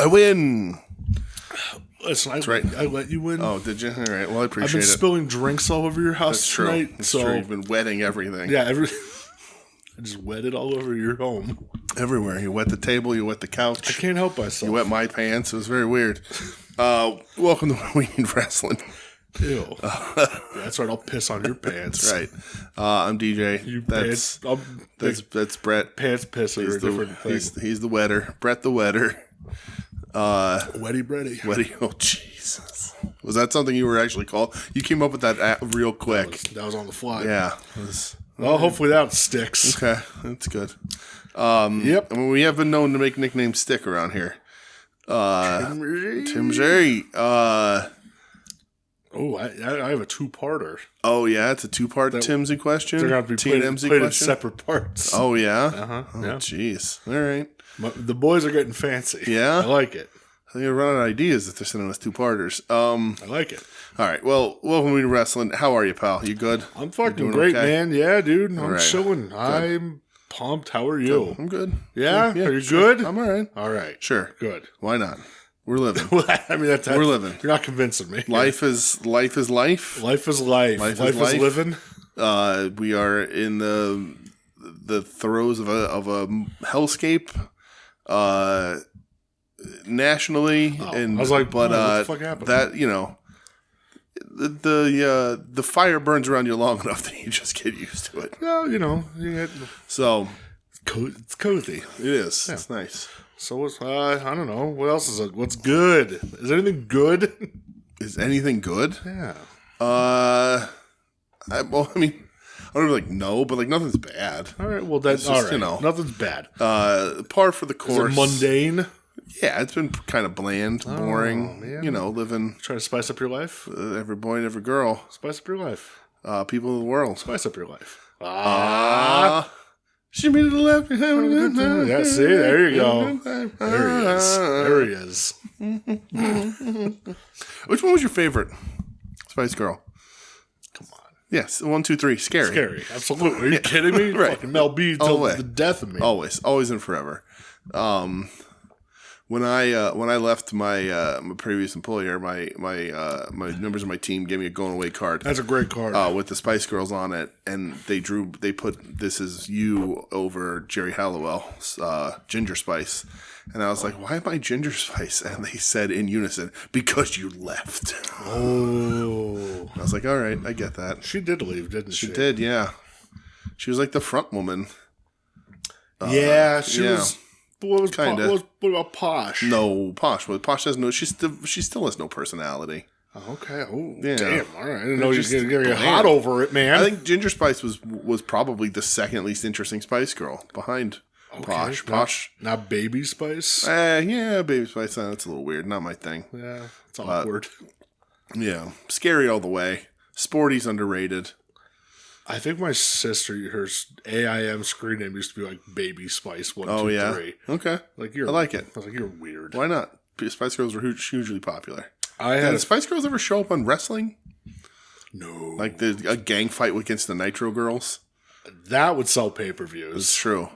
I win. Listen, That's right. I let you win. Oh, did you? All right. Well, I appreciate I've been spilling drinks all over your house That's true. tonight. That's so true. You've been wetting everything. yeah, I just wet it all over your home. Everywhere. You wet the table. You wet the couch. I can't help myself. You wet my pants. It was very weird. Welcome to We Need Wrestling. Ew. Yeah, that's right. I'll piss on your pants. That's right. I'm DJ. That's Brett. Pants pisser. He's a different thing. He's the wetter. Brett the wetter. Wetty Bretty. Wetty. Oh, Jesus. Was that something you were actually called? You came up with that real quick. That was on the fly. Yeah. Well, hopefully that sticks. Okay. That's good. Yep. I mean, we have been known to make nicknames stick around here. Tim J. Oh, I have a two-parter. Oh, yeah? It's a two-part Timsy question? They're going to be played in separate parts. Oh, yeah? Uh-huh. Oh, yeah. jeez. All right. The boys are getting fancy. Yeah? I like it. I think they're running out of ideas if they're sending us two-parters. I like it. All right. Well, welcome to Wrestling. How are you, pal? You good? I'm fucking great, okay? Man. Yeah, dude. I'm right. chilling. Good. I'm pumped. How are you? Good. I'm good. Yeah? Are you good? I'm all right. All right. Sure. Good. Why not? We're living. I mean, we're living. You're not convincing me. Life is life. Life is life. Life is living. We are in the throes of a hellscape. Nationally, and I was like, but what the fuck happened? That the fire burns around you long enough that you just get used to it. Well, so it's cozy. It is. Yeah. It's nice. So what's I don't know. What else is it? What's good? Is anything good? Is anything good? Yeah. I mean, I don't really know, but nothing's bad. All right. Well, that's all right. Nothing's bad. Par for the course. Is it mundane? Yeah, it's been kind of bland, boring. Man. Living. Trying to spice up your life. Every boy and every girl. Spice up your life. People of the world. Spice up your life. She made it left behind. Yeah, see, there you go. There he is. Which one was your favorite Spice Girl? Come on. Yes, 1, 2, 3. Scary. Absolutely. Are you kidding me? Right. Fucking Mel B till the death of me. Always and forever. When I left my previous employer, my members of my team gave me a going away card. That's a great card. With the Spice Girls on it, and they put "This Is You" over Jerry Halliwell's Ginger Spice, and I was like, "Why am I Ginger Spice?" And they said in unison, "Because you left." Oh, I was like, "All right, I get that." She did leave, didn't she? She did, yeah. She was like the front woman. She was. What about Posh? No, Posh. Well, Posh has no. She still has no personality. Okay. Oh, yeah. Damn. All right. I didn't know you were going to get hot over it, man. I think Ginger Spice was probably the second least interesting Spice Girl behind Posh. Posh. Not Baby Spice? Yeah, Baby Spice. That's a little weird. Not my thing. Yeah, it's awkward. Yeah. Scary all the way. Sporty's underrated. I think my sister, her AIM screen name used to be Baby Spice 1, 2, 3. Okay. I like it. I was like, you're weird. Why not? Spice Girls were hugely popular. Did Spice Girls ever show up on wrestling? No. A gang fight against the Nitro Girls? That would sell pay-per-views. It's true.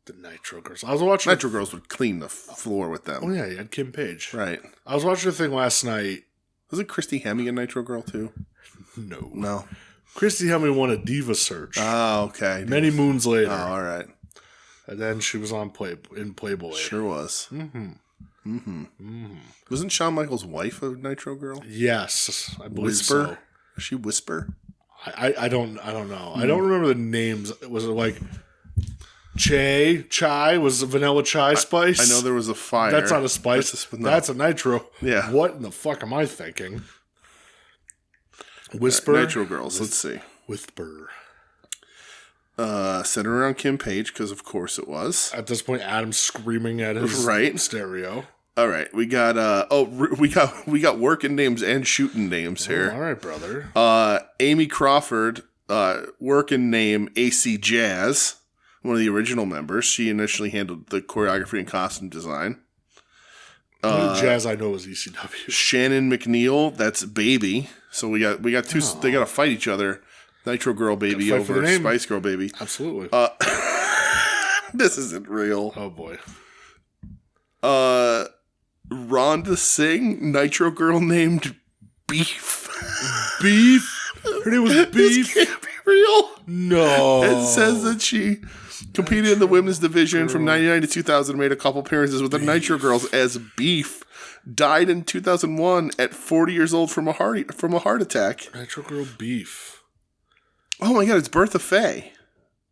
The Nitro Girls. I was watching... Nitro Girls would clean the floor with them. Oh, yeah. You had Kim Page. Right. I was watching a thing last night. Wasn't Christy Hemme a Nitro Girl, too? No. Christy Hemme won a Diva Search. Oh, okay. Many moons later. Oh, all right. And then she was in Playboy. Sure was. Wasn't Shawn Michaels' wife a Nitro Girl? Yes, I believe Whisper? so. Was she Whisper? I don't know. I don't remember the names. Was it Chai? Was Vanilla Chai Spice? I know there was a fire. That's not a Spice. That's a Nitro. Yeah. What in the fuck am I thinking? Whisper. Nitro Girls. Let's see. Whisper. Centered around Kim Page, because of course it was. At this point, Adam's screaming at his stereo. All right, we got we got working names and shooting names here. All right, brother. Amy Crawford, working name AC Jazz, one of the original members. She initially handled the choreography and costume design. Jazz I know is ECW. Shannon McNeil, that's Baby. So we got two. Oh. They got to fight each other. Nitro Girl Baby over Spice Girl Baby. Absolutely. This isn't real. Oh boy. Rhonda Singh, Nitro girl named Beef. Beef? Her name was Beef? This can't be real. No. It says that she competed in the women's division from 99 to 2000, made a couple appearances with the Nitro Girls as Beef. Died in 2001 at 40 years old from a heart attack. Nitro Girl Beef. Oh my God, it's Bertha Faye.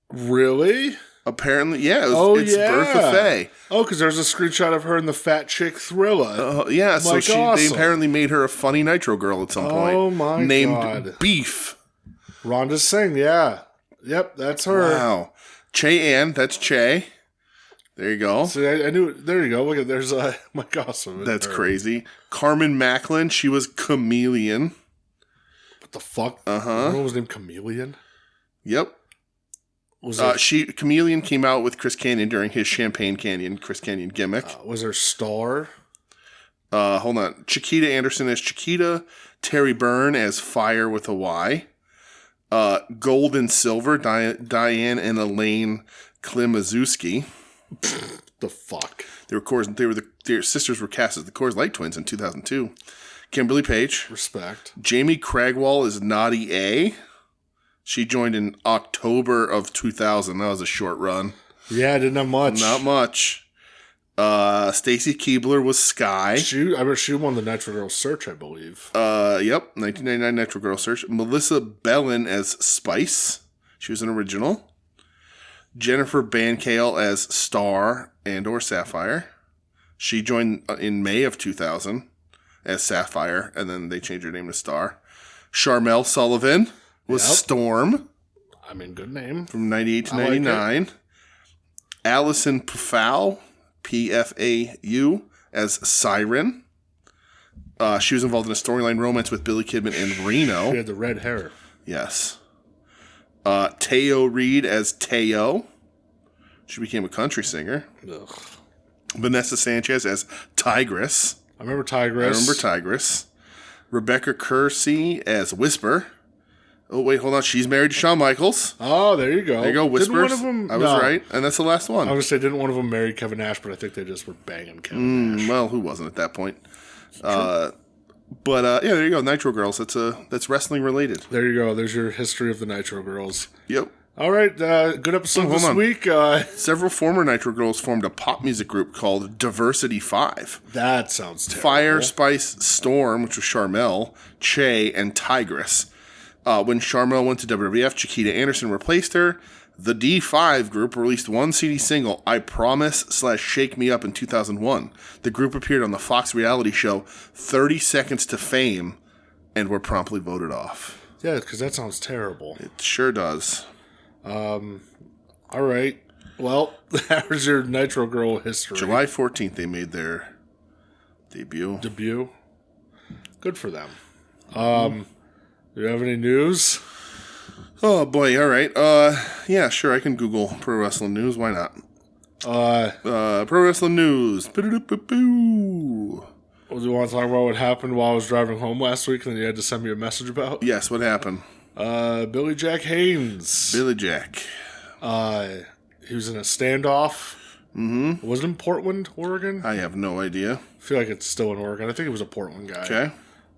Really? Apparently, yeah. It's Bertha Faye. Oh, because there's a screenshot of her in the Fat Chick Thriller. Yeah, so awesome. They apparently made her a funny Nitro Girl at some point. Oh my God. Named Beef. Rhonda Singh, yeah. Yep, that's her. Wow. Che Ann, that's Che. There you go. See, I knew it. There you go. Look at there's my awesome. That's crazy. Carmen Macklin, she was Chameleon. What the fuck? Uh-huh. Was named Chameleon? Yep. Chameleon came out with Chris Kanyon during his Champagne Canyon, Chris Kanyon gimmick. Was there Star? Hold on. Chiquita Anderson as Chiquita. Terry Byrne as Fire with a Y. Gold and Silver, Diane and Elaine Klimaszewski. The fuck? Their sisters were cast as the Coors Light Twins in 2002. Kimberly Page. Respect. Jamie Cragwall is Naughty A. She joined in October of 2000. That was a short run. Yeah, didn't have much. Not much. Stacy Keebler was Sky. She won the Nitro Girl Search, I believe. Yep, 1999 Nitro Girl Search. Melissa Bellin as Spice. She was an original. Jennifer Bankale as Star and or Sapphire. She joined in May of 2000 as Sapphire, and then they changed her name to Star. Charmel Sullivan was Storm. I mean, good name. From 98 to 99. Allison Pfau, Pfau, as Siren. She was involved in a storyline romance with Billy Kidman and Reno. She had the red hair. Yes. Teo Reed as Teo. She became a country singer. Ugh. Vanessa Sanchez as Tigress. I remember Tigress. Rebecca Kersey as Whisper. Oh, wait, hold on. She's married to Shawn Michaels. Oh, there you go. There you go, Whispers. Didn't one of them, I was right, and that's the last one. I was going to say, didn't one of them marry Kevin Nash, but I think they just were banging Kevin Nash. Well, who wasn't at that point? Yeah, there you go. Nitro Girls. That's wrestling related. There you go. There's your history of the Nitro Girls. Yep. All right, good episode this week. Several former Nitro Girls formed a pop music group called Diversity 5. That sounds terrible. Fire, Spice, Storm, which was Charmel, Che, and Tigress. When Charmel went to WWF, Chiquita Anderson replaced her. The D5 group released one CD single, I Promise / Shake Me Up, in 2001. The group appeared on the Fox reality show 30 Seconds to Fame and were promptly voted off. Yeah, because that sounds terrible. It sure does. All right. Well, that was your Nitro Girl history. July 14th, they made their debut. Good for them. Do you have any news? Oh, boy. All right. Yeah, sure. I can Google Pro Wrestling News. Why not? Pro Wrestling News. Do you want to talk about what happened while I was driving home last week and then you had to send me a message about? Yes, what happened? Billy Jack Haynes. Billy Jack. He was in a standoff. Mm-hmm. Was it in Portland, Oregon? I have no idea. I feel like it's still in Oregon. I think it was a Portland guy. Okay.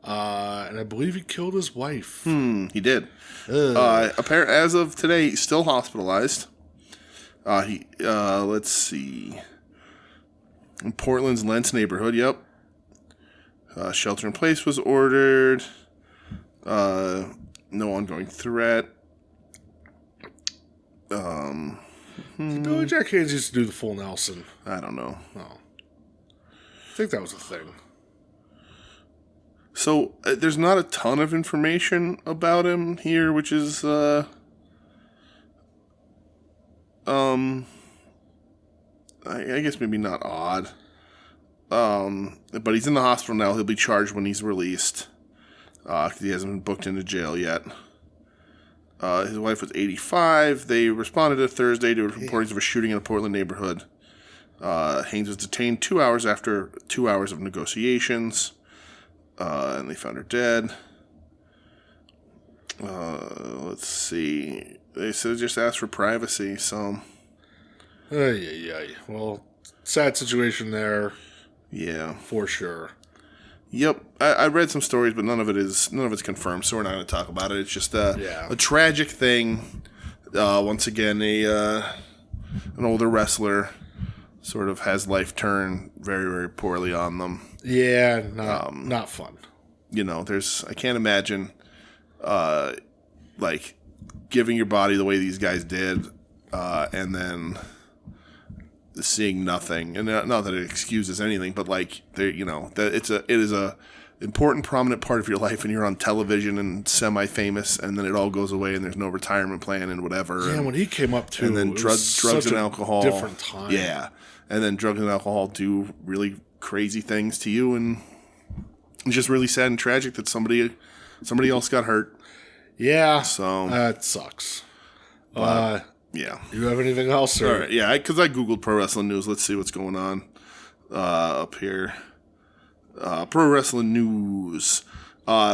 And I believe he killed his wife. He did. Apparently, as of today, he's still hospitalized. Let's see. In Portland's Lents neighborhood, yep. Shelter in place was ordered. No ongoing threat. Billy Jack Haynes used to do the full Nelson. I don't know. Oh. I think that was a thing. So, there's not a ton of information about him here, which is, I guess maybe not odd. But he's in the hospital now. He'll be charged when he's released. Because he hasn't been booked into jail yet. His wife was 85. They responded Thursday to reports of a shooting in a Portland neighborhood. Haynes was detained 2 hours after 2 hours of negotiations. And they found her dead. Let's see. They said just asked for privacy, so. Well, sad situation there. Yeah. For sure. Yep. I read some stories, but none of it's confirmed, so we're not going to talk about it. It's just a tragic thing. Once again, an older wrestler sort of has life turn very, very poorly on them. Yeah, not fun. I can't imagine, like, giving your body the way these guys did, and then seeing nothing. And not that it excuses anything, but like, that it is a important, prominent part of your life, and you're on television and semi-famous, and then it all goes away, and there's no retirement plan and whatever. Yeah, when he came up too, and then drugs and alcohol, different time. Yeah, and then drugs and alcohol do really crazy things to you, and it's just really sad and tragic that somebody else got hurt. Yeah, so that sucks. Yeah. You have anything else? Or? All right, yeah, because I googled pro wrestling news. Let's see what's going on up here. Pro wrestling news.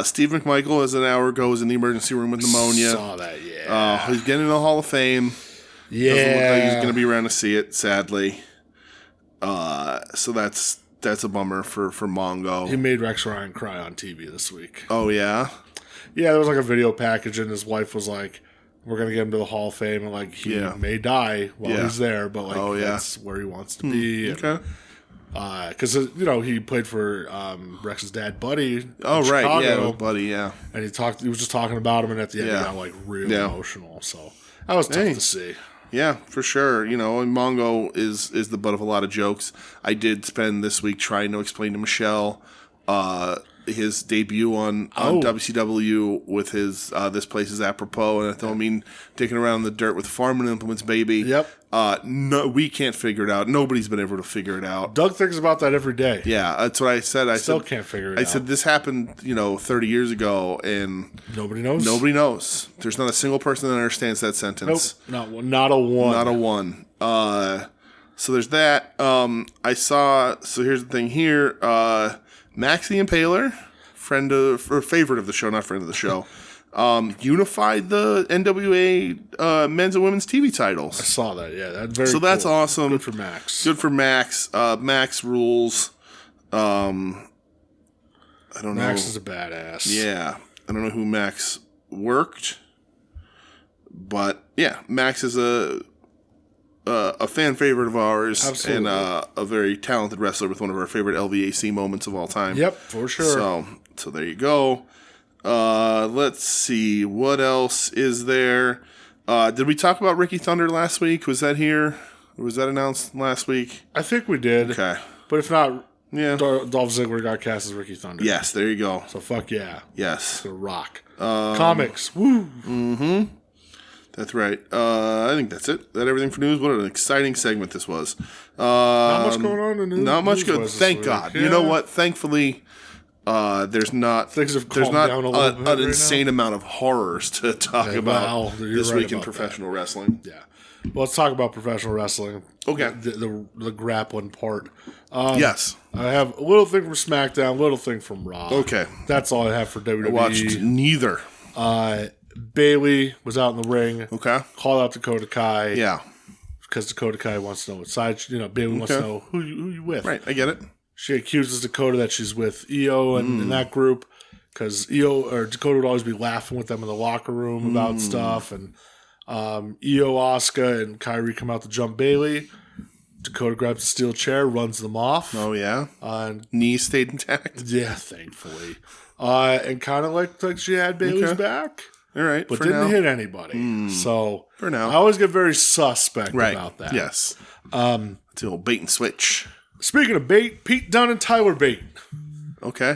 Steve McMichael, as an hour ago, was in the emergency room with pneumonia. Saw that, yeah. He's getting in the Hall of Fame. Yeah. Doesn't look like he's going to be around to see it, sadly. So that's a bummer for Mongo. He made Rex Ryan cry on TV this week. Oh, yeah? Yeah, there was like a video package, and his wife was like, we're going to get him to the Hall of Fame, and like he may die while he's there, but like that's where he wants to be. Okay. Because he played for Rex's dad, Buddy. Oh right, Chicago, yeah, with Buddy, yeah. And he was just talking about him, and at the end he got like real emotional. So that was tough to see. Yeah, for sure. And Mongo is the butt of a lot of jokes. I did spend this week trying to explain to Michelle his debut on WCW with his This Place Is Apropos, and I don't mean digging around in the dirt with farming implements, baby. Yep. No, we can't figure it out. Nobody's been able to figure it out. Doug thinks about that every day. Yeah, that's what I said. I still can't figure it out. I said this happened, 30 years ago, and nobody knows. Nobody knows. There's not a single person that understands that sentence. Nope, not a one. Not a one. So there's that. I saw. So here's the thing here. Max the Impaler, favorite of the show, not friend of the show, unified the NWA men's and women's TV titles. I saw that, yeah. That's very so that's cool. awesome. Good for Max. Good for Max. Max rules. I don't know. Max is a badass. Yeah. I don't know who Max worked, but yeah, Max is a fan favorite of ours. Absolutely. And a very talented wrestler with one of our favorite LVAC moments of all time. Yep, for sure. So there you go. Let's see. What else is there? Did we talk about Ricky Thunder last week? Was that here? Or was that announced last week? I think we did. Okay. But if not, Dolph Ziggler got cast as Ricky Thunder. Yes, there you go. So fuck yeah. Yes. It's a rock. Comics. Woo. Mm-hmm. That's right. I think that's it. That everything for news. What an exciting segment this was. Not much going on in news. Not much good. Thank God. Yeah. You know what? Thankfully, there's not things have calmed down a little bit an insane amount of horrors to talk about this week in professional wrestling. Yeah. Well, let's talk about professional wrestling. Okay. The grappling part. Yes. I have a little thing from SmackDown, a little thing from Raw. Okay. That's all I have for WWE. I watched neither. Bailey was out in the ring. Okay. Called out Dakota Kai. Yeah. Because Dakota Kai wants to know what side. Bailey wants to know who you with. Right. I get it. She accuses Dakota that she's with EO and that group because Dakota would always be laughing with them in the locker room about stuff. And EO, Asuka, and Kyrie come out to jump Bailey. Dakota grabs a steel chair, runs them off. Oh, yeah? Knee stayed intact? Yeah, thankfully. And kind of like she had Bailey's back. All right. But didn't hit anybody. So for now. I always get very suspect about that. Yes. It's the old bait and switch. Speaking of bait, Pete Dunne and Tyler Bate. Okay.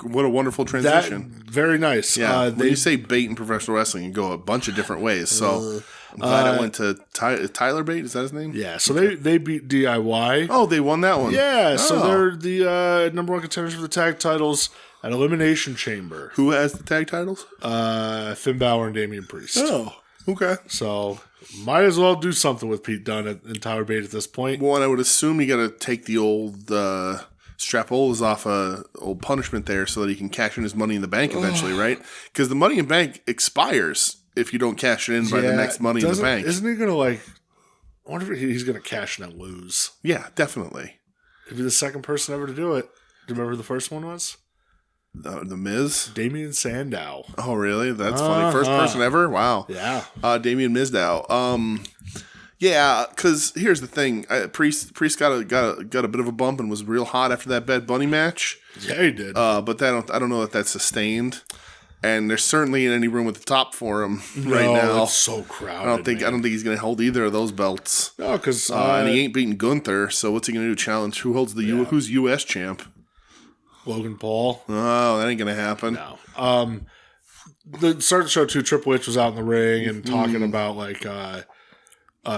What a wonderful transition. Very nice. Yeah. When you say bait in professional wrestling, you go a bunch of different ways. So I'm glad I went to Tyler Bate. Is that his name? Yeah. So they beat DIY. Oh, they won that one. Yeah. Oh. So they're the number one contenders for the tag titles at Elimination Chamber. Who has the tag titles? Finn Balor and Damian Priest. Oh, okay. So might as well do something with Pete Dunne and Tyler Bate at this point. Well, and I would assume you got to take the old Strapolas off old punishment there so that he can cash in his Money in the Bank eventually, right? Because the Money in the Bank expires if you don't cash it in by the next Money in the Bank. Isn't he going to I wonder if he's going to cash in and lose. Yeah, definitely. He'd be the second person ever to do it. Do you remember who the first one was? The Miz? Damien Sandow. Oh, really? That's funny. First person ever? Wow. Yeah. Damien Mizdow. Yeah, because here's the thing. Priest got a bit of a bump and was real hot after that Bad Bunny match. Yeah, he did. But I don't know if that's sustained. And there's certainly in any room at the top for him right now. It's so crowded. I don't think he's going to hold either of those belts. No, because and he ain't beating Gunther. So what's he going to do? Challenge who holds who's U.S. champ? Logan Paul. Oh, that ain't going to happen. No. The start of the show too. Triple H was out in the ring and talking about like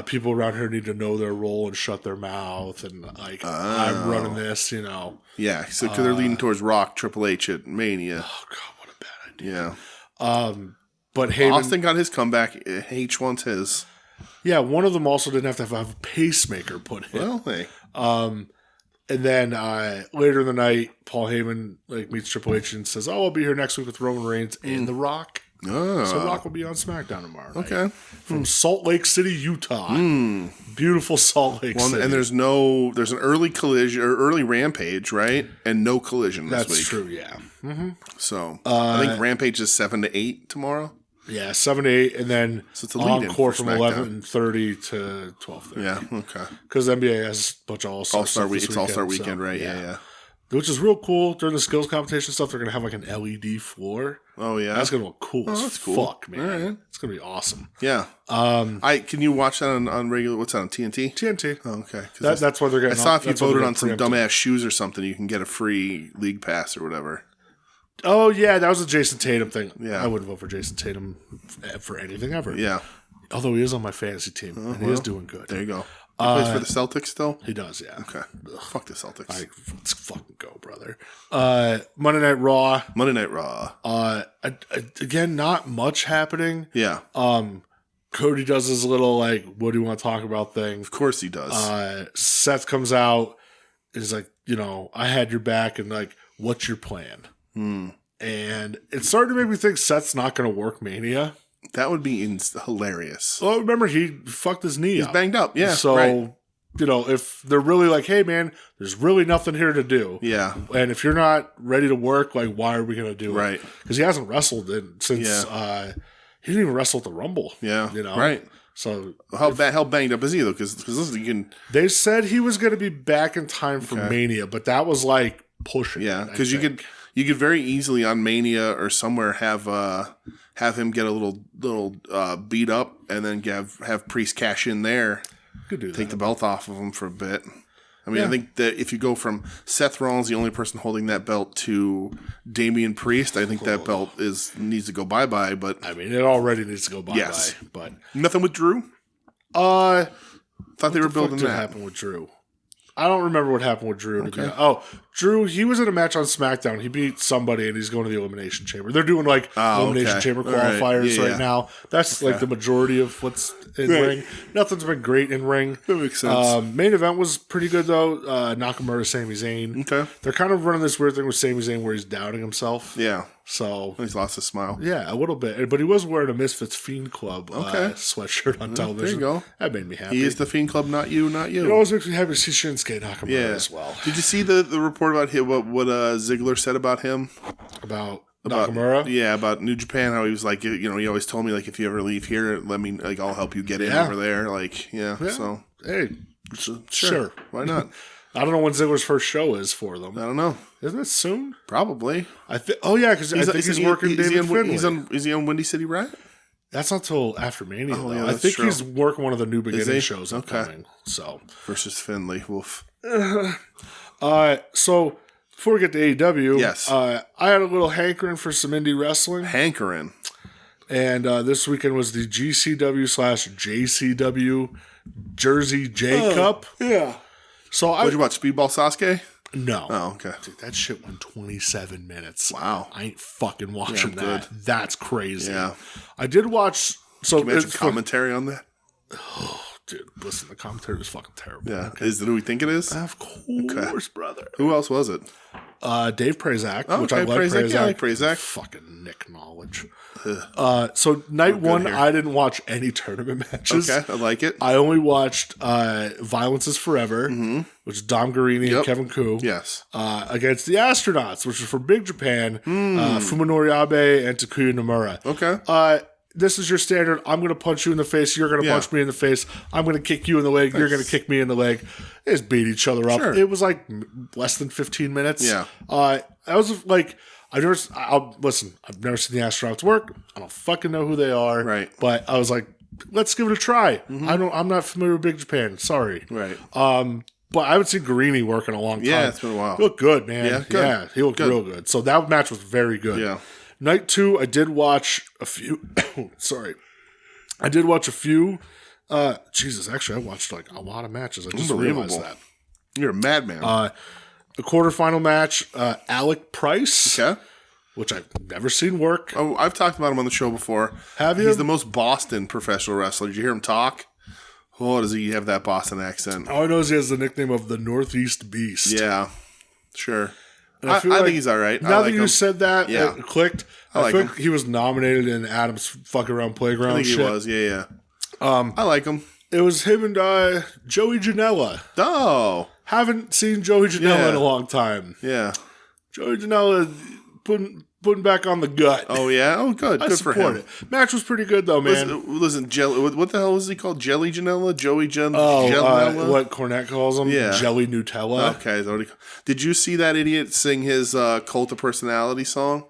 people around here need to know their role and shut their mouth and like I'm running this, you know. Yeah, so because they're leaning towards Rock Triple H at Mania. Oh God, what a bad idea. Yeah. But Heyman, Austin got his comeback. H wants his. Yeah, one of them also didn't have to have a pacemaker put in. Well, hey. And then later in the night, Paul Heyman meets Triple H and says, "Oh, I'll be here next week with Roman Reigns and The Rock." Oh. So Rock will be on SmackDown tomorrow. Okay. Night. From Salt Lake City, Utah. Beautiful Salt Lake City. And there's an early collision or early Rampage, right? And no collision this week. That's true. Yeah. Mm-hmm. So I think Rampage is 7 to 8 tomorrow. Yeah, 7 to 8, and then so it's a lead-in encore for from 11:30 to 12:30. Yeah, okay. Because the NBA has a bunch of All-Star week. It's All-Star weekend, right? Yeah. Which is real cool. During the skills competition stuff, they're going to have like an LED floor. Oh, yeah? That's going to look cool as fuck, man. All right. It's going to be awesome. Yeah. Can you watch that on regular, what's that, on TNT? TNT. Oh, okay. That's why they're getting I saw if you voted on some dumbass shoes or something, you can get a free league pass or whatever. Oh, yeah, that was a Jason Tatum thing. Yeah. I wouldn't vote for Jason Tatum for anything ever. Yeah. Although he is on my fantasy team, and he is doing good. There you go. He plays for the Celtics still? He does, yeah. Okay. Fuck the Celtics. Let's fucking go, brother. Monday Night Raw. Again, not much happening. Yeah. Cody does his little, what do you want to talk about thing. Of course he does. Seth comes out, is like, I had your back, and what's your plan? And it started to make me think Seth's not going to work Mania. That would be hilarious. Well, remember, he fucked his knee up. He's banged up, yeah. So, right. If they're really like, hey, man, there's really nothing here to do. Yeah. And if you're not ready to work, why are we going to do it? Right. Because he hasn't wrestled since he didn't even wrestle at the Rumble. Yeah. Right. So how banged up is he, though? Because listen, you can... They said he was going to be back in time for Mania, but that was pushing. Yeah, because you could very easily on Mania or somewhere have him get a little beat up and then have Priest cash in there. Could do that. Take the belt off of him for a bit. I mean, I think that if you go from Seth Rollins, the only person holding that belt, to Damian Priest, I think that belt needs to go bye-bye. But I mean, it already needs to go bye-bye. Yes. But nothing with Drew? Thought they were building that. What happened with Drew? I don't remember what happened with Drew. Drew, he was in a match on SmackDown. He beat somebody, and he's going to the Elimination Chamber. They're doing Elimination Chamber qualifiers right now. That's the majority of what's in ring. Nothing's been great in ring. That makes sense. Main event was pretty good, though. Nakamura, Sami Zayn. Okay. They're kind of running this weird thing with Sami Zayn where he's doubting himself. Yeah. So he's lost his smile. Yeah, a little bit. But he was wearing a Misfits Fiend Club sweatshirt on television. There you go. That made me happy. He is the Fiend Club, not you, not you. It always makes me happy to see Shinsuke Nakamura as well. Did you see the report about him, what Ziggler said about him? About Nakamura? Yeah, about New Japan, how he was like, he always told me, if you ever leave here, let me, I'll help you get in over there. So. Hey, sure. Why not? I don't know when Ziggler's first show is for them. I don't know. Isn't it soon? Probably. Because I think he's working David Finlay. Is he on Windy City Riot? That's not till after Mania. Yeah, I think he's working one of the New Beginning shows upcoming. So versus Finlay. Woof. So before we get to AEW, yes, I had a little hankering for some indie wrestling. And this weekend was the GCW/JCW Jersey J Cup. Yeah. So did you watch Speedball Sasuke? No. Oh, okay. Dude, that shit went 27 minutes. Wow. I ain't fucking watching that. Good. That's crazy. Yeah. I did watch... So can you imagine commentary on that? Oh, dude, listen, the commentary was fucking terrible. Yeah. Okay? Is it who we think it is? Of course, brother. Who else was it? Dave Prazak, Oh, which I like Prazak. Prazak. Yeah, I like Prazak. Fucking Nick knowledge. So night one, here. I didn't watch any tournament matches. Okay, I like it. I only watched Violence is Forever, which is Dom Guarini and Kevin Koo. Yes. Against the Astronauts, which is for Big Japan, Fuminori Abe and Takuya Nomura. Okay. This is your standard. I'm going to punch you in the face. You're going to punch me in the face. I'm going to kick you in the leg. You're going to kick me in the leg. They just beat each other up. Sure. It was like less than 15 minutes. Yeah. I was like, listen, I've never seen the Astronauts work. I don't fucking know who they are. Right. But I was like, let's give it a try. I'm not familiar with Big Japan. Sorry. Right. But I haven't seen Guarini work in a long time. Yeah, it's been a while. He looked good, man. Yeah, good. Yeah, he looked real good. So that match was very good. Yeah. Night two, I did watch a few. Sorry. I did watch a few. Jesus, actually, I watched like a lot of matches. I just realized that. You're a madman. A quarterfinal match, Alec Price, which I've never seen work. Oh, I've talked about him on the show before. Have you? He's the most Boston professional wrestler. Did you hear him talk? Oh, does he have that Boston accent? All I know is he has the nickname of the Northeast Beast. Yeah, sure. And I think he's all right. Now like that you him. said that, Yeah. it clicked. I like feel him. like he was nominated in Adam's fucking around playground. I think shit. he was. Yeah. I like him. It was him and Joey Janela. Oh, Haven't seen Joey Janela Yeah. in a long time. yeah. Joey Janela putting back on the gut. Oh, yeah. Oh, good. I Good for support him. it. Match was pretty good though, man. Listen, Jelly. What the hell is he called? Jelly Janela? Joey Oh, Janela? what Cornette calls him? Yeah. Jelly Nutella. Okay. Is that what did you see that idiot sing his Cult of Personality song?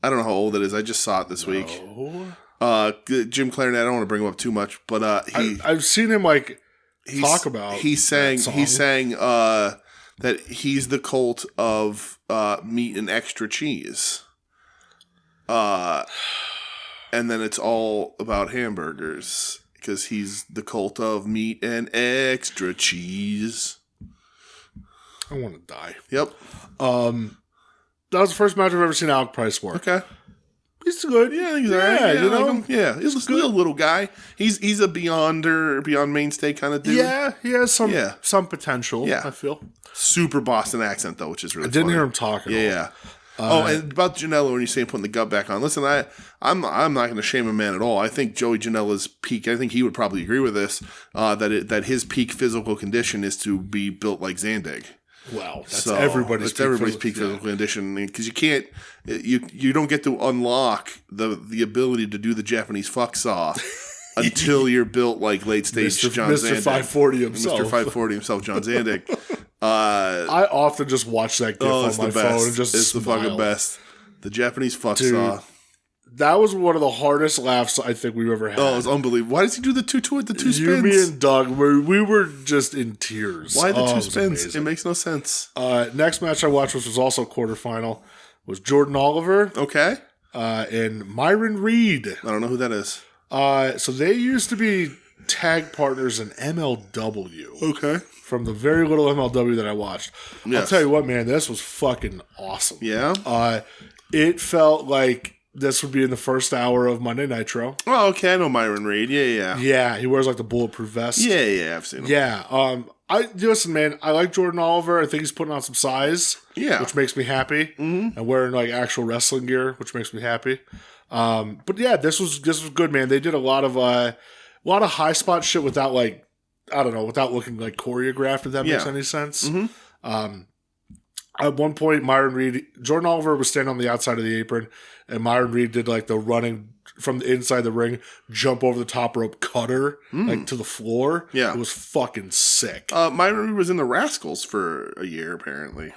I don't know how old it is. I just saw it this week. Jim Clarinet. I don't want to bring him up too much, but I've seen him talk about. He sang that he's the cult of meat and extra cheese. And then it's all about hamburgers because he's the cult of meat and extra cheese. I want to die. Yep. That was the first match I've ever seen Alec Price work. Okay. He's good. Yeah, I think he's all right. Yeah, you know? Like him. Yeah, he's a little guy. He's a beyond mainstay kind of dude. Yeah, he has some potential, Yeah. I feel. Super Boston accent, though, which is really I didn't funny. hear him talk at all. Yeah. And about Janela, when you say putting the gut back on, listen, I'm not going to shame a man at all. I think Joey Janela's peak, I think he would probably agree with this, that his peak physical condition is to be built like Zandig. Wow, that's everybody's peak physical condition because you can't, you don't get to unlock the ability to do the Japanese fuck saw until you're built like late stage John Mr. Zandig. 540 himself. Mr. 540 himself, John Zandig. I often just watch that GIF on my phone and just It's the fucking best. The Japanese fuck saw. That was one of the hardest laughs I think we've ever had. Oh, it was unbelievable. Why does he do the two spins? You, me, and Doug, we were just in tears. Why the two it spins? amazing. It makes no sense. Next match I watched, which was also quarterfinal, was Jordan Oliver Okay. and Myron Reed. I don't know who that is. So they used to be tag partners in MLW. Okay. From the very little MLW that I watched. Yes. I'll tell you what, man, this was fucking awesome. Yeah? It felt like this would be in the first hour of Monday Nitro. Oh, okay. I know Myron Reed. Yeah. Yeah, he wears like the bulletproof vest. Yeah, I've seen him. Yeah. Listen, man, I like Jordan Oliver. I think he's putting on some size. Yeah. Which makes me happy. Mm-hmm. And wearing like actual wrestling gear, which makes me happy. But yeah, this was good, man. They did a lot of high spot shit without like, I don't know, without looking like choreographed, if that makes any sense. Mm-hmm. At one point, Jordan Oliver was standing on the outside of the apron, and Myron Reed did like the running from the inside the ring, jump over the top rope cutter, like to the floor. Yeah. It was fucking sick. Myron Reed was in the Rascals for a year, apparently.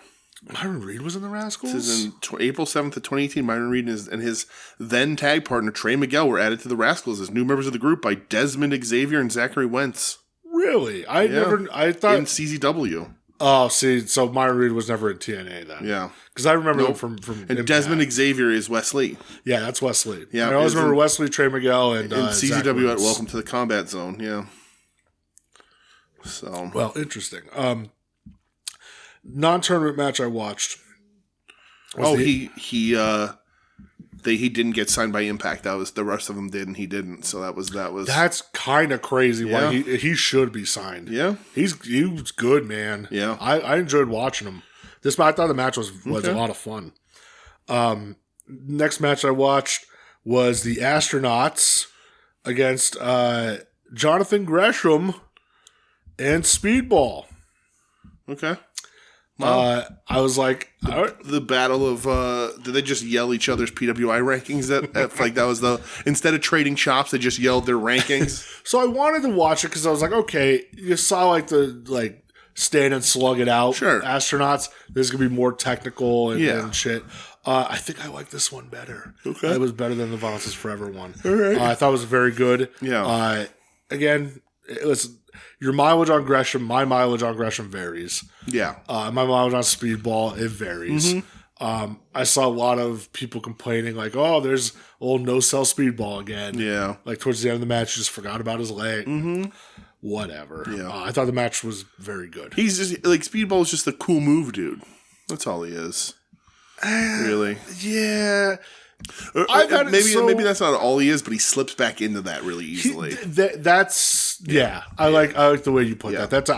Myron Reed was in the Rascals? This is in April 7th of 2018. Myron Reed and his then tag partner, Trey Miguel, were added to the Rascals as new members of the group by Desmond Xavier and Zachary Wentz. Really? I thought in CZW. Oh, see, so Myron Reed was never in TNA then. Yeah. Because I remember them from And Impact. Desmond Xavier is Wesley. Yeah, that's Wesley. Yeah, I always remember Wesley, Trey Miguel, and CZW at Welcome to the Combat Zone. Yeah. So. Well, interesting. Non-tournament match I watched. He he didn't get signed by Impact. That was the rest of them did, and he didn't. So that was. That's kind of crazy. Yeah. Why he should be signed. Yeah, he was good, man. Yeah, I enjoyed watching him. I thought the match was a lot of fun. Next match I watched was the Astronauts against Jonathan Gresham and Speedball. Okay. Wow. I was like, the battle of did they just yell each other's PWI rankings? Like that was instead of trading chops, they just yelled their rankings. So I wanted to watch it because I was like, okay, you saw like stand and slug it out. Sure. Astronauts. This is gonna be more technical and shit. I think I like this one better. Okay. It was better than the Violence is Forever one. All right. I thought it was very good. Yeah. Again, it was your mileage on Gresham. My mileage on Gresham varies. Yeah. My mileage on Speedball, it varies. Mm-hmm. I saw a lot of people complaining like, oh, there's old no-sell Speedball again. Yeah. Like towards the end of the match, just forgot about his leg. Mm-hmm. Whatever. Yeah. I thought the match was very good. He's just like Speedball is just a cool move, dude. That's all he is. Really? Yeah. Maybe that's not all he is, but he slips back into that really easily. I like the way you put that. That's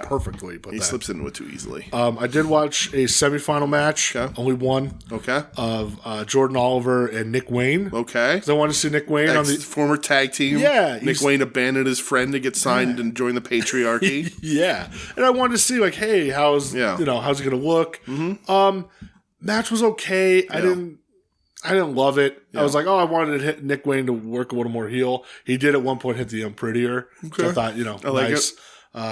perfect the way you put that. He slips into it too easily. I did watch a semifinal match, only one. Okay. Of Jordan Oliver and Nick Wayne. Okay. Because I wanted to see Nick Wayne on the former tag team. Yeah. Nick Wayne abandoned his friend to get signed and join the patriarchy. Yeah. And I wanted to see like, hey, how's he gonna look? Mm-hmm. Match was okay. Yeah. I didn't love it. Yeah. I was like, I wanted to hit Nick Wayne to work a little more heel. He did at one point hit the Unprettier. Okay. So I thought, I like nice.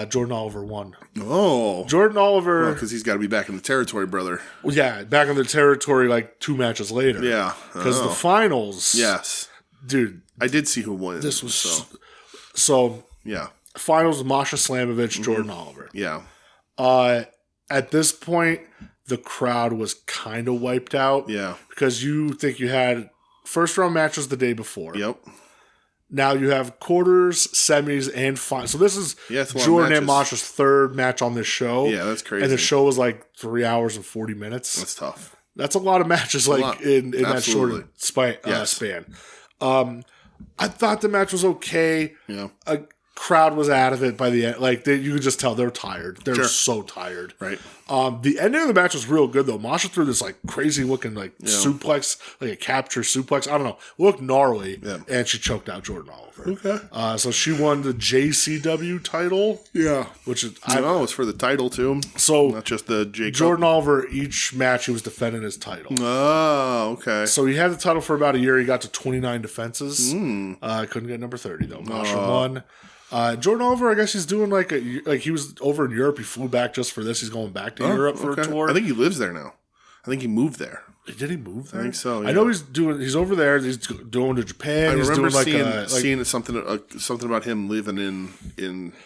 Jordan Oliver won. Oh. Jordan Oliver. Because he's got to be back in the territory, brother. Well, yeah, back in the territory like 2 matches later. Yeah. Because the finals. Yes. Dude. I did see who won. This was so. Yeah. Finals, Masha Slamovich, Jordan Oliver. Yeah. At this point, the crowd was kind of wiped out. Yeah. Because you think you had first round matches the day before. Yep. Now you have quarters, semis, and finals. So this is Jordan and Masha's third match on this show. Yeah, that's crazy. And the show was like 3 hours and 40 minutes. That's tough. That's a lot of matches in that short span. I thought the match was okay. Yeah. A crowd was out of it by the end. Like you could just tell they're tired. They're so tired. Right. The ending of the match was real good though. Masha threw this like crazy looking suplex, like a capture suplex. I don't know. It looked gnarly, and she choked out Jordan Oliver. Okay. So she won the JCW title. Yeah. Which is it's for the title too. So not just the J. Jordan Oliver. Each match he was defending his title. Oh, okay. So he had the title for about a year. He got to 29 defenses. Couldn't get number 30 though. Masha won. Jordan Oliver, I guess he's doing like he was over in Europe. He flew back just for this. He's going back to Europe for a tour. I think he lives there now. I think he moved there. Did he move there? I think so. Yeah. I know he's over there. He's going to Japan. I remember seeing something about him living in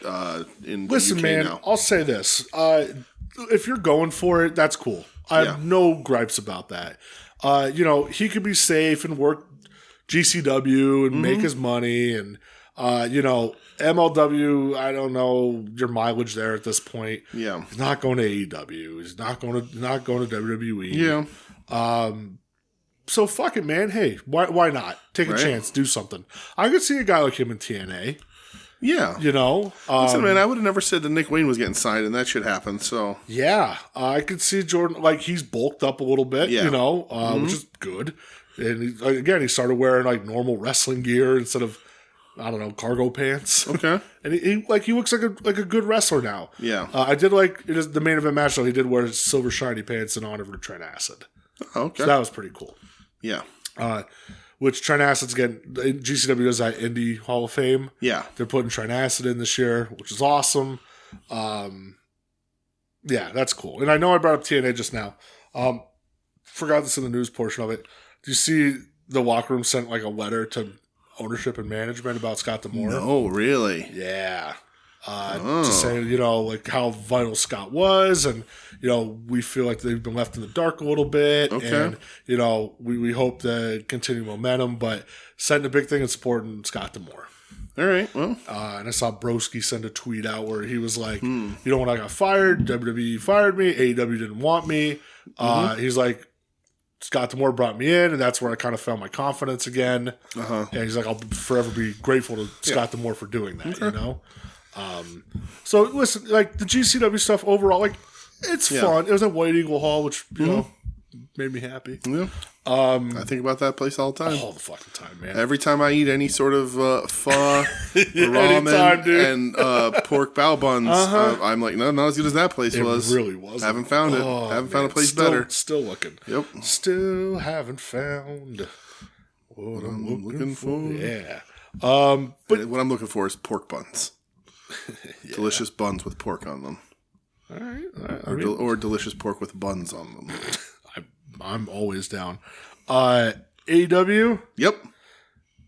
Listen, the UK man, now. I'll say this: if you're going for it, that's cool. I have no gripes about that. He could be safe and work GCW and make his money and. MLW, I don't know your mileage there at this point. Yeah. He's not going to AEW. He's not going to WWE. Yeah. So fuck it, man. Hey, why not? Take a chance, do something. I could see a guy like him in TNA. Yeah. Listen, man, I would have never said that Nick Wayne was getting signed and that should happen, so. Yeah. I could see Jordan, like he's bulked up a little bit, which is good. And he started wearing like normal wrestling gear instead of I don't know, cargo pants. Okay. And he looks like a good wrestler now. Yeah. I did like the main event match though. He did wear silver shiny pants in honor of Trent Acid. Oh, okay. So that was pretty cool. Yeah. Which Trent Acid's getting GCW does that Indie Hall of Fame. Yeah. They're putting Trent Acid in this year, which is awesome. Yeah, that's cool. And I know I brought up TNA just now. Forgot this in the news portion of it. Do you see the locker room sent like a letter to ownership and management about Scott D'Amore? No, really? Yeah. To say, like how vital Scott was, and, we feel like they've been left in the dark a little bit. Okay. And, we hope to continue momentum, but sending a big thing and supporting Scott D'Amore. All right, well. And I saw Broski send a tweet out where he was like, when I got fired, WWE fired me, AEW didn't want me. He's like, Scott D'Amore brought me in, and that's where I kind of found my confidence again. And he's like, I'll forever be grateful to Scott D'Amore for doing that, you know? So, listen, like, the GCW stuff overall, like, it's fun. It was at White Eagle Hall, which, you know, made me happy. Yeah. I think about that place all the time. All the fucking time, man. Every time I eat any sort of pho, Anytime, ramen, dude. and pork bao buns, I'm like, no, not as good as that place was. It really was. Haven't found it. Haven't found a place better. Still looking. Yep. Still haven't found what I'm looking for. Yeah. But what I'm looking for is pork buns. Delicious buns with pork on them. All right. Or delicious pork with buns on them. I'm always down. AEW? Yep.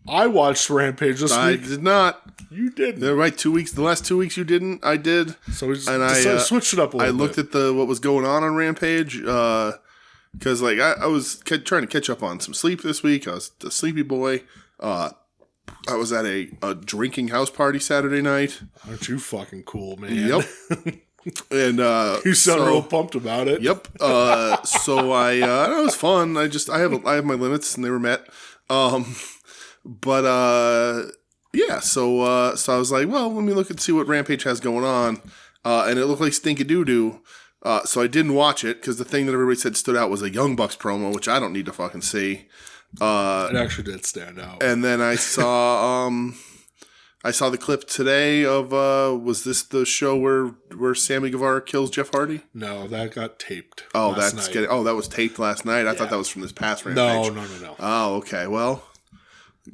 I watched Rampage this week. I did not. You didn't. They're right. 2 weeks. The last 2 weeks you didn't. I did. So we just switched it up a little bit. I looked at what was going on Rampage because like I was trying to catch up on some sleep this week. I was a sleepy boy. I was at a drinking house party Saturday night. Aren't you fucking cool, man? Yep. And you sound real pumped about it. Yep. So it was fun. I have my limits and they were met. Yeah. So I was like, well, let me look and see what Rampage has going on. And it looked like Stinky Doo Doo. So I didn't watch it because the thing that everybody said stood out was a Young Bucks promo, which I don't need to fucking see. It actually did stand out. And then I saw the clip today of was this the show where Sammy Guevara kills Jeff Hardy? No, that got taped. Oh, that was taped last night. I thought that was from this past Rampage. No. Oh, okay. Well,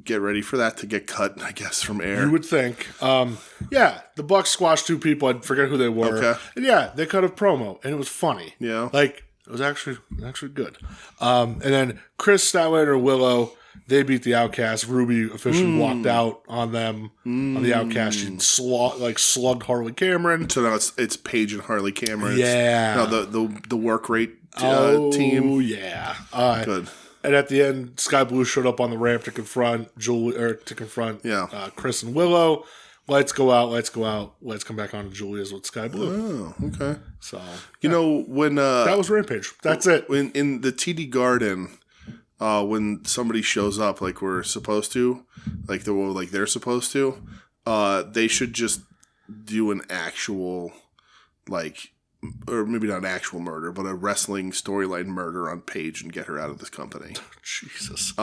get ready for that to get cut, I guess, from air. You would think. Yeah, the Bucks squashed two people. I forget who they were. Okay. And yeah, they cut a promo, and it was funny. Yeah. Like, it was actually good. And then Chris Statlander and Willow, they beat the Outcast. Ruby officially walked out on them on the Outcast. She slugged Harley Cameron. So now it's Paige and Harley Cameron. Yeah. Now the work rate team. Oh, yeah. Good. And at the end, Sky Blue showed up on the ramp to confront Chris and Willow. Lights go out. Lights come back on to Julia's with Sky Blue. Oh, okay. So you know when that was Rampage. That's it. When in the TD Garden, when somebody shows up like we're supposed to, like they're supposed to, they should just do an actual or maybe not an actual murder, but a wrestling storyline murder on Paige and get her out of this company. Jesus.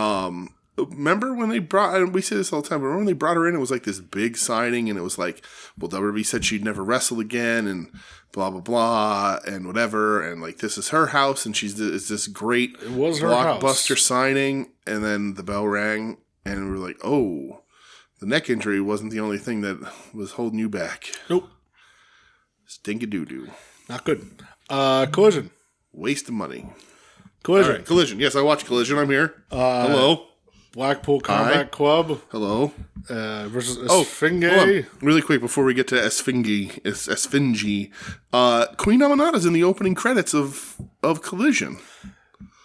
Remember when they we say this all the time, but remember when they brought her in, it was like this big signing, and it was like, well, WWE said she'd never wrestle again, and blah, blah, blah, and whatever, and like, this is her house, and it's this great blockbuster signing, and then the bell rang, and we were like, oh, the neck injury wasn't the only thing that was holding you back. Nope. Stink-a-doo-doo. Not good. Collision. Waste of money. Collision. Right, Collision. Yes, I watched Collision. I'm here. Hello. Blackpool Combat Club. Hello. Versus Esfinge. Really quick before we get to Esfinge. Queen Amanada's in the opening credits of Collision.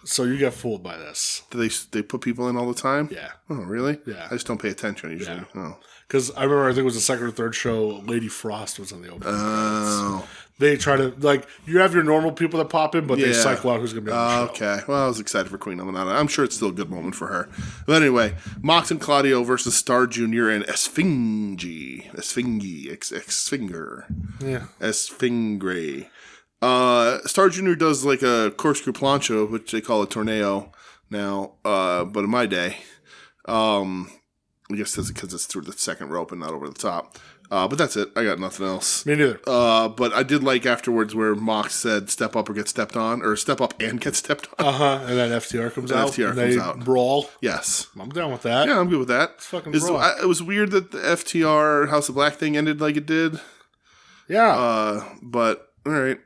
So you get fooled by this. Do they put people in all the time? Yeah. Oh, really? Yeah. I just don't pay attention usually. Yeah. Oh. Because I remember, I think it was the second or third show, Lady Frost was on the opening credits. They try to, you have your normal people that pop in, but they cycle out who's going to be on the show. Okay. Well, I was excited for Queen Amanada. I'm sure it's still a good moment for her. But anyway, Mox and Claudio versus Star Jr. and Esfinge. Esfinger. Yeah. Esfingre. Star Jr. does like a corkscrew plancha, which they call a tornado now. But in my day, I guess that's because it's through the second rope and not over the top. But that's it. I got nothing else. Me neither. But I did like afterwards where Mox said step up or get stepped on, or step up and get stepped on. And then FTR comes out. FTR comes out. Brawl. Yes. I'm down with that. Yeah, I'm good with that. It's fucking brawl. It was weird that the FTR House of Black thing ended like it did. Yeah. But, all right.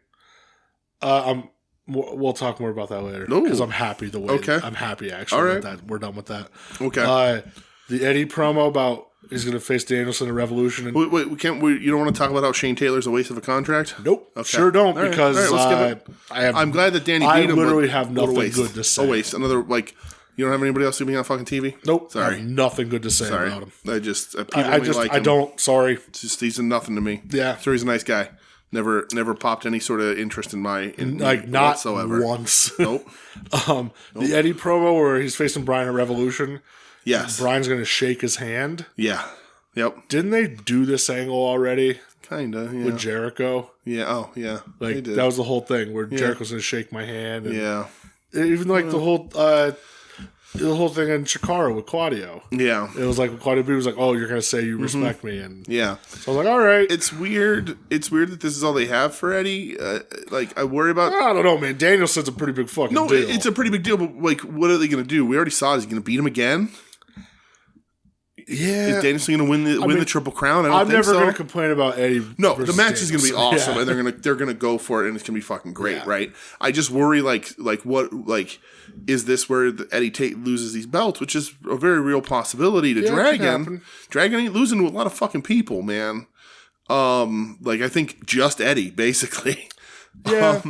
We'll talk more about that later. Because I'm happy the way. Okay. I'm happy, actually, all right. that we're done with that. Okay. The Eddie promo about he's going to face Danielson at Revolution. And wait, you don't want to talk about how Shane Taylor's a waste of a contract? Nope. Okay. Sure don't, all because I'm glad that Danny I beat him. literally have nothing good to say. A waste. Another, you don't have anybody else being on fucking TV? Nope. Sorry. I have nothing good to say about him. I don't. Sorry. Just, he's a nothing to me. Yeah. Sure, he's a nice guy. Never popped any sort of interest in not whatsoever. Once. Nope. The Eddie promo where he's facing Bryan at Revolution. Yes. Bryan's going to shake his hand. Yeah. Yep. Didn't they do this angle already? Kinda, yeah. With Jericho? Yeah, oh, yeah. Like, that was the whole thing, where Jericho's going to shake my hand. And even, like, the whole thing in Chikara with Claudio. Yeah. It was like, Claudio B was like, oh, you're going to say you respect me. And so I was like, all right. It's weird. It's weird that this is all they have for Eddie. Like, I worry about... I don't know, man. Danielson's a pretty big fucking deal. No, it's a pretty big deal, but, like, what are they going to do? We already saw it. Is he going to beat him again? Yeah. Is Danielson going to win the Triple Crown? I'm never going to complain about Eddie. No, the match is going to be awesome, and they're going to go for it, and it's going to be fucking great, right? I just worry, is this where Eddie Tate loses these belts, which is a very real possibility to Dragon. Dragon ain't losing to a lot of fucking people, man. I think just Eddie, basically. Yeah.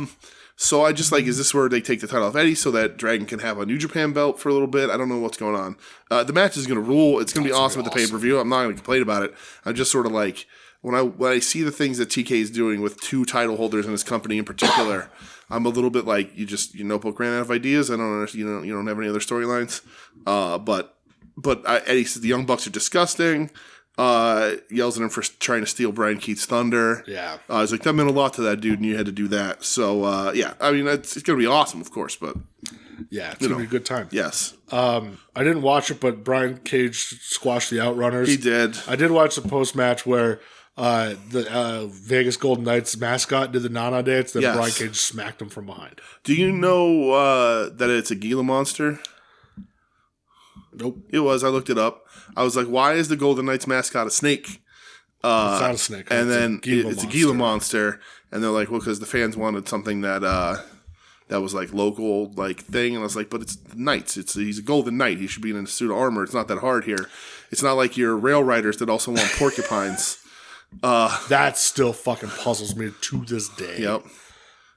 So I just is this where they take the title off Eddie so that Dragon can have a New Japan belt for a little bit? I don't know what's going on. The match is going to rule. It's going to be awesome at the pay-per-view. I'm not going to complain about it. I'm just sort of when I see the things that TK is doing with 2 title holders in his company in particular, I'm a little bit your notebook ran out of ideas. I don't understand. You don't have any other storylines. But Eddie says the Young Bucks are disgusting. Yells at him for trying to steal Brian Keith's thunder. Yeah. He's like, that meant a lot to that dude, and you had to do that. So, I mean, it's going to be awesome, of course, but... Yeah, it's going to be a good time. Yes. I didn't watch it, but Brian Cage squashed the Outrunners. He did. I did watch the post-match where the Vegas Golden Knights mascot did the Nana dance, then Brian Cage smacked him from behind. Do you know that it's a Gila monster? Nope. It was. I looked it up. I was like, why is the Golden Knights mascot a snake? It's not a snake. And then it's a Gila monster. And they're like, well, because the fans wanted something that was local thing. And I was like, but it's the Knights. He's a Golden Knight. He should be in a suit of armor. It's not that hard here. It's not like your rail riders that also want porcupines. That still fucking puzzles me to this day. Yep.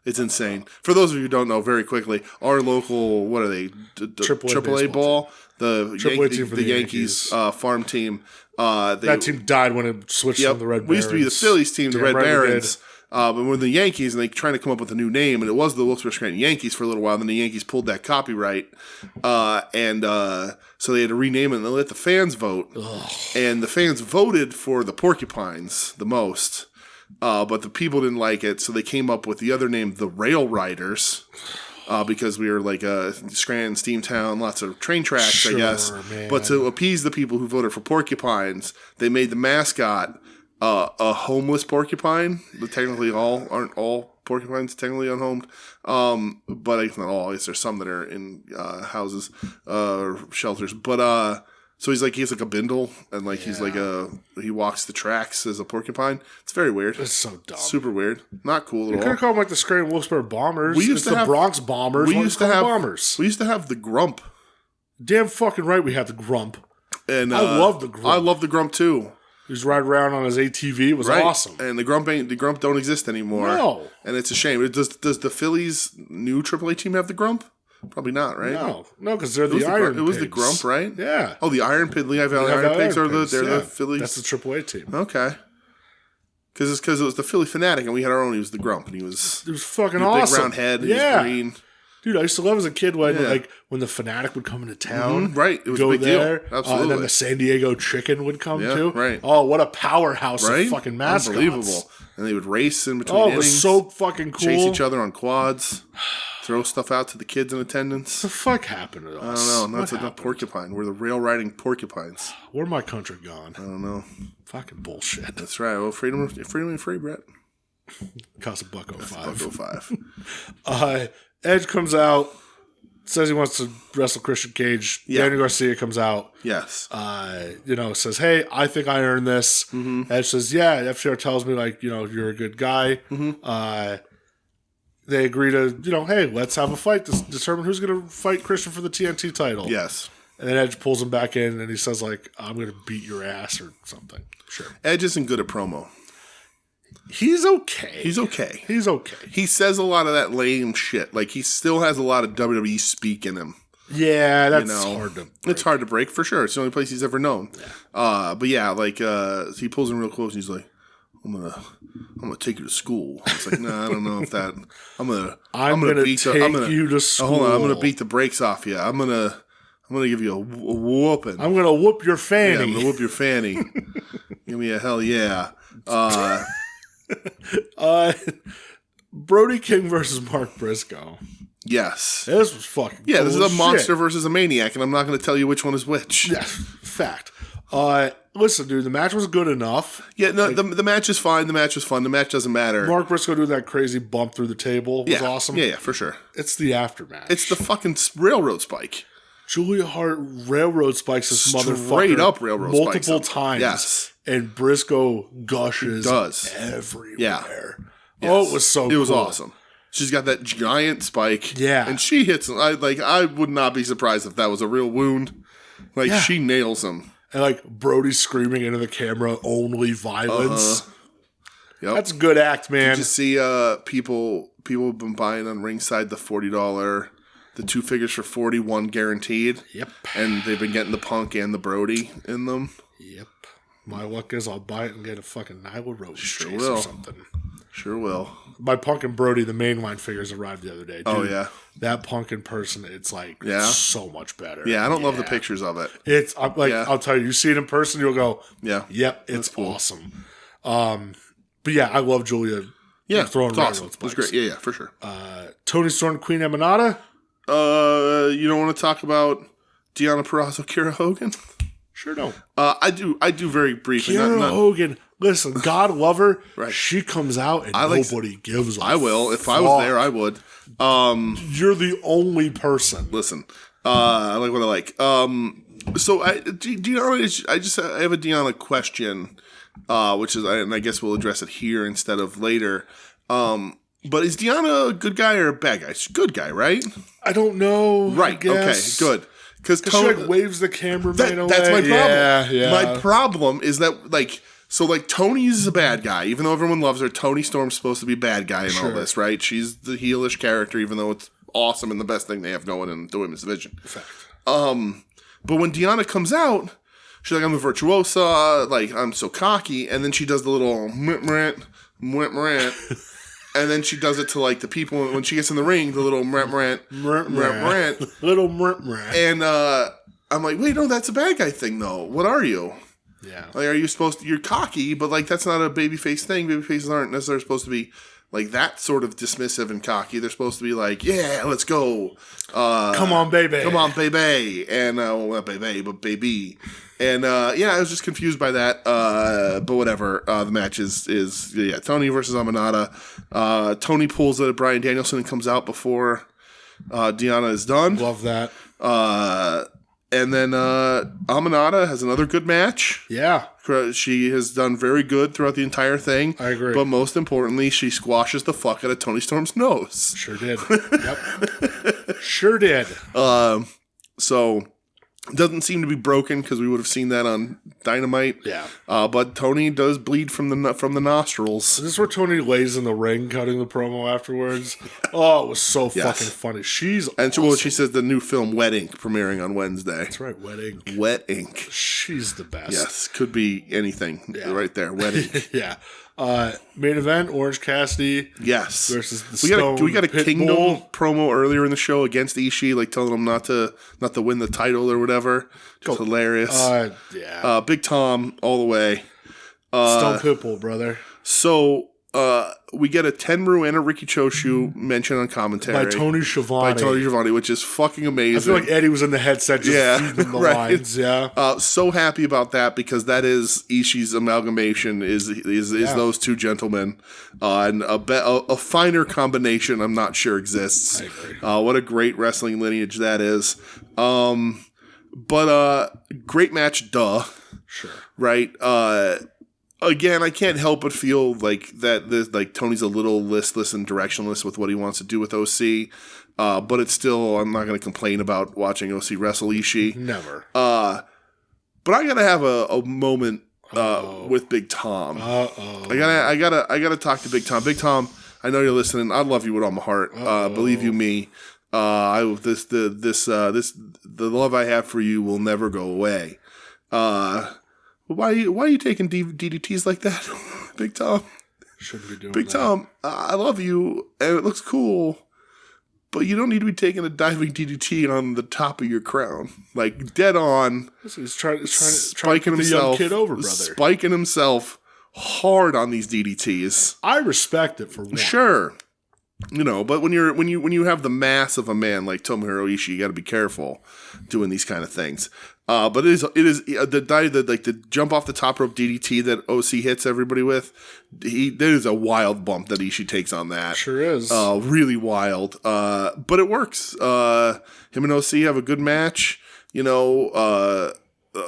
It's insane. For those of you who don't know, very quickly, our local, what are they? AAA ball? The Yankees farm team. That team died when it switched from the Red Barons. We used to be the Phillies team, the Red Barons. But we're the Yankees, and they trying to come up with a new name, and it was the Wilkes-Barre Scranton Yankees for a little while. Then the Yankees pulled that copyright, so they had to rename it and they let the fans vote. Ugh. And the fans voted for the Porcupines the most. But the people didn't like it, so they came up with the other name, the Rail Riders, because we were Scranton, Steamtown, lots of train tracks, I guess. Man. But to appease the people who voted for porcupines, they made the mascot a homeless porcupine. But technically, aren't all porcupines technically unhomed. But I guess not all. I guess there's some that are in houses, shelters. But so he has a bindle, and he walks the tracks as a porcupine. It's very weird. It's so dumb. Super weird. Not cool at all. You could have called them the Scranton Wilkes-Barre Bombers. We used to have Bronx Bombers. We used to have Bombers. We used to have the Grump. Damn fucking right we have the Grump. And I love the Grump. I love the Grump too. He was riding around on his ATV. It was awesome. And the Grump don't exist anymore. No. And it's a shame. Does the Phillies new AAA team have the Grump? Probably not, right? No, because they're the Iron Pigs. It was the Grump, right? Yeah. Oh, the Iron Pigs, Lehigh Valley Iron Pigs are the Phillies. That's the AAA team. Okay. Because it was the Philly Fanatic, and we had our own. He was the Grump, and he was fucking awesome. Big round head, he was green. Dude, I used to love as a kid when the Fanatic would come into town. Mm-hmm, right. It was a big deal. Absolutely. And then the San Diego Chicken would come too. Right. Oh, what a powerhouse of fucking mascots. Unbelievable. And they would race in between innings. It was so fucking cool. Chase each other on quads. Throw stuff out to the kids in attendance. What the fuck happened to us? I don't know. That's a porcupine. We're the rail riding porcupines. Where my country gone? I don't know. Fucking bullshit. That's right. Well, freedom and free, Brett. Costs $1.05. $1.05. Edge comes out, says he wants to wrestle Christian Cage. Yeah. Daniel Garcia comes out. Yes. Says, hey, I think I earned this. Mm-hmm. Edge says, yeah, FTR tells me, you're a good guy. Mm-hmm. They agree to, hey, let's have a fight to determine who's going to fight Christian for the TNT title. Yes. And then Edge pulls him back in and he says, I'm going to beat your ass or something. Sure. Edge isn't good at promo. He's okay. He's okay. He says a lot of that lame shit. He still has a lot of WWE speak in him. Yeah, that's hard to break. It's hard to break, for sure. It's the only place he's ever known. Yeah. But yeah, he pulls him real close and he's like, I'm gonna take you to school. I was like, nah, I don't know if that. I'm gonna take you to school. Hold on, I'm gonna beat the brakes off you. I'm gonna give you a whooping. I'm gonna whoop your fanny. Yeah, I'm gonna whoop your fanny. Give me a hell yeah. Brody King versus Mark Briscoe. Yes. This was fucking Yeah, cool this is a shit. monster versus a maniac, and I'm not going to tell you which one is which. Yeah, fact. Listen, dude, the match was good enough. Yeah, no, the match is fine. The match was fun. The match doesn't matter. Mark Briscoe doing that crazy bump through the table was awesome. Yeah, for sure. It's the aftermatch. It's the fucking railroad spike. Julia Hart railroad spikes this motherfucker. Straight up railroad spikes multiple times. Yes. And Briscoe gushes everywhere. Yeah. Yes. Oh, it was so cool. It was awesome. She's got that giant spike. Yeah. And she hits him. I would not be surprised if that was a real wound. She nails him. And Brody screaming into the camera, only violence. Yep. That's a good act, man. Did you see people have been buying on Ringside the $40, the 2 figures for $41 guaranteed. Yep. And they've been getting the Punk and the Brody in them. Yep. My luck is I'll buy it and get a fucking Nyla Rose chase will. or something. Sure will. My Punk and Brody, the mainline figures arrived the other day. Dude, oh, yeah. That Punk in person, it's so much better. Yeah, I don't love the pictures of it. It's I'll tell you see it in person, you'll go, yep, it's cool. Awesome. But yeah, I love Julia. Yeah, throwing it's awesome. It was great. Yeah, for sure. Tony Storm, Queen Emanata. You don't want to talk about Deonna Purrazzo, Kiera Hogan? Sure don't. I do very briefly. Kiera Hogan. Listen, God love her. Right. She comes out and nobody gives a I will. If I was there, I would. You're the only person. Listen, I like what I like. So Deonna, I have a Deonna question, which is, and I guess we'll address it here instead of later. But is Deonna a good guy or a bad guy? She's a good guy, right? I don't know. Right. Okay. Good. Because she waves the cameraman away. That's my problem. Yeah. My problem is that Tony's a bad guy, even though everyone loves her. Tony Storm's supposed to be a bad guy in all this, right? She's the heelish character, even though it's awesome and the best thing they have going in the women's division. Fact. But when Deonna comes out, she's like, I'm a virtuosa, I'm so cocky, and then she does the little mwit, and then she does it to the people when she gets in the ring, the little little and I'm like, wait, no, that's a bad guy thing though. What are you? Yeah. Are you supposed to? You're cocky, but that's not a babyface thing. Babyfaces aren't necessarily supposed to be that sort of dismissive and cocky. They're supposed to be yeah, let's go. Come on, baby. Come on, baby. And not baby, but baby. And I was just confused by that. But whatever. The match is Tony versus Amanada. Tony pulls a Bryan Danielson and comes out before Deonna is done. Love that. And then Amanada has another good match. Yeah. She has done very good throughout the entire thing. I agree. But most importantly, she squashes the fuck out of Tony Storm's nose. Sure did. Yep. Sure did. So it doesn't seem to be broken because we would have seen that on Dynamite. Yeah. But Tony does bleed from the nostrils. Is this where Tony lays in the ring cutting the promo afterwards? Oh, it was so fucking funny. She's awesome. She says the new film Wet Ink premiering on Wednesday. That's right, Wet Ink. Wet Ink. She's the best. Yes, could be anything right there. Wet Ink. Yeah. Main event, Orange Cassidy. Yes. Versus the Stone we got a Kingdom Pitbull promo earlier in the show against Ishii, telling him not to win the title or whatever. Just hilarious. Yeah. Big Tom all the way. Stone Pitbull, brother. So we get a Tenryu and a Riki Choshu mention on commentary. By Tony Schiavone. Which is fucking amazing. I feel like Eddie was in the headset just feeding the lines. Yeah. So happy about that because that is Ishii's amalgamation is those two gentlemen. And a finer combination I'm not sure exists. I agree. What a great wrestling lineage that is. But great match, duh. Sure. Right? Again, I can't help but feel that Tony's a little listless and directionless with what he wants to do with OC. But it's still, I'm not going to complain about watching OC wrestle Ishii. Never. But I gotta have a moment with Big Tom. I gotta talk to Big Tom. Big Tom, I know you're listening. I love you with all my heart. Believe you me. The love I have for you will never go away. Why are you taking DDTs like that? Big Tom. Shouldn't be doing Big that. Tom, I love you, and it looks cool, but you don't need to be taking a diving DDT on the top of your crown. Like, dead on. He's trying to spiking put the himself, young kid over, brother. Spiking himself hard on these DDTs. I respect it for one. Sure. But when you have the mass of a man like Tomohiro Ishii, you got to be careful doing these kind of things. But it is the jump off the top rope DDT that OC hits everybody with. There's a wild bump that Ishii takes on that. Sure is. Really wild. But it works. Him and OC have a good match.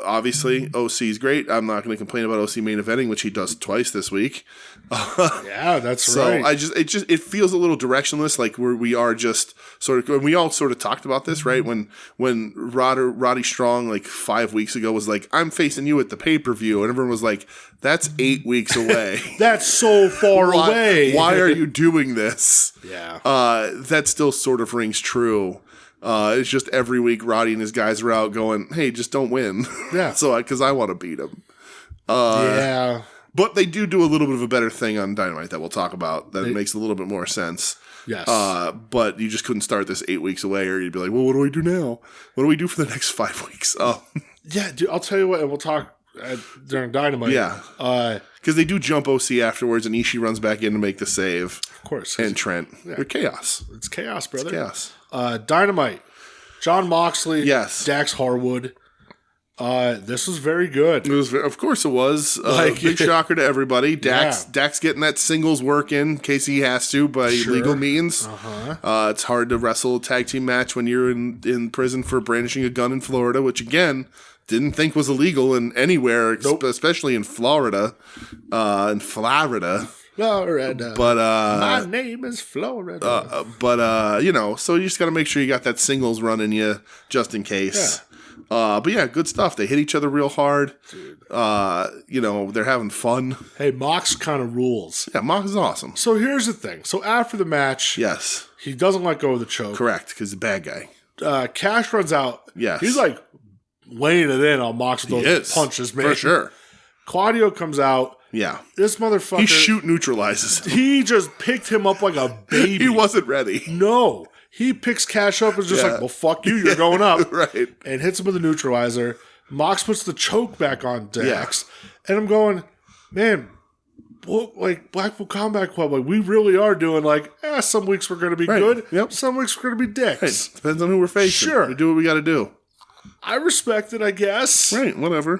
Obviously, OC is great. I'm not going to complain about OC main eventing, which he does twice this week. Yeah, that's right. So it feels a little directionless, like we are just sort of. And we all sort of talked about this, right? When Roddy Strong like 5 weeks ago was like, "I'm facing you at the pay per view," and everyone was like, "That's 8 weeks away. That's so far away. Why are you doing this?" Yeah. That still sort of rings true. It's just every week Roddy and his guys are out going, "Hey, just don't win." Yeah. Because I want to beat him. Yeah. But they do a little bit of a better thing on Dynamite that we'll talk about. That makes a little bit more sense. Yes. But you just couldn't start this 8 weeks away, or you'd be like, "Well, what do we do now? What do we do for the next 5 weeks?" Yeah, dude. I'll tell you what, and we'll talk during Dynamite. Yeah. Because they do jump OC afterwards, and Ishii runs back in to make the save. Of course. And Trent. They're chaos. It's chaos, brother. It's chaos. Dynamite. John Moxley. Yes. Dax Harwood. This was very good. It was, of course, it was. Big shocker to everybody. Dax getting that singles work in case he has to by legal means. It's hard to wrestle a tag team match when you're in prison for brandishing a gun in Florida, which again didn't think was illegal in anywhere, especially in Florida. Florida. But my name is Florida. So you just got to make sure you got that singles run in you just in case. Yeah. But yeah, good stuff. They hit each other real hard. Dude. They're having fun. Hey, Mox kind of rules. Yeah, Mox is awesome. So here's the thing. So after the match, yes, he doesn't let go of the choke. Correct, because he's a bad guy. Cash runs out. Yes. He's like laying it in on Mox with those punches, man. For sure. Claudio comes out. Yeah. This motherfucker. He shoot neutralizes him. He just picked him up like a baby. He wasn't ready. No. He picks Cash up and is just like, well, fuck you, you're going up. Right. And hits him with a neutralizer. Mox puts the choke back on Dax. Yeah. And I'm going, man, like Blackpool Combat Club, like we really are doing like, some weeks we're going to be good. Yep. Some weeks we're going to be dicks. Right. Depends on who we're facing. Sure. We do what we got to do. I respect it, I guess. Right, whatever.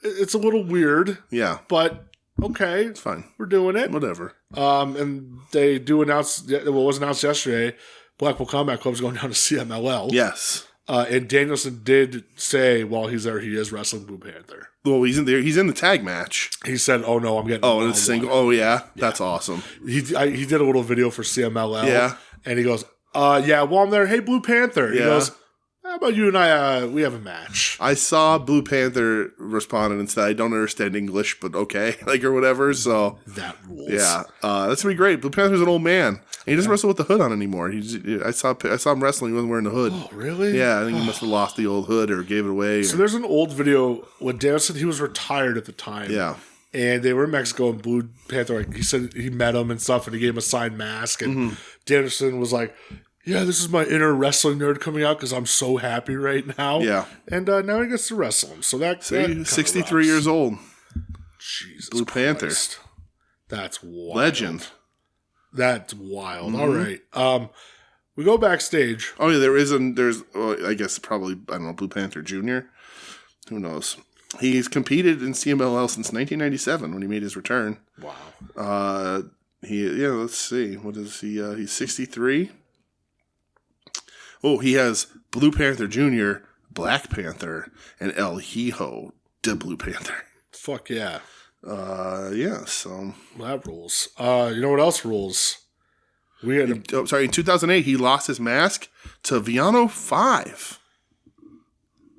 It's a little weird. Yeah. But okay. It's fine. We're doing it. Whatever. And they do announce, it was announced yesterday, Blackpool Combat Club's going down to CMLL. Yes. And Danielson did say while he's there, he is wrestling Blue Panther. Well, he's in there. He's in the tag match. He said, "Oh no, I'm getting." Oh, and it's single. Oh yeah, that's awesome. He did a little video for CMLL. Yeah, and he goes, "Yeah, while I'm there, hey Blue Panther." He yeah. goes, "How about you and I? We have a match." I saw Blue Panther responded and said, "I don't understand English, but okay," or whatever. So that rules. Yeah, that's gonna be great. Blue Panther's an old man. And he doesn't wrestle with the hood on anymore. I saw him wrestling. He wasn't wearing the hood. Oh, really? Yeah, I think he must have lost the old hood or gave it away. So there's an old video when Danielson, he was retired at the time. Yeah. And they were in Mexico, and Blue Panther, he said he met him and stuff, and he gave him a signed mask. And Danielson was like, "Yeah, this is my inner wrestling nerd coming out because I'm so happy right now." Yeah. And now he gets to wrestle him. So that 63 years old. Jesus Blue Panther. Christ. That's wild. Legend. That's wild. All right. We go backstage. Oh yeah, I guess probably, I don't know, Blue Panther Jr. Who knows? He's competed in CMLL since 1997 when he made his return. Wow. Let's see. What is he? He's 63. Oh, he has Blue Panther Jr., Black Panther, and El Hijo de Blue Panther. Fuck yeah. So that rules. You know what else rules? in 2008 he lost his mask to Viano 5.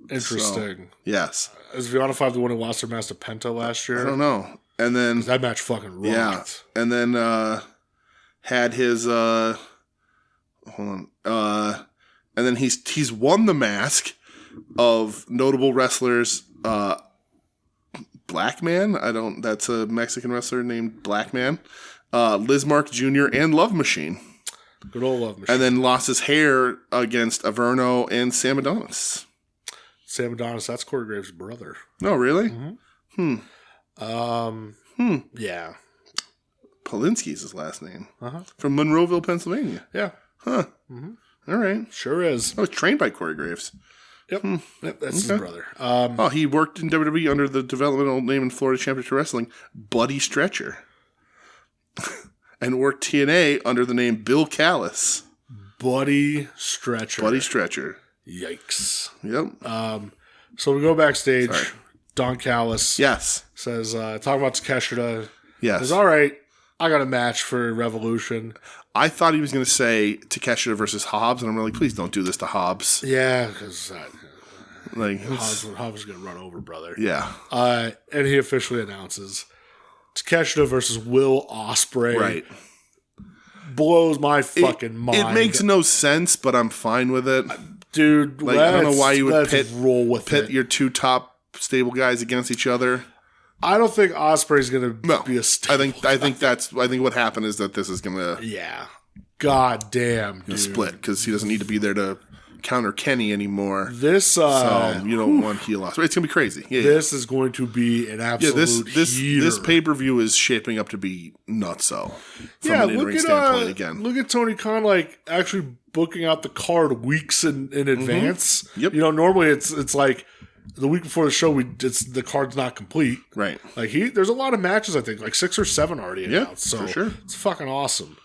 Interesting. So, yes. Is Viano 5 the one who lost their mask to Penta last year? I don't know. And then that match fucking rocked. Yeah. And then had his hold on. And then he's won the mask of notable wrestlers Black Man. That's a Mexican wrestler named Black Man. Lizmark Jr. and Love Machine. Good old Love Machine. And then lost his hair against Averno and Sam Adonis. Sam Adonis, that's Corey Graves' brother. Oh, really? Yeah. Polinsky's his last name. Uh-huh. From Monroeville, Pennsylvania. Yeah. Huh. All right. Sure is. I was trained by Corey Graves. Yep. Yep, that's his brother. He worked in WWE under the developmental name in Florida Championship Wrestling, Buddy Stretcher. And worked TNA under the name Bill Callis. Buddy Stretcher. Buddy Stretcher. Yikes. Yep. So we go backstage. Sorry. Don Callis says, talking about Takeshita. Yes. Says, all right, I got a match for Revolution. I thought he was going to say Takeshita versus Hobbs, and I'm like, please don't do this to Hobbs. Yeah, because Like Hobbs is going to run over, brother. Yeah. And he officially announces Takeshita versus Will Ospreay. Right. Blows my fucking mind. It makes no sense, but I'm fine with it. Dude, like, I don't know why you would pit your two top stable guys against each other. I don't think Ospreay's going to be a stable I think what happened is that this is going to God damn, dude. split because he doesn't need to be there to counter Kenny anymore. This so you don't want heel Ospreay. It's going to be crazy. This is going to be an absolute heater. This pay-per-view is shaping up to be nutso. Look at Tony Khan actually booking out the card weeks in advance. Yep. You know, normally it's like the week before the show the card's not complete. Right. Like there's a lot of matches, I think, like 6 or 7 already announced. So for sure. It's fucking awesome.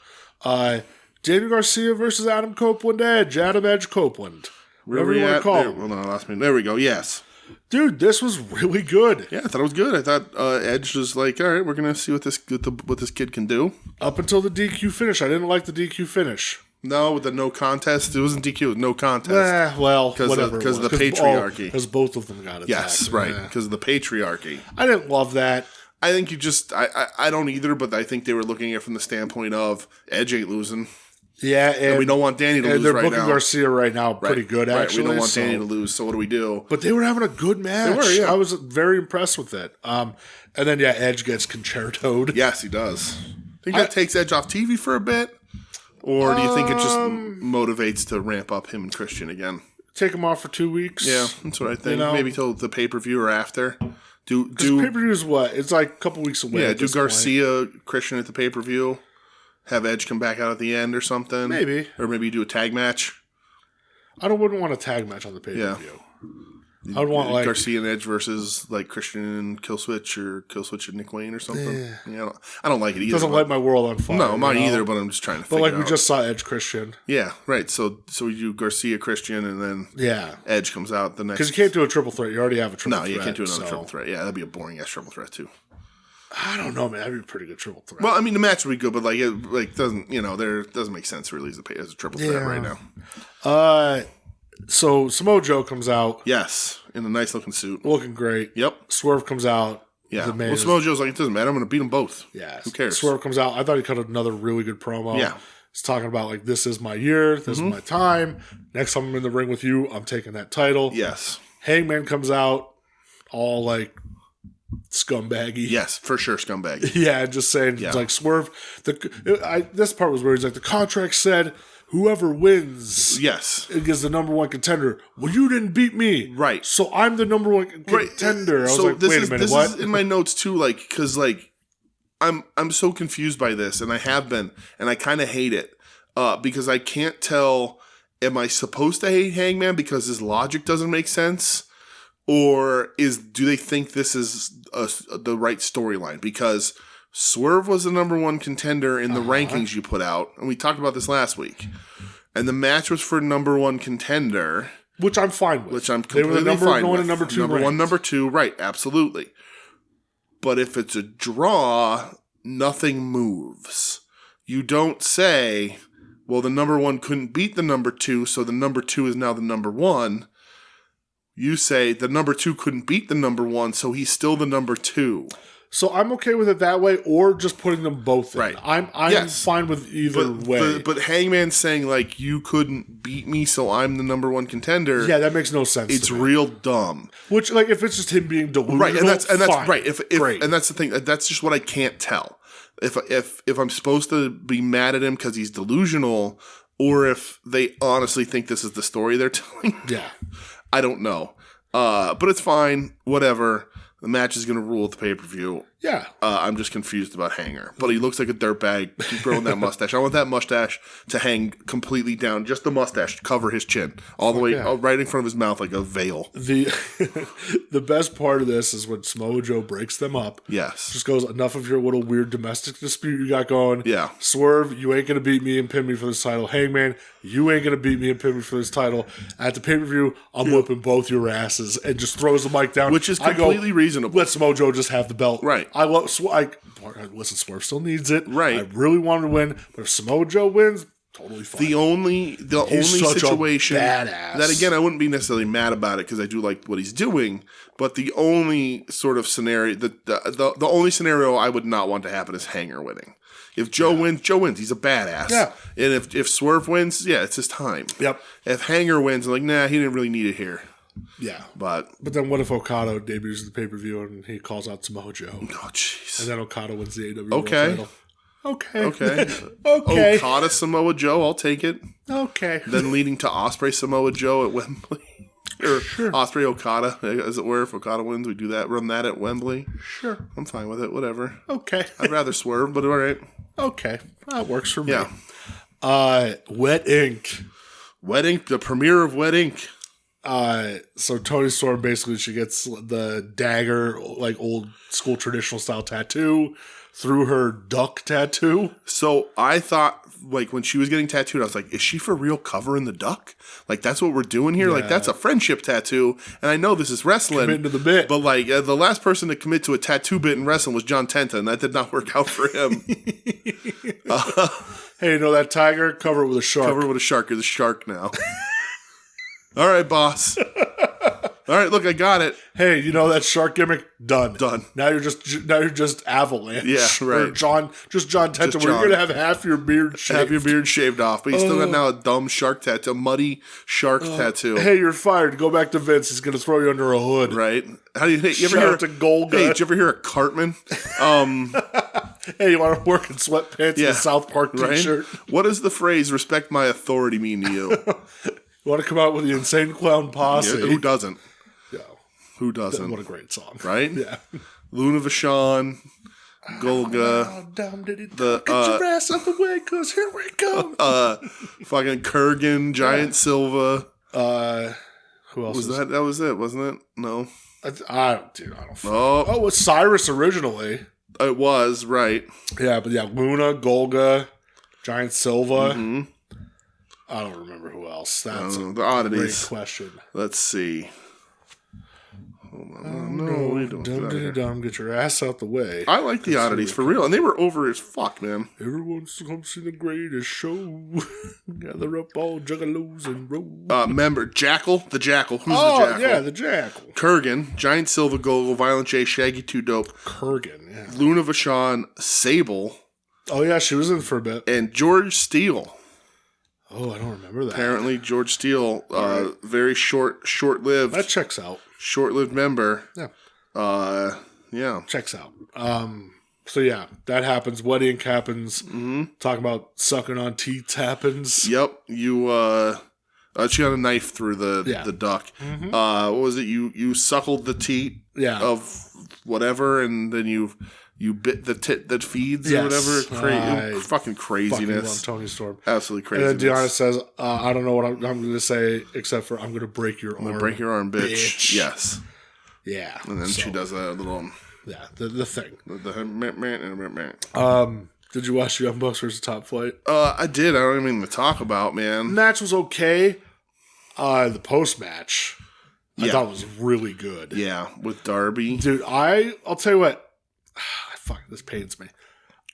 Daniel Garcia versus Adam Copeland Edge. Adam Edge Copeland. Whatever you want to call him. Hold on, I lost me. There we go. Yes. Dude, this was really good. Yeah, I thought it was good. I thought Edge was like, all right, we're going to see what this kid can do. Up until the DQ finish. I didn't like the DQ finish. No, with the no contest. It wasn't DQ. It was no contest. Whatever. Because of the patriarchy. Because both of them got attacked. Yes, right. Because of the patriarchy. I didn't love that. I think I don't either, but I think they were looking at it from the standpoint of Edge ain't losing. Yeah, and we don't want Danny to lose right now. And they're booking Garcia right now pretty good, actually. We don't want Danny to lose, so what do we do? But they were having a good match. They were, yeah. I was very impressed with it. And then, Edge gets concertoed. Yes, he does. Think that takes Edge off TV for a bit? Or do you think it just motivates to ramp up him and Christian again? Take him off for 2 weeks. Yeah, that's what I think. Maybe till the pay-per-view or after. Do pay-per-view is what? It's like a couple weeks away. Yeah, do Garcia, Christian at the pay-per-view. Have Edge come back out at the end or something. Maybe. Or maybe do a tag match. wouldn't want a tag match on the pay-per-view. I would want Garcia and Edge versus Christian and Killswitch or Killswitch and Nick Wayne or something. Yeah, I don't like it either. Doesn't light my world on fire. No, mine either, but I'm just trying to figure it out. We just saw Edge Christian. Yeah, right. So we do Garcia Christian and then Edge comes out the next. Because you can't do a triple threat. You already have a triple threat. No, you can't do another triple threat. Yeah, that'd be a boring ass triple threat too. I don't know, man. That'd be a pretty good triple threat. Well, I mean, the match would be good, but it doesn't doesn't make sense to release it as a triple threat right now. So Samoa Joe comes out. Yes, in a nice looking suit, looking great. Yep. Swerve comes out. Yeah. Well, Samoa Joe's like, it doesn't matter. I'm going to beat them both. Yeah. Who cares? Swerve comes out. I thought he cut another really good promo. Yeah. He's talking about this is my year. This is my time. Next time I'm in the ring with you, I'm taking that title. Yes. Hangman comes out all scumbaggy. Yes, for sure, scumbag. Yeah, just saying, it's Swerve. This part was where he's like, the contract said whoever wins is the number one contender. Well, you didn't beat me. Right. So I'm the number one contender. I was like, wait a minute, what? This is in my notes too, because I'm so confused by this, and I have been, and I kind of hate it because I can't tell, am I supposed to hate Hangman because his logic doesn't make sense? Or do they think this is the right storyline? Because Swerve was the number one contender in the rankings you put out, and we talked about this last week. And the match was for number one contender, which I'm fine with. Which I'm completely fine with. Number one and number two. Number one, number two, right? Absolutely. But if it's a draw, nothing moves. You don't say, well, the number one couldn't beat the number two, so the number two is now the number one. You say the number two couldn't beat the number one, so he's still the number two. So I'm okay with it that way, or just putting them both in. Right. I'm fine with either way. But Hangman saying, like, you couldn't beat me, so I'm the number one contender. Yeah, that makes no sense. It's real dumb. Which, like, if it's just him being delusional, Right, and that's fine. right. Great. And that's the thing. That's just what I can't tell. If I'm supposed to be mad at him because he's delusional, or if they honestly think this is the story they're telling. Yeah. I don't know. But it's fine. Whatever. The match is going to rule at the pay-per-view. Yeah. I'm just confused about Hanger. But he looks like a dirtbag. Keep growing that mustache. I want that mustache to hang completely down. Just the mustache to cover his chin. All the way right in front of his mouth like a veil. The best part of this is when Samoa Joe breaks them up. Yes. Just goes, enough of your little weird domestic dispute you got going. Yeah. Swerve, you ain't going to beat me and pin me for this title. Hangman, you ain't going to beat me and pin me for this title. At the pay-per-view, I'm whipping both your asses. And just throws the mic down. Which is completely reasonable. Let Samoa Joe just have the belt. Right. Listen, Swerve still needs it. Right. I really want to win. But if Samoa Joe wins, totally fine. The only situation badass. that, again, I wouldn't be necessarily mad about it because I do like what he's doing, but the only sort of scenario, the only scenario I would not want to happen is Hanger winning. If Joe wins, Joe wins. He's a badass. Yeah. And if Swerve wins, yeah, it's his time. Yep. If Hanger wins, I'm like, nah, he didn't really need it here. Yeah. But then what if Okada debuts at the pay-per-view and he calls out Samoa Joe? Oh, jeez. And then Okada wins the AEW Okay. World title. Okay. Okay. Okada Samoa Joe, I'll take it. Okay. Then leading to Ospreay Samoa Joe at Wembley. Or Ospreay Okada, as it were. If Okada wins, we do that. Run that at Wembley. Sure. I'm fine with it. Whatever. Okay. I'd rather Swerve, but all right. Okay. That works for me. Yeah. Wet Ink. Wet Ink, the premiere of Wet Ink. So Toni Storm basically, she gets the dagger, like old school traditional style tattoo through her duck tattoo. So I thought, like, when she was getting tattooed, I was like, is she for real covering the duck? Like, that's what we're doing here? Yeah. Like, that's a friendship tattoo. And I know this is wrestling. Committing to the bit. But, like, the last person to commit to a tattoo bit in wrestling was John Tenta, and that did not work out for him. Hey, you know that tiger? Cover it with a shark. Cover it with a shark. You're the shark now. All right, boss. All right, look, I got it. Hey, you know that shark gimmick? Done. Now you're just Avalanche. Yeah, right. Or John Tenta, where you're gonna have half your beard shaved. Have your beard shaved off, but you still got now a dumb shark tattoo, a muddy shark tattoo. Hey, you're fired. Go back to Vince. He's gonna throw you under a hood. Right? How do you ever Shout hear out to Golga. Hey, did you ever hear a Cartman? Hey, you want to work in sweatpants and a South Park t-shirt? Right? What does the phrase "respect my authority" mean to you? You want to come out with the Insane Clown Posse? Yeah, who doesn't? Yeah. Who doesn't? What a great song. Right? Yeah. Luna Vachon, Golga. Get your ass out the way, because here we come. Fucking Kurgan, Giant Silva. Who else was that? That was it, wasn't it? No. I don't know. Oh, it was Cyrus originally. It was, right. Yeah, but Luna, Golga, Giant Silva. Mm-hmm. I don't remember who else. That's the oddities. Great question. Let's see. Get your ass out the way. I like the oddities for real, and they were over as fuck, man. Everyone's to come see the greatest show. Gather up all juggalos and roll. Member Jackal, the Jackal. Who's the Jackal? Yeah, the Jackal. Kurgan, Giant Silva, Golgo, Violent J, Shaggy 2 Dope. Kurgan, yeah. Luna Vachon, Sable. Oh yeah, she was in for a bit. And George Steele. Oh, I don't remember that. Apparently, George Steele, very short-lived. That checks out. Short-lived member. Yeah. Yeah. Checks out. So yeah, that happens. Wet Ink happens. Mm-hmm. Talking about sucking on teats happens. Yep. You she got a knife through the duck. Mm-hmm. What was it? You suckled the teat of whatever, and then you bit the tit that feeds or whatever. Fucking craziness. Fucking love Toni Storm. Absolutely craziness. And then Deanna says, I don't know what I'm going to say except for I'm going to break your arm. I'm going to break your arm, bitch. Yes. Yeah. And then she does a little... Yeah, the thing. The did you watch Young Bucks versus Top Flight? I did. I don't even to talk about, man. The match was okay. The post-match, I thought was really good. Yeah, with Darby. Dude, I'll tell you what. Fuck, this pains me.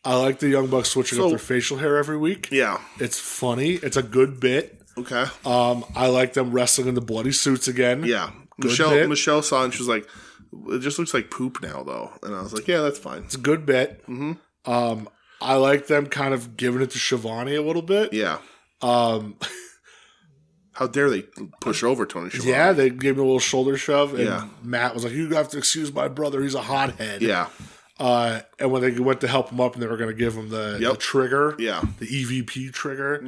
I like the Young Bucks switching up their facial hair every week. Yeah. It's funny. It's a good bit. Okay. I like them wrestling in the bloody suits again. Yeah. Michelle saw and she was like, It just looks like poop now, though. And I was like, yeah, that's fine. It's a good bit. Mm-hmm. I like them kind of giving it to Shivani a little bit. Yeah. How dare they push over Tony Schiavone? Yeah, they gave him a little shoulder shove, and Matt was like, "You have to excuse my brother; he's a hothead." Yeah. And when they went to help him up, and they were going to give him the trigger, the EVP trigger,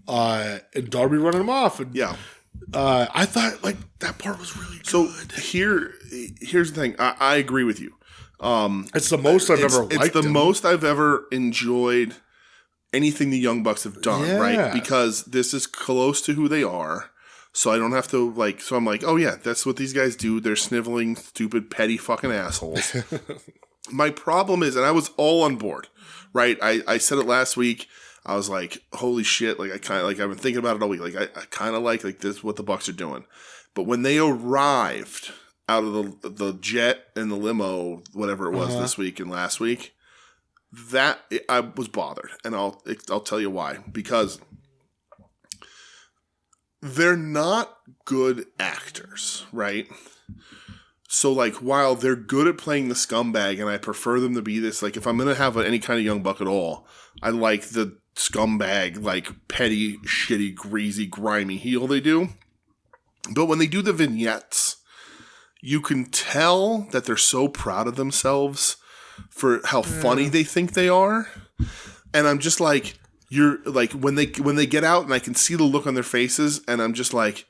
and Darby running him off, and I thought like that part was really good. So here's the thing. I agree with you. It's the most I've ever liked. It's the most I've ever enjoyed anything the Young Bucks have done, right? Because this is close to who they are. So I don't have to, like, so I'm like, oh yeah, that's what these guys do. They're sniveling, stupid, petty fucking assholes. My problem is, and I was all on board, right? I said it last week. I was like, holy shit, like, I kind of, like, I've been thinking about it all week. Like, I kind of like this, what the Bucks are doing. But when they arrived out of the jet and the limo, whatever it was this week and last week, that I was bothered, and I'll tell you why. Because they're not good actors, right? So, like, while they're good at playing the scumbag, and I prefer them to be this, like, if I'm going to have any kind of Young Buck at all, I like the scumbag, like, petty, shitty, greasy, grimy heel they do. But when they do the vignettes, you can tell that they're so proud of themselves for how funny they think they are. And I'm just like, you're like, when they get out and I can see the look on their faces, and I'm just like,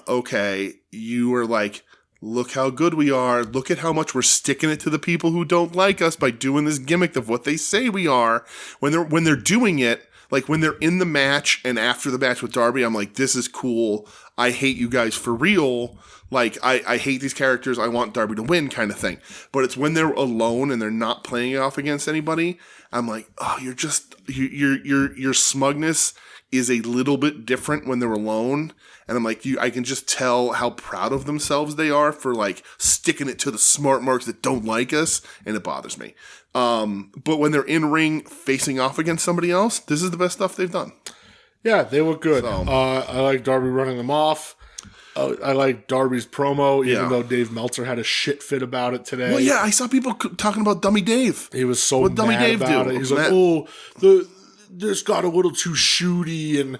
okay, you are like, look how good we are. Look at how much we're sticking it to the people who don't like us by doing this gimmick of what they say we are. When they're doing it, like when they're in the match and after the match with Darby, I'm like, this is cool. I hate you guys for real. Like, I hate these characters. I want Darby to win, kind of thing. But it's when they're alone and they're not playing off against anybody. I'm like, oh, you're just your smugness is a little bit different when they're alone. And I'm like, I can just tell how proud of themselves they are for, like, sticking it to the smart marks that don't like us, and it bothers me. But when they're in ring facing off against somebody else, this is the best stuff they've done. Yeah, they look good. So, I like Darby running them off. I like Darby's promo, even though Dave Meltzer had a shit fit about it today. Well, yeah, I saw people talking about Dummy Dave. He was so mad Dummy Dave about it. He's like, this got a little too shooty, and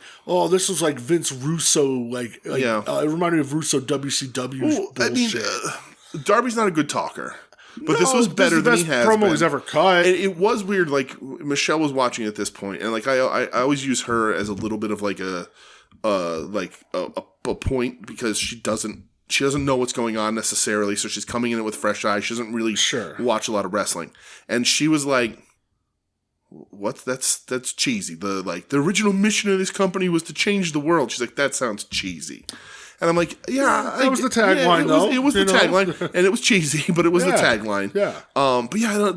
this was like Vince Russo, like it reminded me of Russo WCW's bullshit. I mean, Darby's not a good talker, but this was better than he has been. Promo he's ever cut. It was weird. Like, Michelle was watching at this point, and like I always use her as a little bit of like a point, because she doesn't know what's going on necessarily, so she's coming in it with fresh eyes. She doesn't really watch a lot of wrestling, and she was like, "What? That's cheesy. The original mission of this company was to change the world." She's like, "That sounds cheesy," and I'm like, "Yeah, that was the tagline, though. It was the tagline, and it was cheesy, but it was the tagline." Yeah. But yeah,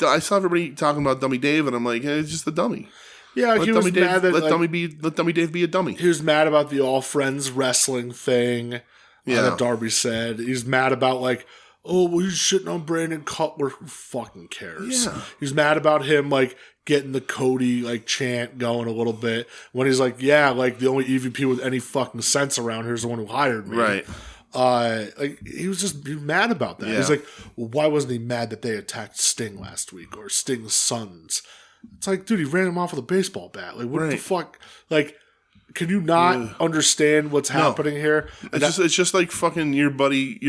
I saw everybody talking about Dummy Dave, and I'm like, hey, it's just a dummy. Yeah, he was mad that let Dummy Dave be a dummy. He was mad about the All Friends wrestling thing that Darby said. He's mad about like, oh, well, he's shitting on Brandon Cutler. Who fucking cares? Yeah. He's mad about him like getting the Cody like chant going a little bit when he's like, yeah, like the only EVP with any fucking sense around here is the one who hired me. Right. Like he was just mad about that. Yeah. He's like, well, why wasn't he mad that they attacked Sting last week or Sting's sons? It's like, dude, he ran him off with a baseball bat. Like, what the fuck? Like, can you not understand what's happening here? It's just like fucking your buddy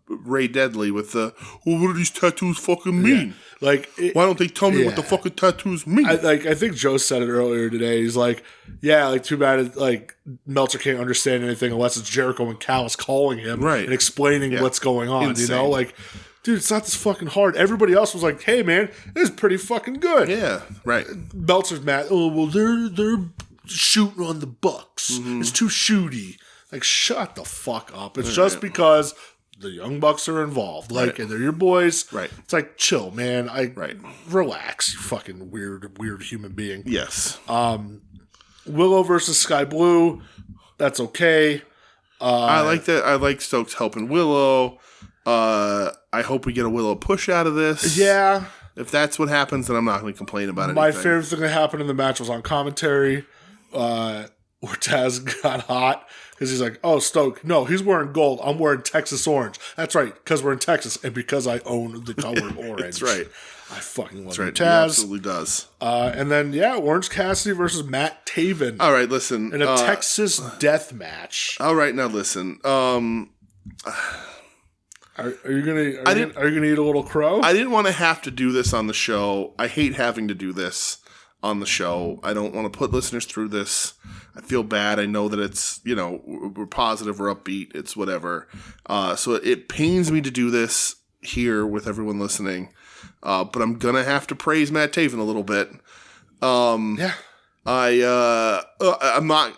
Ray Deadly with the, well, what do these tattoos fucking mean? Yeah. Like, why don't they tell me what the fucking tattoos mean? I think Joe said it earlier today. He's like, yeah, like too bad. Like Meltzer can't understand anything unless it's Jericho and Callis calling him and explaining what's going on. Insane. You know, like. Dude, it's not this fucking hard. Everybody else was like, hey, man, this is pretty fucking good. Yeah, right. Meltzer's mad. Oh, well, they're shooting on the Bucks. Mm-hmm. It's too shooty. Like, shut the fuck up. It's just because the Young Bucks are involved. Like, and they're your boys. Right. It's like, chill, man. Relax, you fucking weird human being. Yes. Willow versus Sky Blue. That's okay. I like that. I like Stokes helping Willow. I hope we get a Willow push out of this. Yeah. If that's what happens, then I'm not going to complain about it. My favorite thing that happened in the match was on commentary. where Taz got hot because he's like, oh, Stoke, no, he's wearing gold. I'm wearing Texas orange. That's right, because we're in Texas and because I own the color orange. That's right. I fucking love That's right. Taz. He absolutely does. And then, Orange Cassidy versus Matt Taven. All right, listen. In a Texas death match. All right, now listen. Are you gonna eat a little crow? I didn't want to have to do this on the show. I hate having to do this on the show. I don't want to put listeners through this. I feel bad. I know that it's, we're positive, we're upbeat, it's whatever. So it pains me to do this here with everyone listening. But I'm gonna have to praise Matt Taven a little bit. I'm not.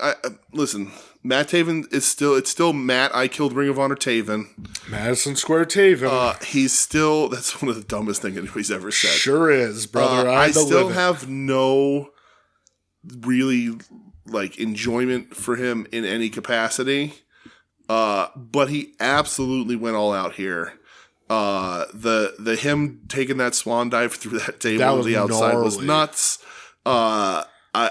Listen, Matt Taven is still Matt. I killed Ring of Honor Taven. Madison Square Taven. He's still. That's one of the dumbest things anybody's ever said. Sure is, brother. I still have no really enjoyment for him in any capacity. But he absolutely went all out here. The him taking that swan dive through that table on the outside was nuts.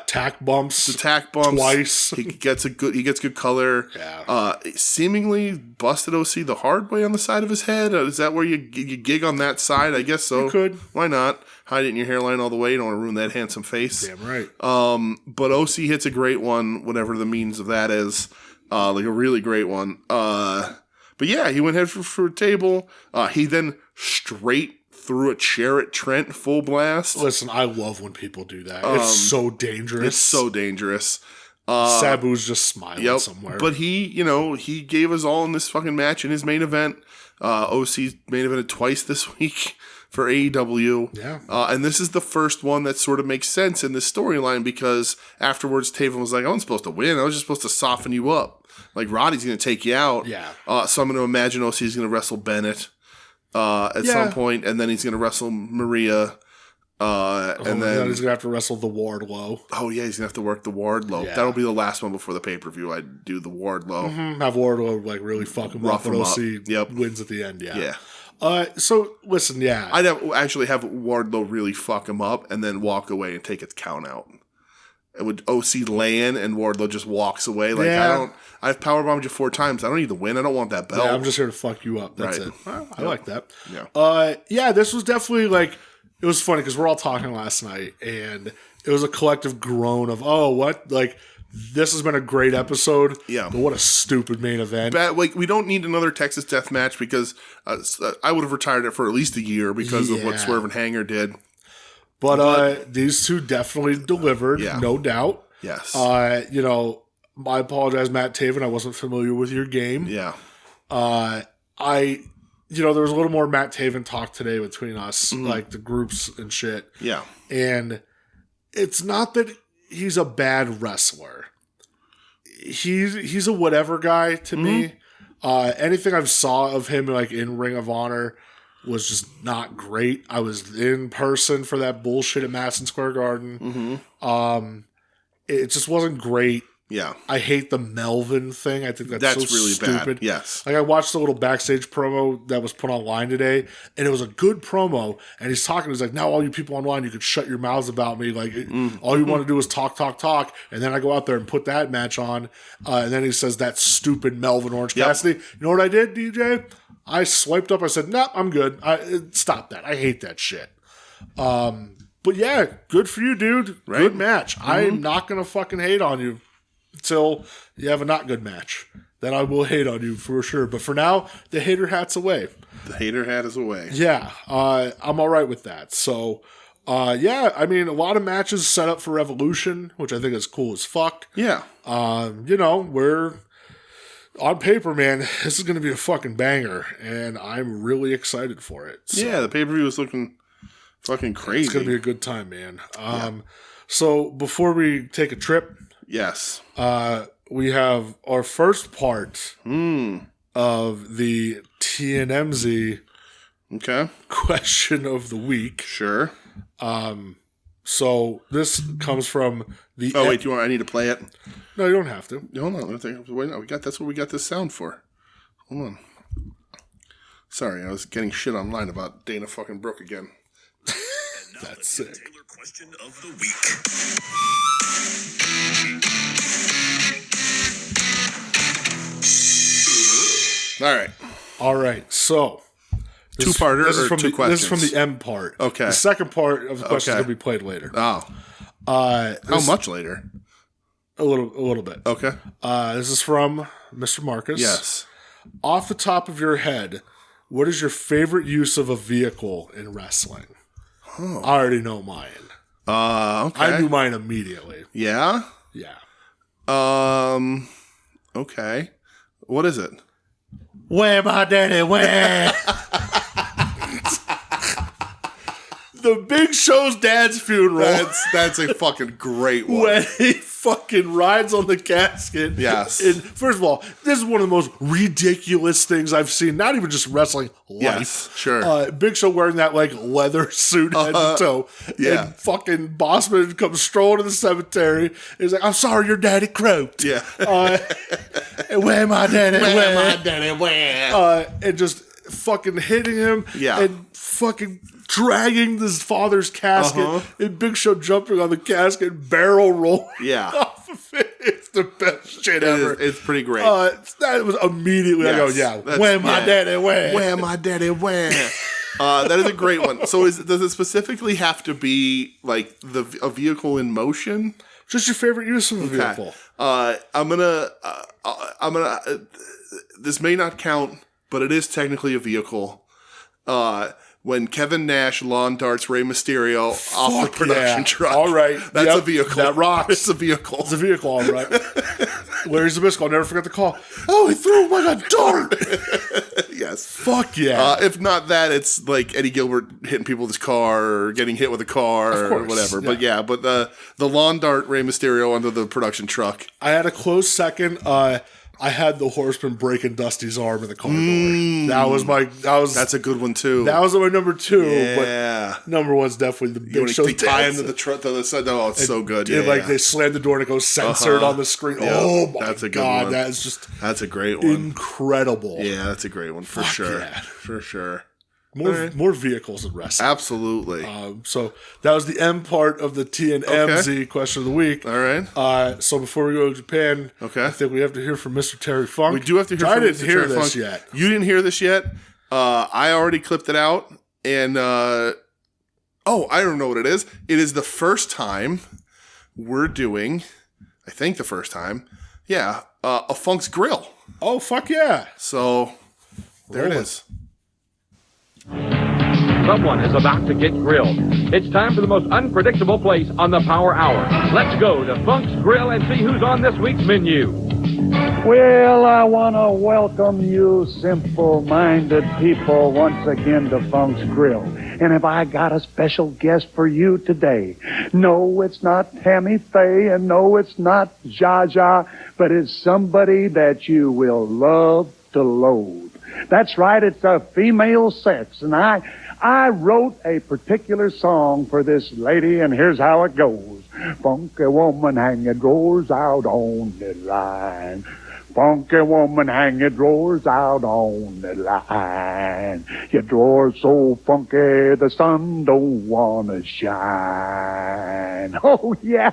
Tack bumps. The tack bumps twice. He gets good color. Yeah. Seemingly busted OC the hard way on the side of his head. Is that where you gig on that side? I guess so. You could. Why not? Hide it in your hairline all the way. You don't want to ruin that handsome face. Damn right. But OC hits a great one, whatever the means of that is. A really great one. But yeah, he went head for a table. He then straight threw a chair at Trent full blast. Listen, I love when people do that. It's so dangerous. It's so dangerous. Sabu's just smiling somewhere. But he gave us all in this fucking match in his main event. OC main evented twice this week for AEW. Yeah. And this is the first one that sort of makes sense in this storyline because afterwards Taven was like, I wasn't supposed to win. I was just supposed to soften you up. Like, Roddy's going to take you out. Yeah. So I'm going to imagine OC's going to wrestle Bennett at some point, and then he's going to wrestle Maria. And then he's going to have to wrestle the Wardlow. Oh, yeah, he's going to have to work the Wardlow. Yeah. That'll be the last one before the pay-per-view. I'd do the Wardlow. Mm-hmm. Have Wardlow, really fuck him up, and OC wins at the end, Yeah. So, listen, I'd actually have Wardlow really fuck him up and then walk away and take its count out. It would OC land and Wardlow just walks away. I've powerbombed you 4 times. I don't need the win. I don't want that belt. Yeah, I'm just here to fuck you up. That's it. I like that. Yeah. This was definitely it was funny because we're all talking last night and it was a collective groan of, oh, what? This has been a great episode. Yeah. But what a stupid main event. We don't need another Texas Death Match because I would have retired it for at least a year because of what Swerve and Hanger did. But these two definitely delivered, no doubt. Yes. I apologize, Matt Taven. I wasn't familiar with your game. Yeah. There was a little more Matt Taven talk today between us, the groups and shit. Yeah. And it's not that he's a bad wrestler. He's a whatever guy to me. Anything I've saw of him in Ring of Honor was just not great. I was in person for that bullshit at Madison Square Garden. It just wasn't great. Yeah. I hate the Melvin thing. I think that's so really stupid. Bad. Yes. I watched a little backstage promo that was put online today, and it was a good promo. And he's talking. He's like, now all you people online, you can shut your mouths about me. All you want to do is talk. And then I go out there and put that match on. And then he says that stupid Melvin Orange Cassidy. You know what I did, DJ? I swiped up. I said, nope, I'm good. Stop that. I hate that shit. But yeah, good for you, dude. Right? Good match. I'm not going to fucking hate on you until you have a not good match. Then I will hate on you for sure. But for now, the hater hat's away. The hater hat is away. Yeah. I'm all right with that. So, a lot of matches set up for Revolution, which I think is cool as fuck. Yeah. We're on paper, man, this is going to be a fucking banger, and I'm really excited for it. So. Yeah, the pay-per-view is looking fucking crazy. It's going to be a good time, man. So before we take a trip, yes, we have our first part of the TNMZ question of the week. Sure. So this comes from the. Oh wait, I need to play it? No, you don't have to. Hold on. Wait, that's what we got this sound for. Hold on. Sorry, I was getting shit online about Dana fucking Brooke again. That's sick. Question of the week. All right. So two-parter or two questions? This is from the M part. Okay. The second part of the question is going to be played later. Oh. How much later? A little bit. Okay. This is from Mr. Marcus. Yes. Off the top of your head, what is your favorite use of a vehicle in wrestling? I already know mine. Okay. I knew mine immediately. Yeah? Yeah. Okay. What is it? Where my daddy went? The Big Show's dad's funeral. That's a fucking great one. When he fucking rides on the casket. Yes. And first of all, this is one of the most ridiculous things I've seen. Not even just wrestling, life. Yes, sure. Big Show wearing that like leather suit head to toe. Yeah. And fucking Bossman comes strolling to the cemetery. He's like, I'm sorry your daddy croaked. Yeah. And where my daddy Where went? my daddy went? And just fucking hitting him. Yeah. And fucking dragging his father's casket, and Big Show jumping on the casket, barrel rolling off of it. It's the best shit ever. It's pretty great. That was immediately, I go, where my daddy went? Where my daddy went? That is a great one. So does it specifically have to be like a vehicle in motion? Just your favorite use of a vehicle. I'm gonna, this may not count, but it is technically a vehicle. When Kevin Nash lawn darts Rey Mysterio off the production truck. All right. That's a vehicle. That rocks. It's a vehicle. It's a vehicle, all right. Larry Zbyszko, I'll never forget the call. Oh, he threw him like a dart. Yes. Fuck yeah. If not that, it's like Eddie Gilbert hitting people with his car or getting hit with a car or whatever. Yeah. But the lawn dart Rey Mysterio under the production truck. I had a close second. I had the Horseman breaking Dusty's arm in the car door. That's a good one too. That was my number two. Yeah. But number one's definitely the Big Show. They tie him to the truck to the side. Oh, it's so good. They slam the door and it goes censored on the screen. Yeah. Oh my That's a good god, one. that's a great one. Incredible. Yeah, that's a great one for sure. Yeah. For sure. More vehicles in wrestling. Absolutely. So that was the M part of the T and MZ question of the week. All right. So before we go to Japan, I think we have to hear from Mr. Terry Funk. We do have to hear from Mr. Terry Funk. Yet. You didn't hear this yet. I already clipped it out, and I don't know what it is. It is the first time we're doing. I think the first time. Yeah, a Funk's Grill. Oh fuck yeah! So there it is. Someone is about to get grilled. It's time for the most unpredictable place on the Power Hour. Let's go to Funk's Grill and see who's on this week's menu. Well, I want to welcome you simple-minded people once again to Funk's Grill. And have I got a special guest for you today? No, it's not Tammy Faye, and no, it's not Zsa Zsa, but it's somebody that you will love to loathe. That's right, it's a female sex, and I wrote a particular song for this lady, and here's how it goes. Funky woman, hang your drawers out on the line. Funky woman, hang your drawers out on the line. Your drawers so funky, the sun don't wanna shine. Oh, yeah.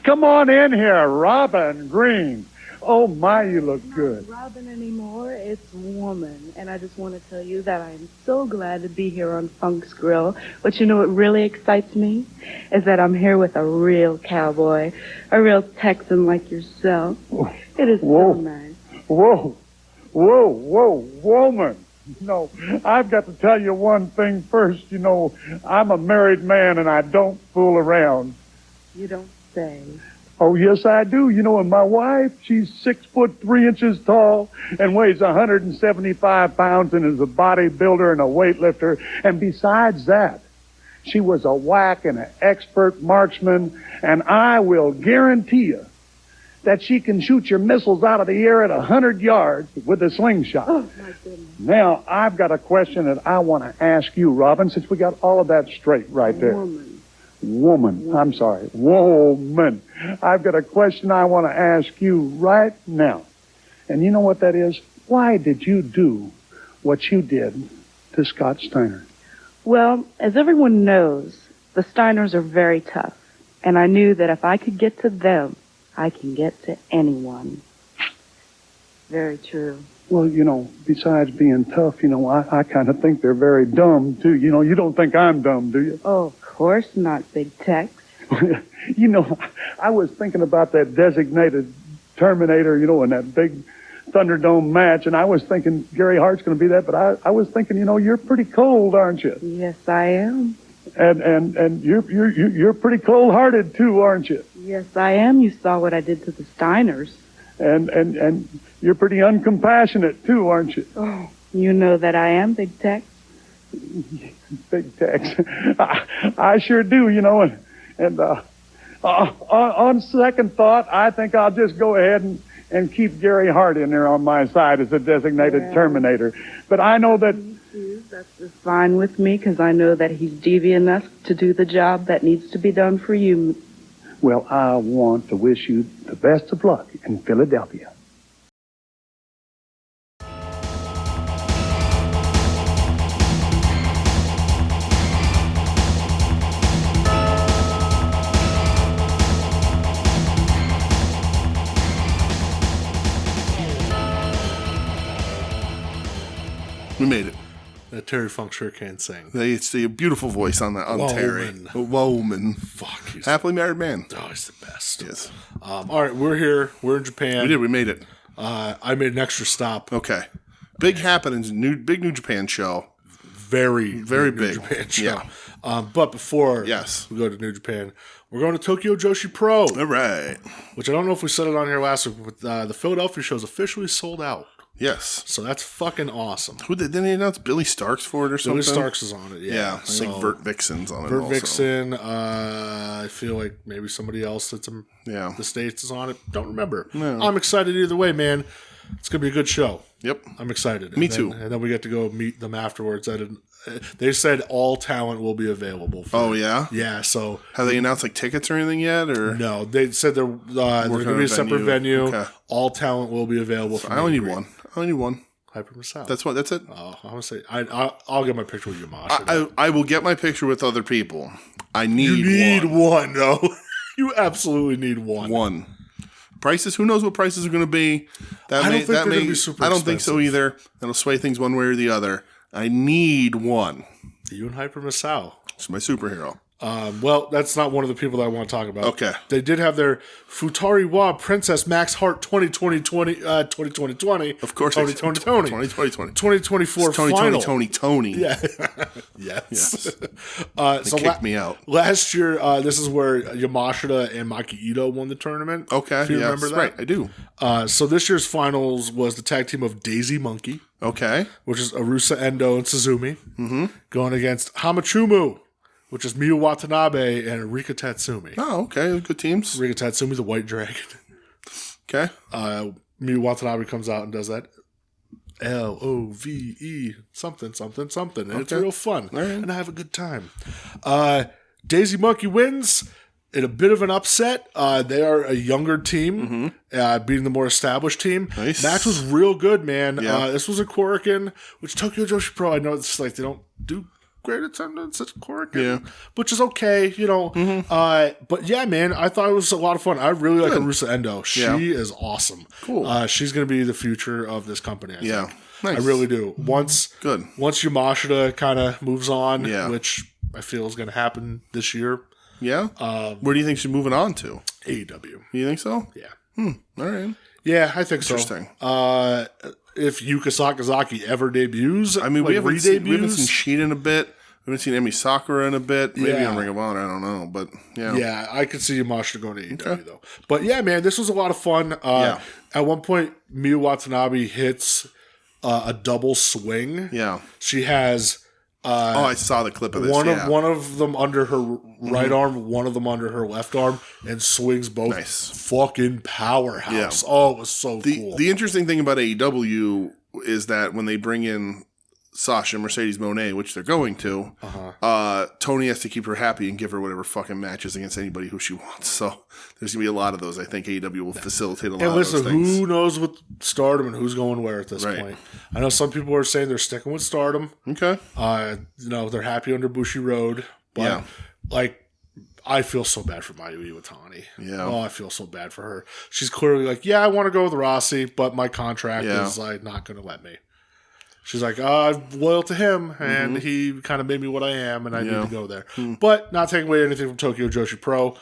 Come on in here, Robin Green. Oh, my, you look good. Not Robin anymore. It's Woman. And I just want to tell you that I'm so glad to be here on Funk's Grill. But you know what really excites me? Is that I'm here with a real cowboy, a real Texan like yourself. It is so nice. Whoa, woman. No, I've got to tell you one thing first. You know, I'm a married man and I don't fool around. You don't say. Oh, yes, I do. You know, and my wife, she's 6'3" tall and weighs 175 pounds and is a bodybuilder and a weightlifter. And besides that, she was a whack and an expert marksman. And I will guarantee you that she can shoot your missiles out of the air at 100 yards with a slingshot. Oh, my goodness. Now, I've got a question that I want to ask you, Robin, since we got all of that straight right there. Woman. I'm sorry. Woman. I've got a question I want to ask you right now. And you know what that is? Why did you do what you did to Scott Steiner? Well, as everyone knows, The Steiners are very tough, and I knew that if I could get to them, I can get to anyone. Very true. Well, besides being tough, I kind of think they're very dumb, too. You don't think I'm dumb, do you? Oh, of course not, Big Tex. I was thinking about that designated Terminator, in that big Thunderdome match, and I was thinking Gary Hart's going to be that, but I was thinking, you're pretty cold, aren't you? Yes, I am. And you're pretty cold-hearted, too, aren't you? Yes, I am. You saw what I did to the Steiners. And you're pretty uncompassionate, too, aren't you? Oh, you know that I am, Big Tex. Big Tex. I sure do, and on second thought, I think I'll just go ahead and keep Gary Hart in there on my side as a designated Terminator. But I know that... That's just fine with me, because I know that he's deviant enough to do the job that needs to be done for you. Well, I want to wish you the best of luck in Philadelphia. We made it. That Terry Funk sure can sing. It's a beautiful voice on Terry. Woman. Fuck. He's Happily married man. Oh, he's the best. Yes. All right, we're here. We're in Japan. We did. We made it. I made an extra stop. Okay. Big happenings. Big New Japan show. Very big. New Japan show. Yeah. But before we go to New Japan, we're going to Tokyo Joshi Pro. All right. Which I don't know if we said it on here last week, but the Philadelphia show is officially sold out. Yes. So that's fucking awesome. Didn't they announce Billy Starks for it or something? Billy Starks is on it, yeah. I think Vert Vixen's on it Vert also. Vixen, I feel like maybe somebody else that's in the States is on it. Don't remember. No. I'm excited either way, man. It's going to be a good show. Yep. I'm excited. Me too. And then we get to go meet them afterwards. They said all talent will be available. Yeah? Yeah, so... Have they announced tickets or anything yet? Or no, they said there's going to be a separate venue. Okay. All talent will be available. I only need one. Hyper Masao. That's it? Oh, I want to say... I'll get my picture with Yamashita. I will get my picture with other people. I need one. You need one, though. You absolutely need one. One. Prices, who knows what prices are going to be? I don't think they're going to be super I don't expensive. think so either. That'll sway things one way or the other. I need one. You and Hyper Masao. It's my superhero. Well, that's not one of the people that I want to talk about. Okay. They did have their Futari Wa Princess Max Heart 2020. Of course. 2024 final. Tony. Yeah. Yes. So kicked me out. Last year, this is where Yamashita and Maki Ito won the tournament. Okay. If you remember that? Right, I do. So this year's finals was the tag team of Daisy Monkey. Okay. Which is Arusa Endo and Suzumi. Mm-hmm. Going against Hamachumu, which is Miyu Watanabe and Rika Tatsumi. Oh, okay. Good teams. Rika Tatsumi, the White Dragon. Okay. Miyu Watanabe comes out and does that LOVE something. And it's real fun. Right. And I have a good time. Daisy Monkey wins in a bit of an upset. They are a younger team, beating the more established team. Nice. Match was real good, man. Yeah. This was a Korakuen, which Tokyo Joshi Pro, I know it's they don't do great attendance at Korakuen, which is okay, But yeah, man, I thought it was a lot of fun. I really like Arusa Endo. She is awesome. Cool. She's going to be the future of this company, I think. Nice. I really do. Once Yamashita kind of moves on, which I feel is going to happen this year. Yeah? Where do you think she's moving on to? AEW. You think so? Yeah. All right. Yeah, I think so. Interesting. If Yuka Sakazaki ever debuts, I mean, we haven't seen Sheet in a bit. We haven't seen Emi Sakura in a bit. Maybe on Ring of Honor, I don't know. But, Yeah, I could see Yamashita going to AEW, though. But, yeah, man, this was a lot of fun. At one point, Miyu Watanabe hits a double swing. Yeah. She has... I saw the clip of this. One of them under her right arm, one of them under her left arm, and swings both. Nice. Fucking powerhouse. Yeah. Oh, it was so cool. The interesting thing about AEW is that when they bring in Sasha Mercedes Moné, which they're going to, Tony has to keep her happy and give her whatever fucking matches against anybody who she wants. So there's going to be a lot of those. I think AEW will facilitate a lot of those things. And listen, who knows with Stardom and who's going where at this point? I know some people are saying they're sticking with Stardom. Okay. They're happy under Bushi Road. But like, I feel so bad for Mayu Iwatani. Yeah. Oh, I feel so bad for her. She's clearly like, yeah, I want to go with Rossi, but my contract is like not going to let me. She's like, I'm loyal to him, and he kind of made me what I am, and I need to go there. But not taking away anything from Tokyo Joshi Pro.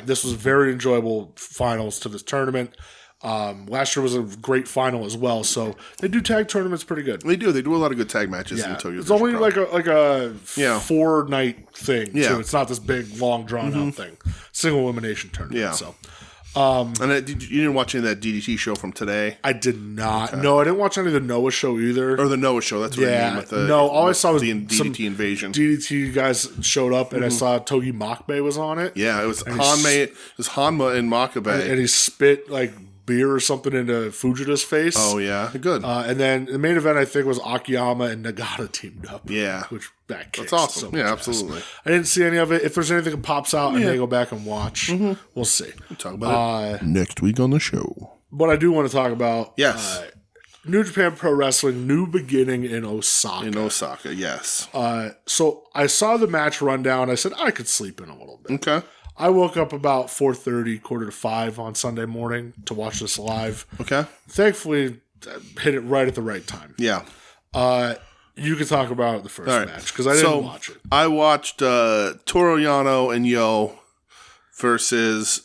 This was a very enjoyable finals to this tournament. Last year was a great final as well, so they do tag tournaments pretty good. They do. They do a lot of good tag matches in Tokyo. It's only Pro. like a 4-night thing, Yeah. too. It's not this big, long, drawn-out thing. Single elimination tournament, Yeah. so... and you didn't watch any of that DDT show from today? I did not. Okay. No, I didn't watch any of the Noah show either. Or the Noah show, that's what I mean. With the, all I saw was the DDT invasion. DDT guys showed up, and I saw Togi Makabe was on it. Yeah, it was Hanma and Makabe. And he spit, like, beer or something into Fujita's face. Oh, yeah. Good. And then the main event, I think, was Akiyama and Nagata teamed up. Yeah. Which, that kicks That's awesome. So much absolutely. ass. I didn't see any of it. If there's anything that pops out, I may go back and watch. We'll see. We'll talk about it next week on the show. What I do want to talk about... Yes. New Japan Pro Wrestling, new beginning in Osaka. In Osaka, yes. So I saw the match rundown. I said, I could sleep in a little bit. Okay. I woke up about 4:30, 4:45 on Sunday morning to watch this live. Okay. Thankfully, hit it right at the right time. Yeah. You could talk about the first match, because I didn't watch it. I watched Toru Yano and Yo versus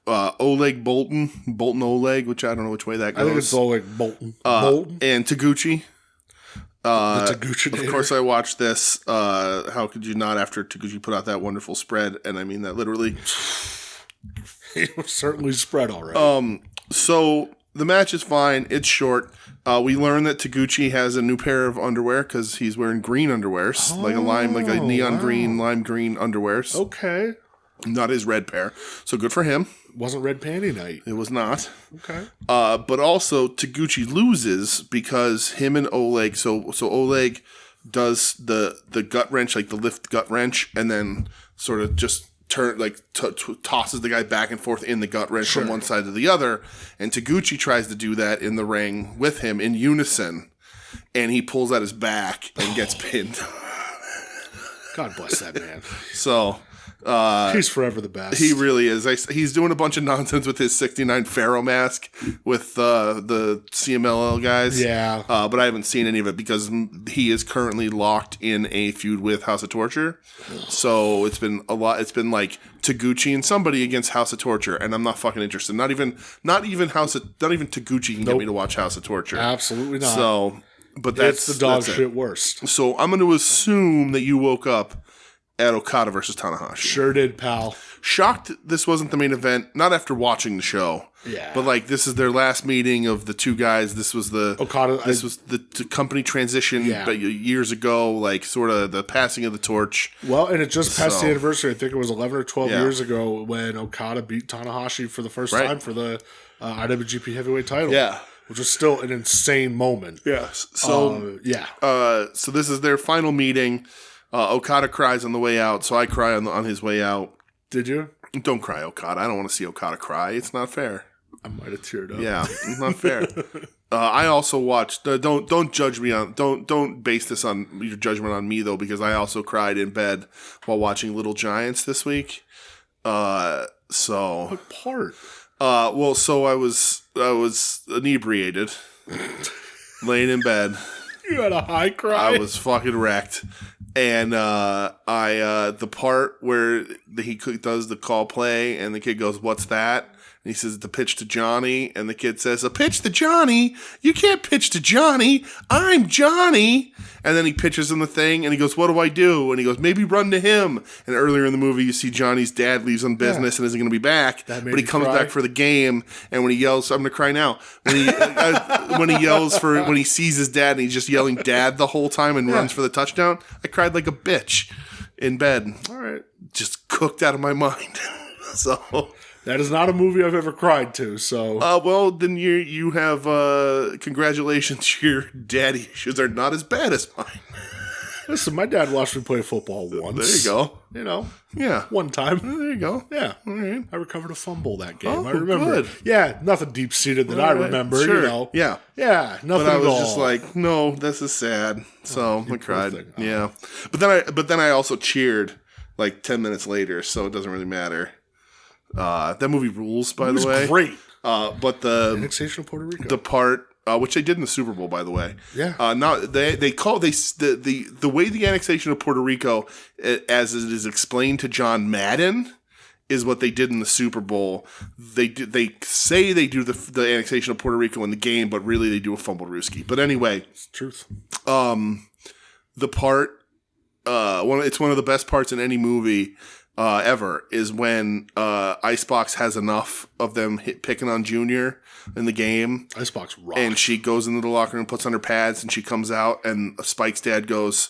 Oleg Bolton Oleg, which I don't know which way that goes. I think it's Oleg Bolton. Bolton? And Taguchi. The Taguchi. Of course, I watched this. How could you not after Taguchi put out that wonderful spread? And I mean that literally. It was certainly spread all right. So the match is fine. It's short. We learn that Taguchi has a new pair of underwear because he's wearing green underwears, like a neon green, lime green underwears. Okay. Not his red pair. So good for him. Wasn't red panty night. It was not. Okay. But also Taguchi loses because him and Oleg. So Oleg does the gut wrench, like the lift gut wrench, and then sort of just tosses the guy back and forth in the gut wrench from one side to the other. And Taguchi tries to do that in the ring with him in unison, and he pulls out his back and gets pinned. God bless that man. So. He's forever the best. He really is. He's doing a bunch of nonsense with his 69 Pharaoh mask with the CMLL guys. Yeah. But I haven't seen any of it because he is currently locked in a feud with House of Torture. So it's been a lot. It's been like Taguchi and somebody against House of Torture, and I'm not fucking interested. Not even Taguchi can get me to watch House of Torture. Absolutely not. So, but that's the dog shit worst. So I'm going to assume that you woke up at Okada versus Tanahashi. Sure did, pal. Shocked this wasn't the main event, not after watching the show. Yeah. But like this is their last meeting of the two guys. This was the Okada. This was the company transition years ago, like sort of the passing of the torch. Well, and it just passed the anniversary. I think it was 11 or 12 years ago when Okada beat Tanahashi for the first time for the IWGP Heavyweight title. Yeah. Which was still an insane moment. Yes. So so this is their final meeting. Okada cries on the way out, so I cry on his way out. Did you? Don't cry, Okada. I don't want to see Okada cry. It's not fair. I might have teared up. Yeah, it's not fair. I also watched. Don't judge me on. Don't base this on your judgment on me though, because I also cried in bed while watching Little Giants this week. What part? Well, so I was inebriated, laying in bed. You had a high cry. I was fucking wrecked. And the part where he does the call play and the kid goes, "What's that?" And he says, "The pitch to Johnny." And the kid says, "A pitch to Johnny? You can't pitch to Johnny. I'm Johnny." And then he pitches him the thing and he goes, "What do I do?" And he goes, "Maybe run to him." And earlier in the movie, you see Johnny's dad leaves on business and isn't going to be back. But he comes back for the game. And when he yells, I'm going to cry now. When he sees his dad and he's just yelling "dad" the whole time and runs for the touchdown, I cried like a bitch in bed. All right. Just cooked out of my mind. So that is not a movie I've ever cried to. So well, then you have congratulations. Your daddy issues are not as bad as mine. Listen, my dad watched me play football once. There you go. You know, yeah, one time. There you go. Yeah, all right. I recovered a fumble that game. Oh, I remember. Good. Yeah, nothing deep seated that I remember. Sure. You know. Yeah, nothing. But I was at all. just like, no, this is sad. So I cried. thing. Yeah, but then I also cheered like 10 minutes later, so it doesn't really matter. That movie rules, by the way. Great. But the Annexation of Puerto Rico. the part which they did in the Super Bowl, by the way. Yeah. Now they call the way the annexation of Puerto Rico, as it is explained to John Madden, is what they did in the Super Bowl. They say they do the annexation of Puerto Rico in the game, but really they do a fumble-rooski. But anyway, It's truth. the part it's one of the best parts in any movie ever is when Icebox has enough of them picking on Junior in the game. Icebox rocks. And she goes into the locker room, puts on her pads, and she comes out, and Spike's dad goes,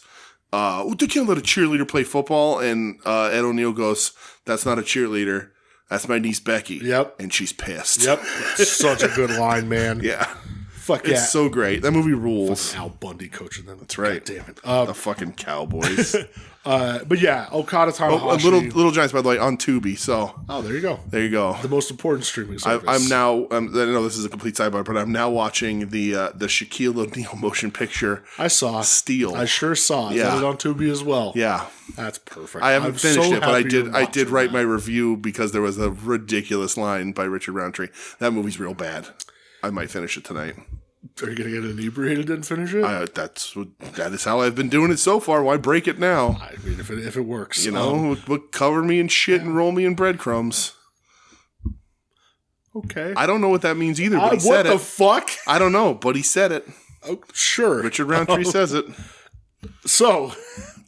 they can't let a cheerleader play football. And Ed O'Neill goes, that's not a cheerleader. That's my niece Becky. Yep. And she's pissed. Yep. Such a good line, man. Yeah. Fuck yeah. It's so great. That movie rules. Al Bundy coaching them. That's right. God damn it. The fucking Cowboys. But yeah, Okada Tanahashi. Little Giants, by the way, on Tubi. So Oh, there you go. there you go. The most important streaming service. I'm now. I know this is a complete sidebar, but I'm now watching the Shaquille O'Neal motion picture. I saw Steel. I sure saw it. Yeah. Is that on Tubi as well? Yeah, That's perfect. I haven't I'm finished so it, but I happy did. you're I did watching write that. my review because there was a ridiculous line by Richard Roundtree. That movie's real bad. I might finish it tonight. Are you gonna get inebriated and finish it? That is how I've been doing it so far. Why break it now? I mean, if it works, You know, would cover me in shit and roll me in breadcrumbs. Okay. I don't know what that means either, but he What said the it. fuck? I don't know, but he said it. Oh, sure. Richard Roundtree says it. So,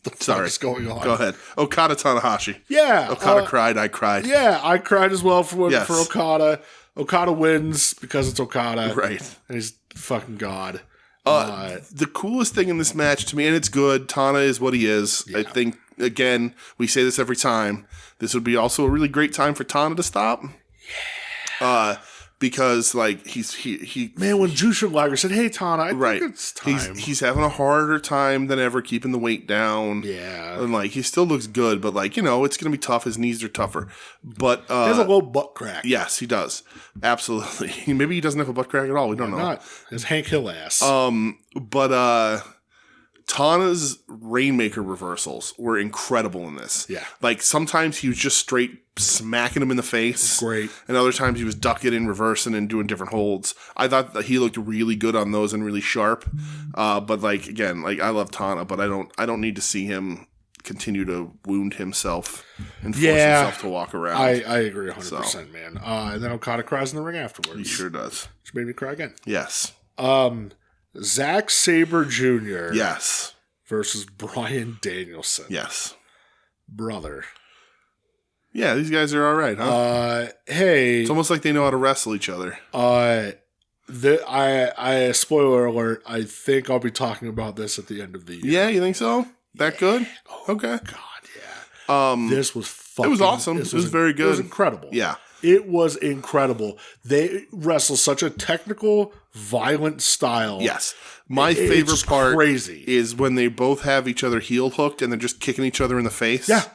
the Sorry. fuck's going on? Go ahead. Okada Tanahashi. Yeah. Okada cried. I cried. Yeah, I cried as well for Yes. Okada. Okada wins because it's Okada. Right. And he's fucking God. The coolest thing in this match to me, and it's good, Tana is what he is. I think, again, we say this every time. This would be also a really great time for Tana to stop. Yeah. Because, like, he Man, when Jushin Liger said, "Hey, Tana, I right. think it's time." He's having a harder time than ever keeping the weight down. Yeah. And, like, he still looks good, but, like, you know, it's going to be tough. His knees are tougher. But, he has a low butt crack. yes, he does. Absolutely. Maybe he doesn't have a butt crack at all. We don't know. Not his Hank Hill ass. But Tana's Rainmaker reversals were incredible in this. Yeah. Like, sometimes he was just straight smacking him in the face. Great. And other times he was ducking and reversing and doing different holds. I thought that he looked really good on those and really sharp. But, like, again, like, I love Tana, but I don't need to see him continue to wound himself and force himself to walk around. I agree 100%, man. And then Okada cries in the ring afterwards. He sure does. Which made me cry again. Yes. Zack Sabre Jr. Yes. versus Bryan Danielson. Yes. Brother. Yeah, these guys are all right, huh? Hey. It's almost like they know how to wrestle each other. Spoiler alert, I think I'll be talking about this at the end of the year. Yeah, you think so? That good? Okay. God, yeah. This was fucking... It was awesome. It was very good. It was incredible. Yeah. It was incredible. They wrestle such a technical, violent style. Yes. My It's favorite just part crazy. is when they both have each other heel hooked and they're just kicking each other in the face. Yeah.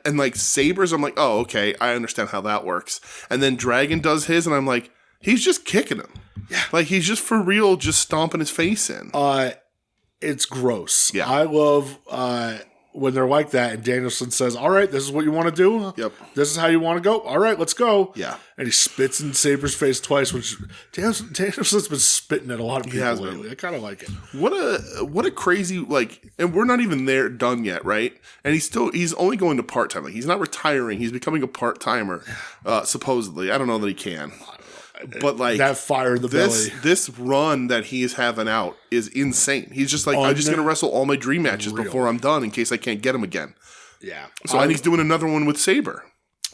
And like Sabres, I'm like, oh, okay, I understand how that works. And then Dragon does his, and I'm like, he's just kicking him. Yeah. Like, he's just for real, just stomping his face in. It's gross. Yeah. I love when they're like that and Danielson says, all right, this is what you want to do? Yep. This is how you want to go? All right, let's go. Yeah. And he spits in Sabre's face twice, which Danielson's been spitting at a lot of people has lately. been. I kind of like it. What a crazy, like, and we're not even there done yet, right? And he's only going to part-time. Like, he's not retiring. He's becoming a part-timer, supposedly. I don't know that he can. But like that fire in the belly. This run that he is having out is insane. He's just like, I'm just going to wrestle all my dream matches before I'm done in case I can't get him again. Yeah. So and he's doing another one with Sabre.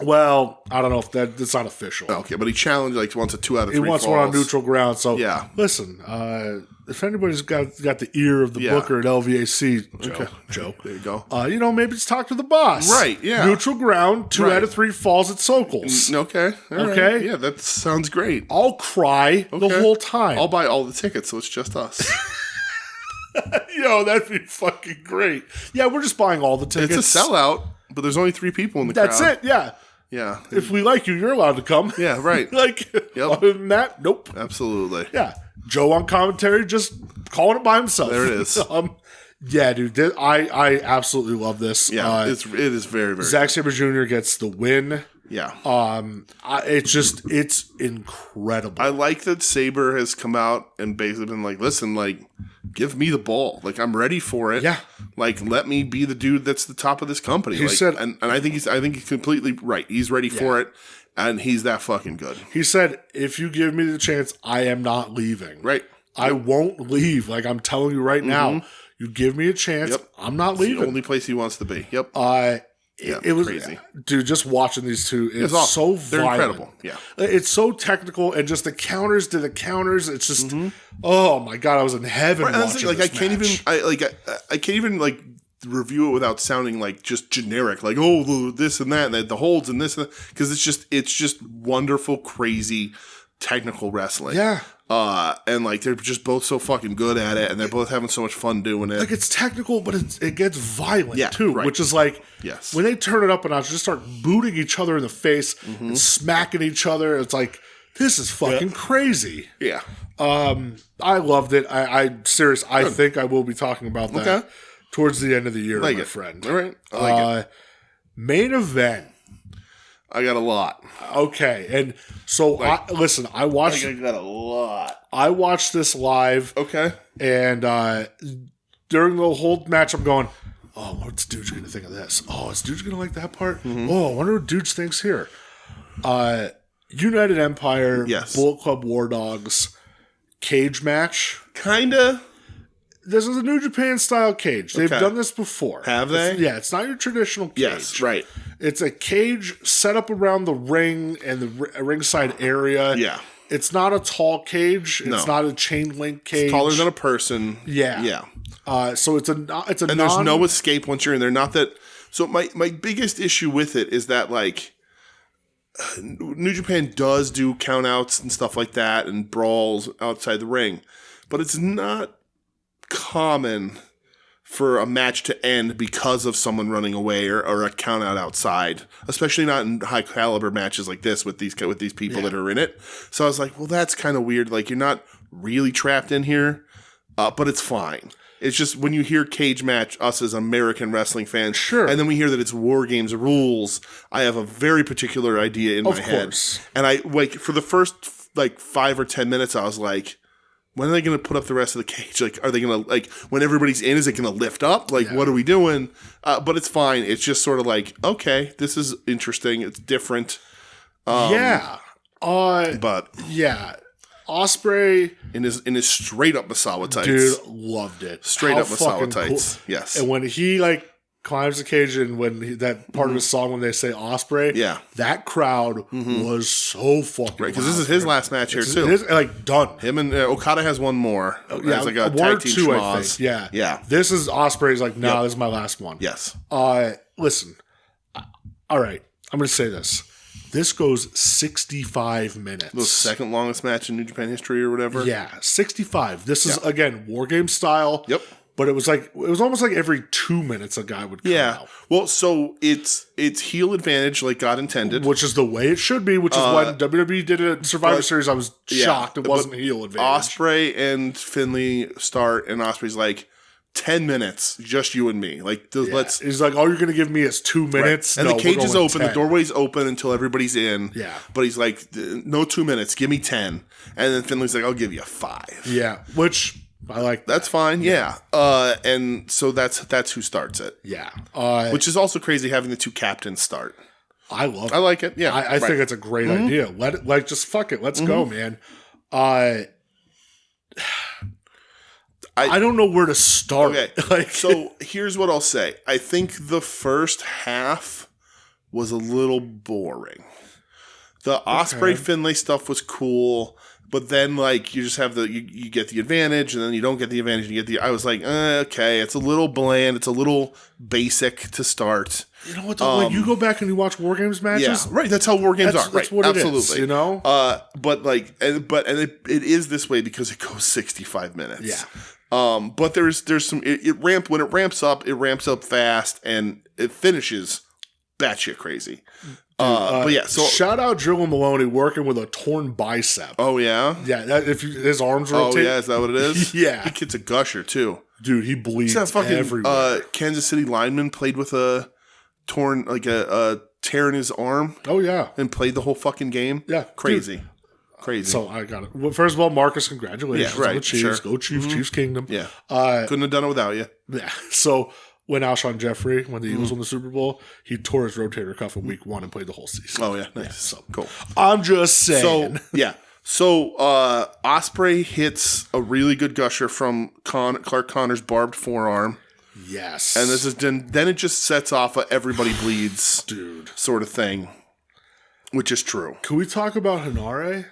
Well, I don't know if that's not official. Okay, but he challenged like wants a 2 out of 3 He wants falls. one on neutral ground. So yeah. Listen, if anybody's got the ear of the booker at LVAC, Joe, there you go. Maybe just talk to the boss. Right, yeah. Neutral ground, 2 Right. out of 3 falls at Sokol's. Okay. All Okay. right. Yeah, that sounds great. I'll cry the Okay. whole time. I'll buy all the tickets, so it's just us. That'd be fucking great. Yeah, we're just buying all the tickets. It's a sellout, but there's only 3 people in the That's crowd. it, yeah. Yeah. If we like you, you're allowed to come. Yeah, right. Other than that, nope. Absolutely. Yeah. Joe on commentary just calling it by himself. There it is. Yeah, dude. I absolutely love this. Yeah, it is very, very Zack Sabre Jr. gets the win. Yeah. It's incredible. I like that Sabre has come out and basically been like, listen, like, give me the ball. Like, I'm ready for it. Yeah. Like, let me be the dude that's the top of this company. He said, and I think he's completely right. He's ready for it, and he's that fucking good. He said, if you give me the chance, I am not leaving. Right. I won't leave. Like, I'm telling you right now, you give me a chance, I'm not leaving. It's the only place he wants to be. Yep. It was crazy. Dude, just watching these two, it's awesome. so They're violent. incredible. Yeah. It's so technical, and just the counters to the counters, it's just oh my god, I was in heaven watching like this I can't match. I can't even like review it without sounding like just generic, like, oh, this and that, and the holds and this, because it's just wonderful, crazy, technical wrestling. Yeah. And like they're just both so fucking good at it, and they're both having so much fun doing it. Like, it's technical, but it gets violent too, right. which is like, yes, when they turn it up a notch, just start booting each other in the face and smacking each other. It's like, this is fucking crazy. Yeah. I loved it. I serious. I think I will be talking about that towards the end of the year, my friend. All right. I like it. Main event. I got a lot. Okay, and so listen. I watched. I got a lot. I watched this live. Okay. And during the whole match, I'm going, oh, what's Dude going to think of this? Oh, is Dude going to like that part? Oh, I wonder what Dude thinks here. United Empire, Bullet Club War Dogs, cage match. Kinda. This is a New Japan style cage. They've done this before. Have they? It's not your traditional cage. Yes, right. It's a cage set up around the ring and the ringside area. Yeah. It's not a tall cage. It's not a chain link cage. It's taller than a person. Yeah. Yeah. So it's a and there's no escape once you're in there. Not that. So my biggest issue with it is that, like, New Japan does do countouts and stuff like that and brawls outside the ring, but it's not common for a match to end because of someone running away or a count out outside, especially not in high caliber matches like this with these people that are in it. So I was like, well, that's kind of weird. Like, you're not really trapped in here, but it's fine. It's just when you hear cage match, us as American wrestling fans, and then we hear that it's War Games rules, I have a very particular idea in my head. And I, like, for the first, like, 5 or 10 minutes, I was like, when are they going to put up the rest of the cage? Like, are they going to, like, when everybody's in, is it going to lift up? Like, what are we doing? But it's fine. It's just sort of like, okay, this is interesting. It's different. But Ospreay in his straight up Masawa tights, dude, loved it. Straight up Masawa tights, cool. Yes. And when he like climbs the cage, and when that part of the song when they say Ospreay, that crowd was so fucking right, because this is his last match here too. Like done. Him and Okada has one more. Yeah, like a one tag or team two, schmoz. I think. Yeah. This is Ospreay's like, nah, this is my last one. Yes. Listen. All right, I'm going to say this. This goes 65 minutes. The second longest match in New Japan history or whatever. Yeah, 65. This is, again, War Game style. Yep. But it was almost like every 2 minutes a guy would come out. Well, so it's heel advantage like God intended. Which is the way it should be, which is when WWE did a Survivor Series, I was shocked it wasn't heel advantage. Ospreay and Finlay start, and Ospreay's like, 10 minutes, just you and me. Like, let's. He's like, all you're going to give me is 2 minutes. Right. And the cage is open, 10. the doorway's open until everybody's in. Yeah. But he's like, no 2 minutes, give me 10. And then Finlay's like, I'll give you 5. Yeah, which I like. That's fine, yeah. And so that's who starts it. Yeah. Which is also crazy having the two captains start. I love it. I like it, yeah. I think it's a great idea. Let it, like, just fuck it. Let's go, man. I don't know where to start. Okay, so here's what I'll say. I think the first half was a little boring. The Ospreay Finlay stuff was cool, but then like you just have you get the advantage, and then you don't get the advantage. And you get I was like, okay, it's a little bland. It's a little basic to start. You know what? When you go back and you watch War Games matches, right? That's how War Games are. Right? That's what Absolutely. It is, you know. But like, it is this way because it goes 65 minutes. Yeah. But there's some when it ramps up fast, and it finishes batshit crazy. But yeah, so shout out Drew Maloney working with a torn bicep. oh yeah, Yeah, his arms rotate. oh yeah, is that what it is? Yeah. He gets a gusher too. Dude, he bleeds That fucking everywhere. Kansas City lineman played with a torn, like a tear in his arm Oh yeah. and played the whole fucking game. Yeah, Crazy. Crazy. So I got it. Well, first of all, Marcus, congratulations Yeah, right, on the Chiefs. sure. Go Chiefs, Chiefs Kingdom. yeah. Uh, Couldn't have done it without you. yeah. So when Alshon Jeffrey, when the Mm-hmm. Eagles won the Super Bowl, he tore his rotator cuff in week 1 and played the whole season. Oh yeah, nice. So cool. I'm just saying. So yeah. So Ospreay hits a really good gusher from Clark Connor's barbed forearm. Yes. And this is then it just sets off a everybody bleeds dude. sort of thing, which is true. Can we talk about Hanare?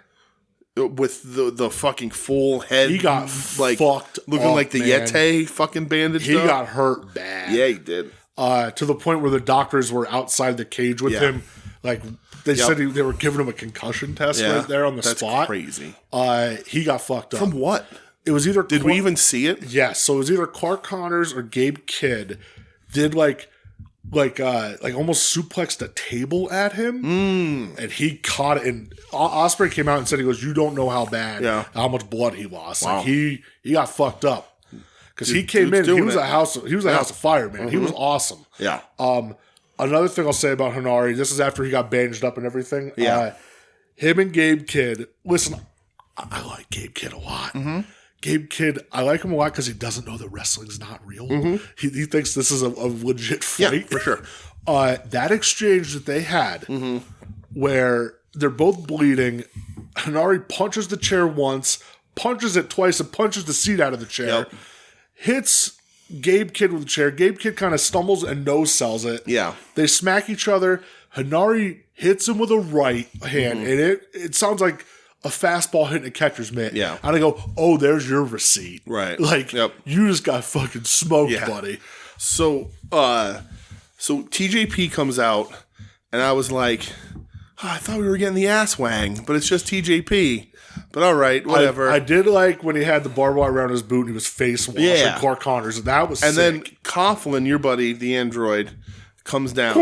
With the fucking full head, He got like fucked looking up, like the man. Yeti fucking bandage. He got hurt bad. yeah, he did. To the point where the doctors were outside the cage with Yeah. him. Like they said they were giving him a concussion test Yeah, right there on the that's spot. crazy. He got fucked up. From what? It was either Did we even see it? Yes, so it was either Clark Connors or Gabe Kidd did like almost suplexed a table at him, and he caught it. And Ospreay came out and said, "He goes, you don't know how bad, how much blood he lost. Wow. Like he got fucked up because he came in. He was a house of fire, man. He was awesome. Yeah. Another thing I'll say about Hanari, this is after he got bandaged up and everything. Yeah. Him and Gabe Kidd. Listen, I like Gabe Kidd a lot. Mm-hmm. Gabe Kidd, I like him a lot because he doesn't know that wrestling's not real. He thinks this is a legit fight. Yeah, for sure. That exchange that they had, where they're both bleeding, Hanari punches the chair once, punches it twice, and punches the seat out of the chair. Yep. Hits Gabe Kidd with the chair. Gabe Kidd kind of stumbles and no-sells it. Yeah. They smack each other. Hanari hits him with a right hand, and it sounds like a fastball hitting a catcher's mitt. Yeah. And I go, oh, there's your receipt. Right. Like, Yep. you just got fucking smoked, Yeah. buddy. So TJP comes out, and I was like, I thought we were getting the ass wang, but it's just TJP. But all right, whatever. I did like when he had the barbed wire around his boot and he was face washing Clark Connors, and that was and sick. then Coughlin, your buddy, the android, comes down.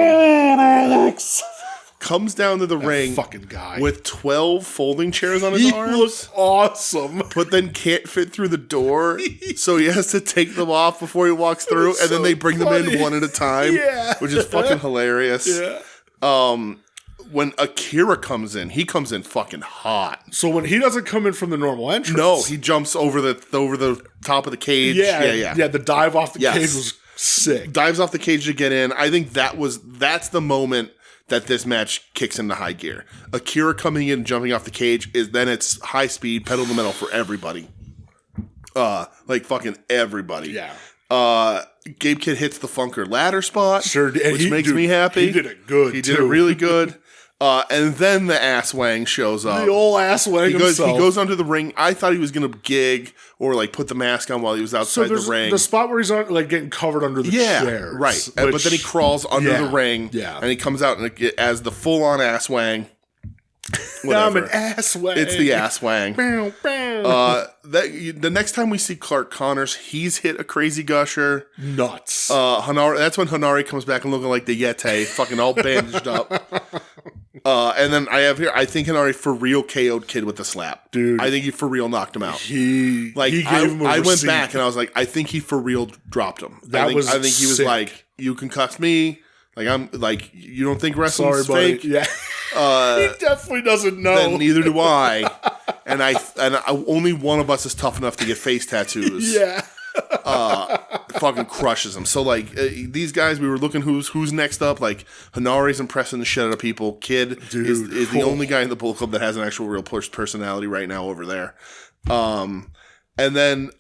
Comes down to the ring fucking guy with 12 folding chairs on his he arms. looks awesome. But then can't fit through the door, so he has to take them off before he walks through, and then they bring them in one at a time, which is fucking hilarious. Yeah. When Akira comes in, he comes in fucking hot. So when he doesn't come in from the normal entrance, No, he jumps over the top of the cage. yeah. The dive off the Yes. cage was sick. Dives off the cage to get in. I think that's the moment that this match kicks into high gear. Akira coming in and jumping off the cage it's high speed, pedal to the metal for everybody. Like fucking everybody. Yeah. Gabe Kidd hits the Funker ladder spot, Sure did. which makes me happy. He did it good. He did it really good. And then the ass wang shows up. The old ass wang He himself. goes onto the ring. I thought he was going to gig or like put the mask on while he was outside the ring. The spot where he's on, like getting covered under the chairs. Right. But then he crawls under the ring. Yeah. And he comes out as the full on ass wang. Now I'm Whatever. an ass wang. It's the ass wang. Bow, bow. The next time we see Clark Connors, he's hit a crazy gusher. Nuts. Hanari. That's when Hanari comes back and looking like the Yeti, fucking all bandaged up. And then I think Hanari for real KO'd Kid with a slap. Dude. I think he for real knocked him out. He gave him a I went receipt. back and I was like, I think he for real dropped him. I think he was sick. like, you concussed me. Like I'm like, you don't think wrestling's Sorry, buddy. fake? Yeah. He definitely doesn't know. Then neither do I. And only one of us is tough enough to get face tattoos. Yeah. Fucking crushes them. So like these guys, we were looking who's next up. Like Hanari's impressing the shit out of people. Kid is the only guy in the Bullet Club that has an actual real personality right now over there. And then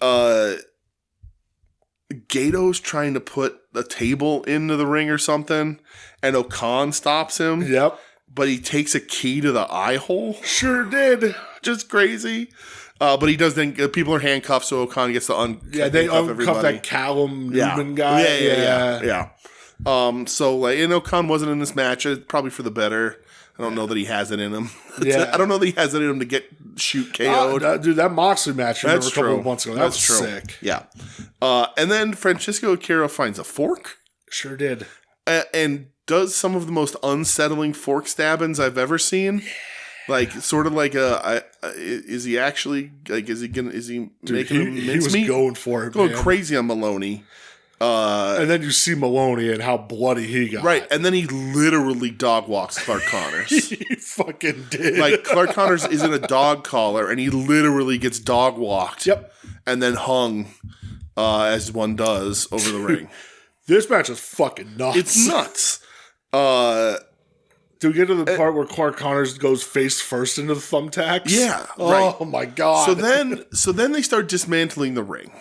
Gato's trying to put a table into the ring or something, and Okan stops him. Yep. But he takes a key to the eye hole. Sure did. Just crazy. But he does then. People are handcuffed, so Okan gets to They handcuff uncuffed that Callum Newman guy. Yeah. So like, and Okan wasn't in this match. It's probably for the better. I don't know that he has it in him. Yeah. I don't know that he has it in him to shoot KO'd. Dude, that Moxley match you That's remember a couple true. of months ago. That's was true. sick. Yeah. And then Francisco Akira finds a fork. Sure did. And does some of the most unsettling fork stabbings I've ever seen. Like, sort of like is he actually, like, is he making him mincemeat? He was going for it, Going man. crazy on Maloney. And then you see Maloney and how bloody he got. Right, and then he literally dog walks Clark Connors. He fucking did. Like, Clark Connors is in a dog collar, and he literally gets dog walked. Yep. And then hung, as one does, over the ring. This match is fucking nuts. It's nuts. Do we get to the part where Clark Connors goes face first into the thumbtacks? Yeah, Oh right. my god. So then they start dismantling the ring.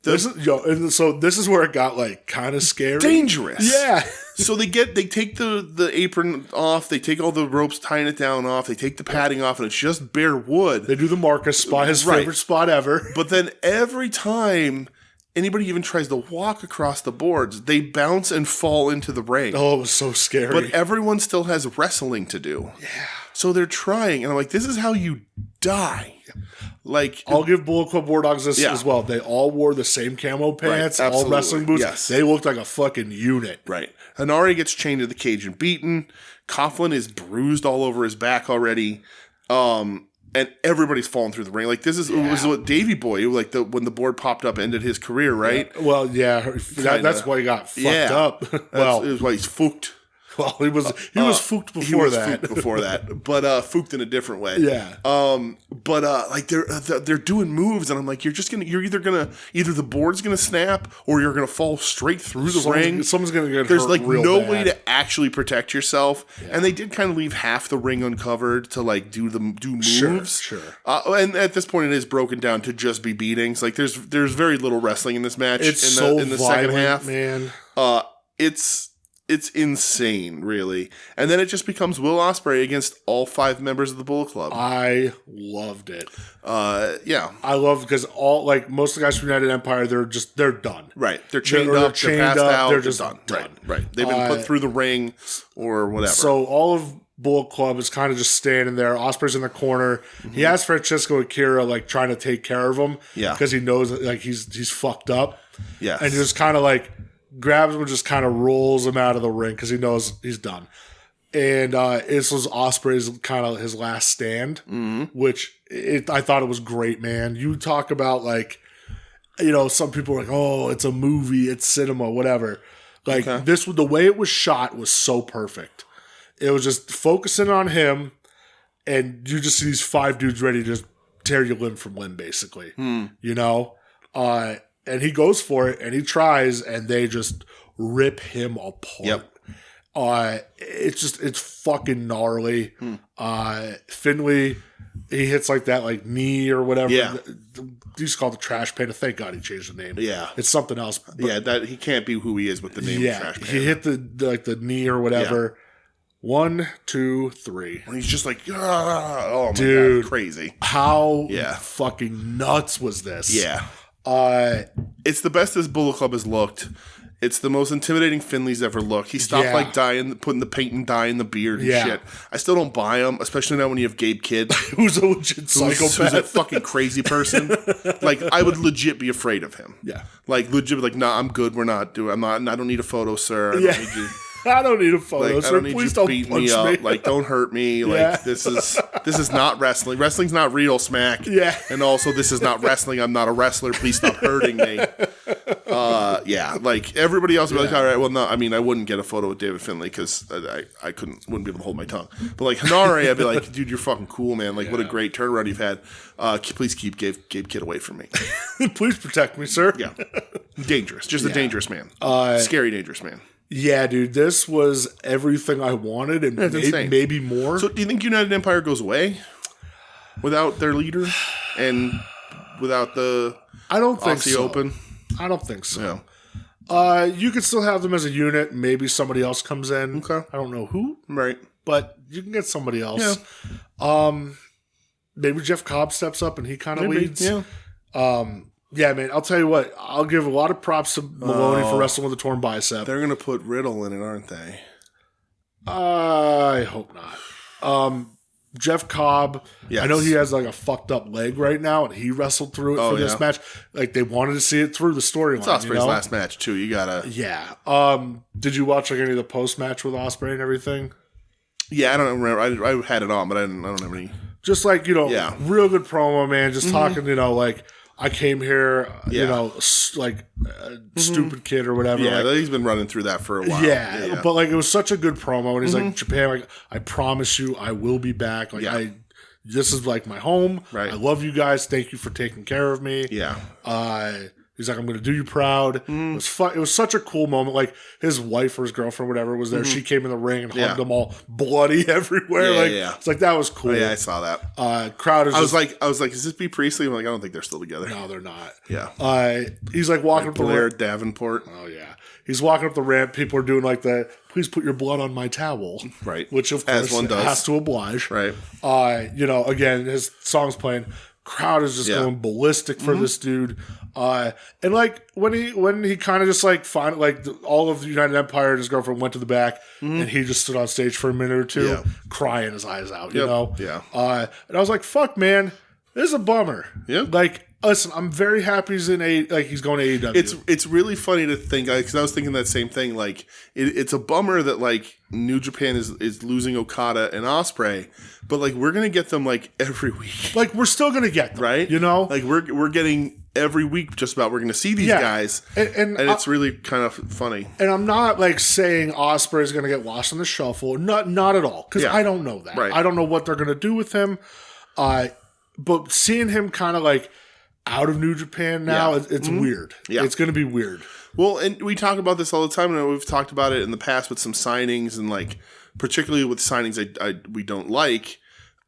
This is where it got like kind of scary. Dangerous. Yeah. So they take the apron off, they take all the ropes tying it down off, they take the padding off, and it's just bare wood. They do the Marcus spot, his favorite spot ever. But then every time anybody even tries to walk across the boards, they bounce and fall into the ring. Oh, it was so scary. But everyone still has wrestling to do. Yeah. So they're trying, and I'm like, this is how you die. Like, I'll give Bullet Club War Dogs this Yeah. as well. They all wore the same camo pants, all absolutely. wrestling boots. Yes. They looked like a fucking unit. right. Hanari gets chained to the cage and beaten. Coughlin is bruised all over his back already. And everybody's falling through the ring. Like, this is it was what Davey Boy, like when the board popped up, ended his career, right? Yeah. Well, yeah, that's why he got fucked up. Well, it was why he's fooked. Well, he was fooked before that. Fooked before that, but fooked in a different way. Yeah. But like they're doing moves, and I'm like, you're either the board's gonna snap or you're gonna fall straight through the ring. Someone's gonna get There's hurt like real no bad. way to actually protect yourself, and they did kind of leave half the ring uncovered to like do moves. Sure. And at this point, it is broken down to just be beatings. Like there's very little wrestling in this match. It's in the violent, second half, man. It's insane, really. And then it just becomes Will Ospreay against all 5 members of the Bullet Club. I loved it. Yeah. I love because most of the guys from United Empire, they're done. Right. They're chained They're up, chained they're passed up, out, they're just done. done. Right. They've been put through the ring or whatever. So all of Bullet Club is kind of just standing there. Ospreay's in the corner. Mm-hmm. He has Francesco Akira like trying to take care of him. Yeah. Because he knows that like he's fucked up. Yes. And he just kind of like grabs him and just kind of rolls him out of the ring because he knows he's done. And this was Ospreay's kind of his last stand, which I thought it was great, man. You talk about like, some people are like, oh, it's a movie, it's cinema, whatever. Like the way it was shot was so perfect. It was just focusing on him, and you just see these 5 dudes ready to just tear you limb from limb, basically. And he goes for it, and he tries, and they just rip him apart. Yep. It's fucking gnarly. Finley, he hits like that like knee or whatever. Yeah. He used to call it the trash panda. Thank God he changed the name. Yeah. It's something else. But that he can't be who he is with the name of Trash Panda. he hit the knee or whatever. 1, 2, 3. And he's just like, oh my Dude. God, crazy. How fucking nuts was this? Yeah. It's the best this Bullet Club has looked. It's the most intimidating Finley's ever looked. He stopped like putting the paint and dye in the beard and shit. I still don't buy him, especially now when you have Gabe Kidd, Who's a legit psychopath. who's a fucking crazy person. Like, I would legit be afraid of him. Yeah. Like, legit, like, nah, I'm good. I don't need a photo, sir. I don't need a photo, Like, sir. I don't need Please you don't beating punch me up. me. Like, don't hurt me. Like, this is not wrestling. Wrestling's not real, Smack. Yeah. And also, this is not wrestling. I'm not a wrestler. Please stop hurting me. Like, everybody else would be like, all right, well, no, I mean, I wouldn't get a photo with David Finley because I wouldn't be able to hold my tongue. But, like, Hanare, I'd be like, dude, you're fucking cool, man. Like, what a great turnaround you've had. Please keep Gabe Kidd away from me. Please protect me, sir. Yeah. Dangerous. Just a dangerous man. Scary, dangerous man. Yeah, dude, this was everything I wanted and insane. maybe more. So, do you think United Empire goes away without their leader and without the I don't think Aussie so. Open? I don't think so. Yeah. You could still have them as a unit. Maybe somebody else comes in. Okay. I don't know who, Right. but you can get somebody else. Yeah. Maybe Jeff Cobb steps up and he kind of leads. Yeah. Yeah, man. I'll tell you what. I'll give a lot of props to Maloney for wrestling with a torn bicep. They're going to put Riddle in it, aren't they? I hope not. Jeff Cobb, Yes. I know he has like a fucked up leg right now, and he wrestled through it for this match. Like they wanted to see it through the storyline. It's Ospreay's last match too. You gotta. Yeah. Did you watch like any of the post match with Ospreay and everything? Yeah, I don't remember. I had it on, but I don't have any. Just like real good promo, man. Just talking, like. I came here, like a stupid kid or whatever. Yeah, like, he's been running through that for a while. Yeah, but like it was such a good promo, and he's like, Japan, like I promise you, I will be back. Like this is like my home. Right. I love you guys. Thank you for taking care of me. Yeah. He's like, I'm going to do you proud. It was fun. It was such a cool moment. Like his wife or his girlfriend, whatever, was there. She came in the ring and hugged them all bloody everywhere. It's like that was cool. Oh, yeah, I saw that. Crowd is. I was like, is this B. Priestley? I'm like, I don't think they're still together. No, they're not. Yeah. He's like walking up the Blair ramp. Davenport. Oh yeah. He's walking up the ramp. People are doing like the please put your blood on my towel. Right. Which of As course one does. has to oblige. Right. Again, his song's playing. Crowd is just going ballistic for this dude. And like when he kind of just like finally like all of the United Empire and his girlfriend went to the back and he just stood on stage for a minute or two crying his eyes out, you know? Yeah. And I was like, fuck man, this is a bummer. Yeah. Like, listen, I'm very happy he's he's going to AEW. It's really funny to think, because I was thinking that same thing. Like, it's a bummer that like New Japan is losing Okada and Ospreay, but like we're gonna get them like every week. Like we're still gonna get them, right? You know, like we're getting every week just about. We're gonna see these guys, and it's really kind of funny. And I'm not like saying Ospreay is gonna get lost in the shuffle. Not at all, because I don't know that. Right. I don't know what they're gonna do with him. But seeing him kind of like out of New Japan now, it's weird. Yeah. It's gonna be weird. Well, and we talk about this all the time, and we've talked about it in the past with some signings, and like particularly with signings we don't like,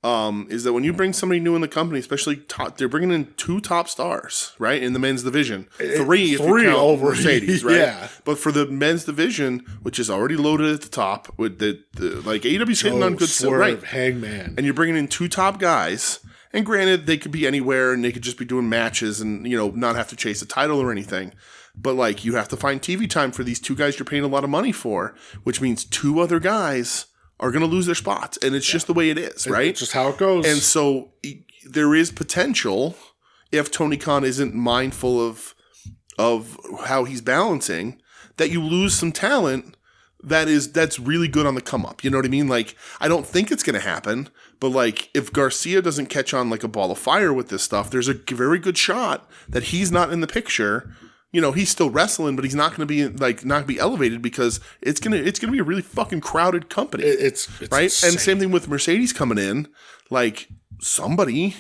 is that when you bring somebody new in the company, especially they're bringing in 2 top stars, right, in the men's division, 3 if you count over Mercedes, right? Yeah. But for the men's division, which is already loaded at the top with the like AEW's hitting on good stuff, right? Hangman, and you're bringing in 2 top guys. And granted, they could be anywhere, and they could just be doing matches, and not have to chase a title or anything. But like, you have to find TV time for these 2 guys you're paying a lot of money for, which means 2 other guys are going to lose their spots, and it's just the way it is, right? It's just how it goes. And so there is potential, if Tony Khan isn't mindful of how he's balancing, that you lose some talent that's really good on the come up. You know what I mean? Like, I don't think it's going to happen, but like, if Garcia doesn't catch on like a ball of fire with this stuff, there's a very good shot that he's not in the picture. He's still wrestling, but he's not going to be not be elevated, because it's gonna be a really fucking crowded company. It's right, insane. And same thing with Mercedes coming in. Like, somebody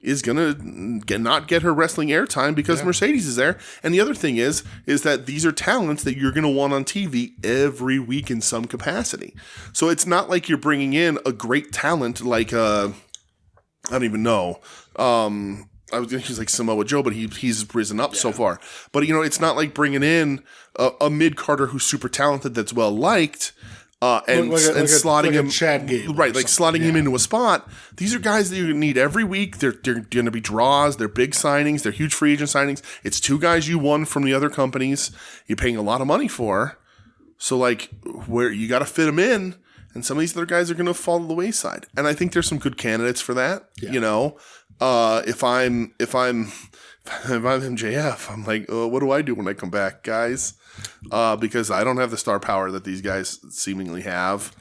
is gonna not get her wrestling airtime because Mercedes is there. And the other thing is that these are talents that you're gonna want on TV every week in some capacity. So it's not like you're bringing in a great talent like I don't even know. I was going to use like Samoa Joe, but he's risen up so far. But it's not like bringing in a mid-carder who's super talented that's well liked. And slotting him, Chad Gable, right? Like slotting him into a spot. These are guys that you need every week. They're going to be draws. They're big signings. They're huge free agent signings. It's 2 guys you won from the other companies. You're paying a lot of money for. So like, where you got to fit them in, and some of these other guys are going to fall to the wayside. And I think there's some good candidates for that. Yeah. If I'm MJF, I'm like, what do I do when I come back, guys? Because I don't have the star power that these guys seemingly have.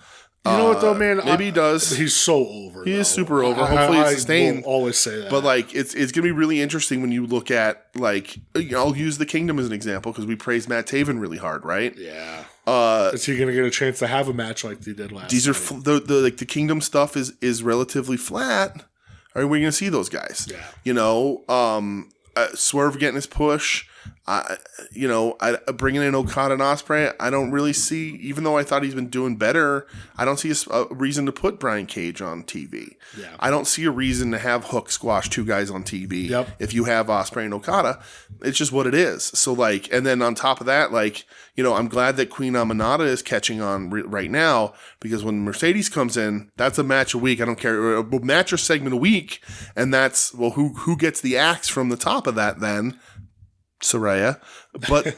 You know what though, man? Maybe he does. He's so over. He is super over. Hopefully it's sustained. I will always say that. But like, it's gonna be really interesting when you look at like, I'll use the Kingdom as an example because we praised Matt Taven really hard, right? Yeah. Is he gonna get a chance to have a match like he did last? These are the Kingdom stuff is relatively flat. Are we going to see those guys? Yeah. Swerve getting his push. Bringing in Okada and Ospreay, I don't really see, even though I thought he's been doing better, I don't see a reason to put Brian Cage on TV. Yeah. I don't see a reason to have Hook squash 2 guys on TV. Yep. If you have Ospreay and Okada. It's just what it is. So like, and then on top of that, like, I'm glad that Queen Amanada is catching on right now, because when Mercedes comes in, that's a match a week. I don't care, a match or segment a week, and that's, well, who gets the axe from the top of that then? Soraya, but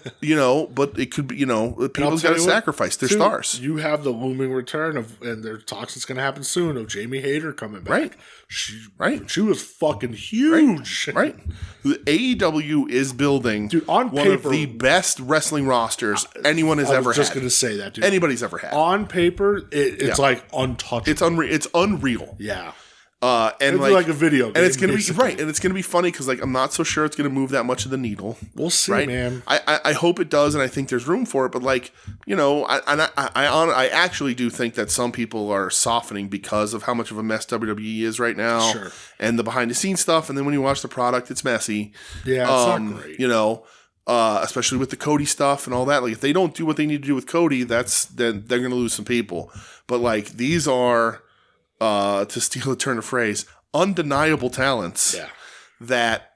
but it could be, people's got to sacrifice their stars. You have the looming return and their talks it's going to happen soon of Jamie Hayter coming back. Right. She was fucking huge. Right. AEW is building on one paper, of the best wrestling rosters anyone has ever had. Just going to say that, dude. Anybody's ever had. On paper, it's like untouchable. It's unreal. Yeah. And it's like a video game, and it's gonna basically. be right, and it's gonna be funny because I'm not so sure it's gonna move that much of the needle. We'll see, man. I hope it does, and I think there's room for it. But I actually do think that some people are softening because of how much of a mess WWE is right now, sure. And the behind the scenes stuff. And then when you watch the product, it's messy. Yeah, it's not great. Especially with the Cody stuff and all that. Like if they don't do what they need to do with Cody, then they're gonna lose some people. But these are. To steal a turn of phrase, undeniable talents that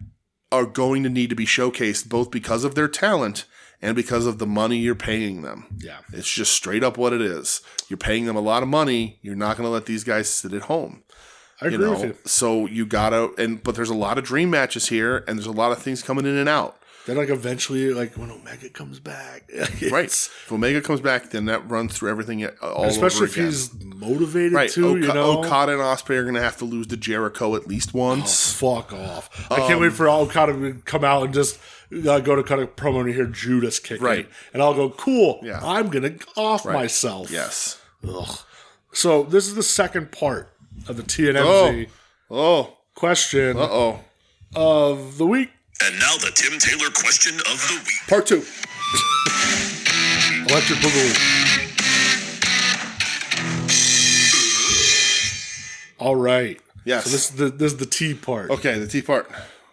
are going to need to be showcased both because of their talent and because of the money you're paying them. Yeah. It's just straight up what it is. You're paying them a lot of money. You're not going to let these guys sit at home. I agree with you. So you gotta, but there's a lot of dream matches here and there's a lot of things coming in and out. Then eventually when Omega comes back. Right. If Omega comes back, then that runs through everything all especially over again. if he's motivated right. too, Okada and Ospreay are going to have to lose to Jericho at least once. Oh, fuck off. I can't wait for Okada to come out and just go to cut a promo and hear Judas kick in. And I'll go, cool, I'm going to off myself. Yes. Ugh. So this is the second part of the TNMZ question of the week. And now the Tim Taylor question of the week. Part 2. Electric Boogaloo. All right. Yes. So this is the T part. Okay, the T part.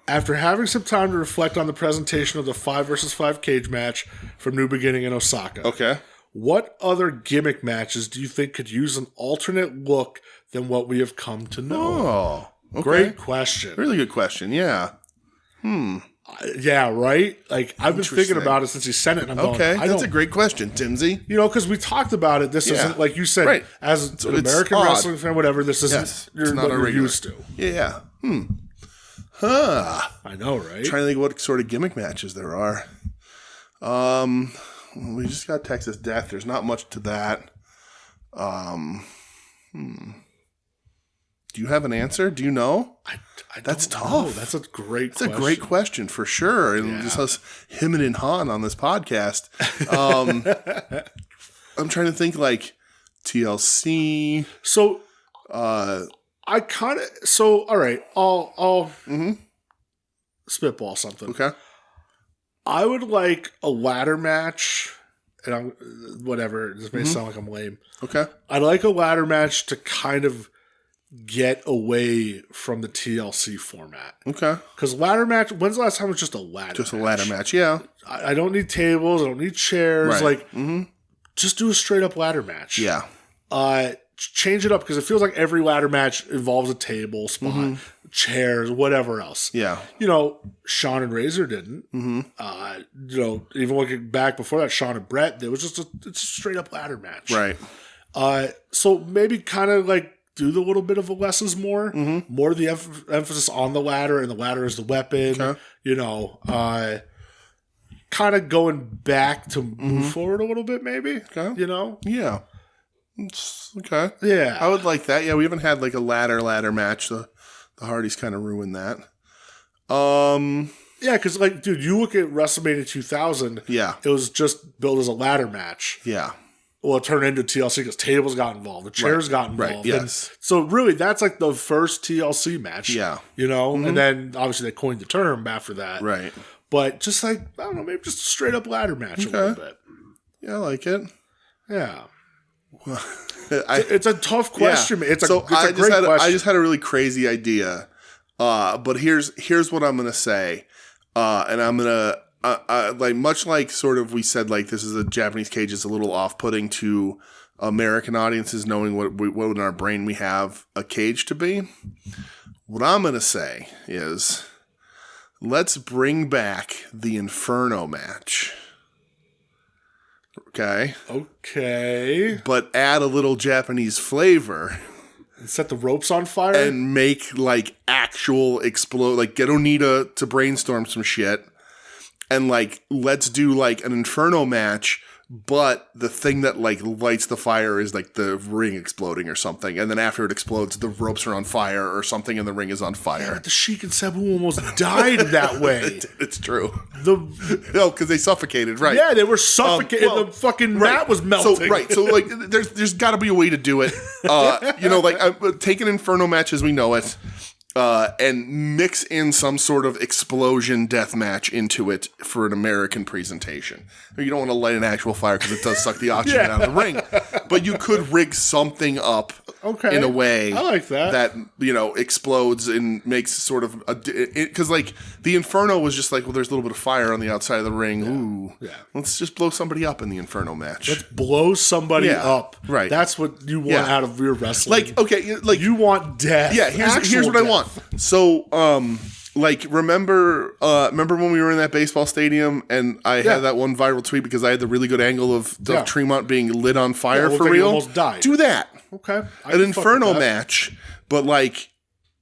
After having some time to reflect on the presentation of the 5 versus 5 cage match from New Beginning in Osaka. Okay. What other gimmick matches do you think could use an alternate look than what we have come to know? Oh, okay. Great question. Really good question. Yeah. Yeah, right? I've been thinking about it since he sent it, and I'm going, that's a great question, Timsy. Because we talked about it. This isn't, like you said, as an American wrestling fan, whatever, this isn't it's not what you're used to. Yeah. Huh. I know, right? I'm trying to think what sort of gimmick matches there are. We just got Texas Death. There's not much to that. Do you have an answer? Do you know? That's tough. That's a great question. That's a great question for sure. And just us hemming and hawing on this podcast. I'm trying to think TLC. So all right, I'll spitball something. Okay. I would like a ladder match, and this may sound like I'm lame. Okay. I'd like a ladder match to kind of get away from the TLC format. Okay. Because ladder match, when's the last time it was just a ladder match? Just a ladder match, yeah. I don't need tables. I don't need chairs. Right. Just do a straight up ladder match. Yeah. Change it up because it feels like every ladder match involves a table spot, chairs, whatever else. Yeah. Sean and Razor didn't. Even looking back before that, Sean and Brett, it's a straight up ladder match. Right. So maybe kind of do the little bit of a less is more. More of the emphasis on the ladder, and the ladder is the weapon. Okay. Kind of going back to move forward a little bit, maybe. Okay. Yeah. Okay. Yeah. I would like that. Yeah, we haven't had a ladder match. The Hardys kind of ruined that. Yeah, because dude, you look at WrestleMania 2000. Yeah. It was just billed as a ladder match. Yeah. Well, it turned into TLC because tables got involved, the chairs got involved. Right. Yes. So really, that's the first TLC match. Yeah. And then obviously they coined the term after that. Right. But just I don't know, maybe just a straight up ladder match a little bit. Yeah, I like it. Yeah. It's a tough question. Yeah. It's a great question. I just had a really crazy idea. But here's what I'm gonna say. And I'm gonna much like sort of we said this is a Japanese cage. It's a little off-putting to American audiences knowing what in our brain we have a cage to be. What I'm gonna say is, let's bring back the Inferno match. Okay. But add a little Japanese flavor. And set the ropes on fire? And make actual explode. Get Onita to brainstorm some shit. and like let's do like an Inferno match. But the thing that like lights the fire is like the ring exploding or something, and then after it explodes, the ropes are on fire or something, and the ring is on fire. Yeah, the Sheik and Sabu almost died that way. It's true. The No, because they suffocated, right? Yeah, they were suffocated. The fucking mat was melting. So like, there's got to be a way to do it. Take an Inferno match as we know it. And mix in some sort of explosion death match into it for an American presentation. You don't want to light an actual fire because it does suck the oxygen out of the ring. But you could rig something up in a way I like that explodes and makes sort of because like the Inferno was just like, well, there's a little bit of fire on the outside of the ring. Ooh, let's just blow somebody up in the Inferno match. Let's blow somebody up. Right. That's what you want out of your wrestling. Like, okay, like you want death. Yeah, here's what I want. So, remember when we were in that baseball stadium and I had that one viral tweet because I had the really good angle of Tremont being lit on fire for like real? He almost died. Do that. Okay. An Inferno match, but like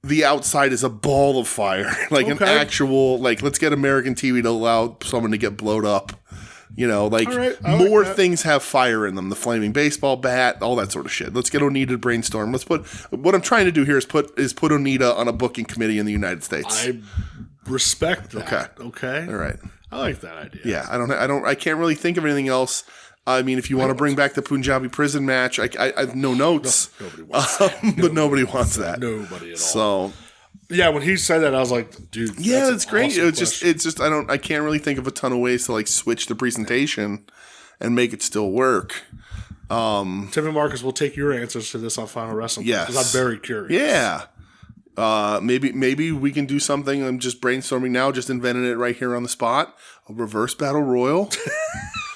the outside is a ball of fire. Like an actual, like, let's get American TV to allow someone to get blowed up. More things have fire in them. The flaming baseball bat, all that sort of shit. Let's get Onita to brainstorm. What I'm trying to do here is put Onita on a booking committee in the United States. I respect that. Okay. All right. I like that idea. Yeah. I can't really think of anything else. I mean, if you want to bring back the Punjabi prison match, I have no notes. Nobody wants that. But nobody wants that. Nobody at all. So. Yeah, when he said that, I was like, dude. Yeah, it's great. Awesome It's just I can't really think of a ton of ways to like switch the presentation and make it still work. Tim and Marcus will take your answers to this on Final Wrestling. Yes, because I'm very curious. Yeah. Maybe we can do something. I'm just brainstorming now. Just invented it right here on the spot. A reverse battle royal.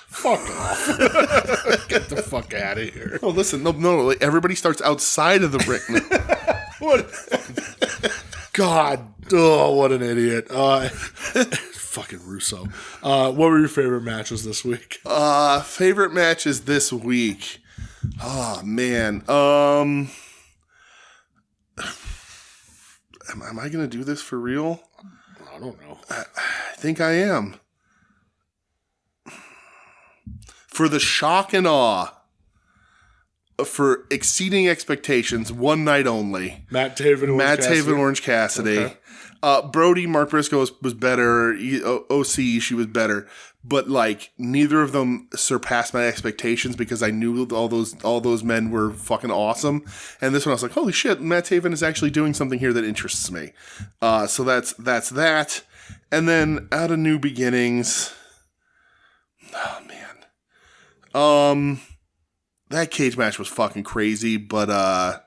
Fuck off. Get the fuck out of here. Oh, listen, no. Everybody starts outside of the ring. What? God, what an idiot. Fucking Russo. What were your favorite matches this week? Favorite matches this week. Oh, man. Am I going to do this for real? I don't know. I think I am. For the shock and awe, for exceeding expectations, one night only. Matt Taven, Orange Cassidy. Okay. Brody, Mark Briscoe was better. OC, she was better. But like neither of them surpassed my expectations because I knew all those men were fucking awesome. And this one I was like, holy shit, Matt Taven is actually doing something here that interests me. So that's that. And then out of New Beginnings. Oh man. That cage match was fucking crazy, but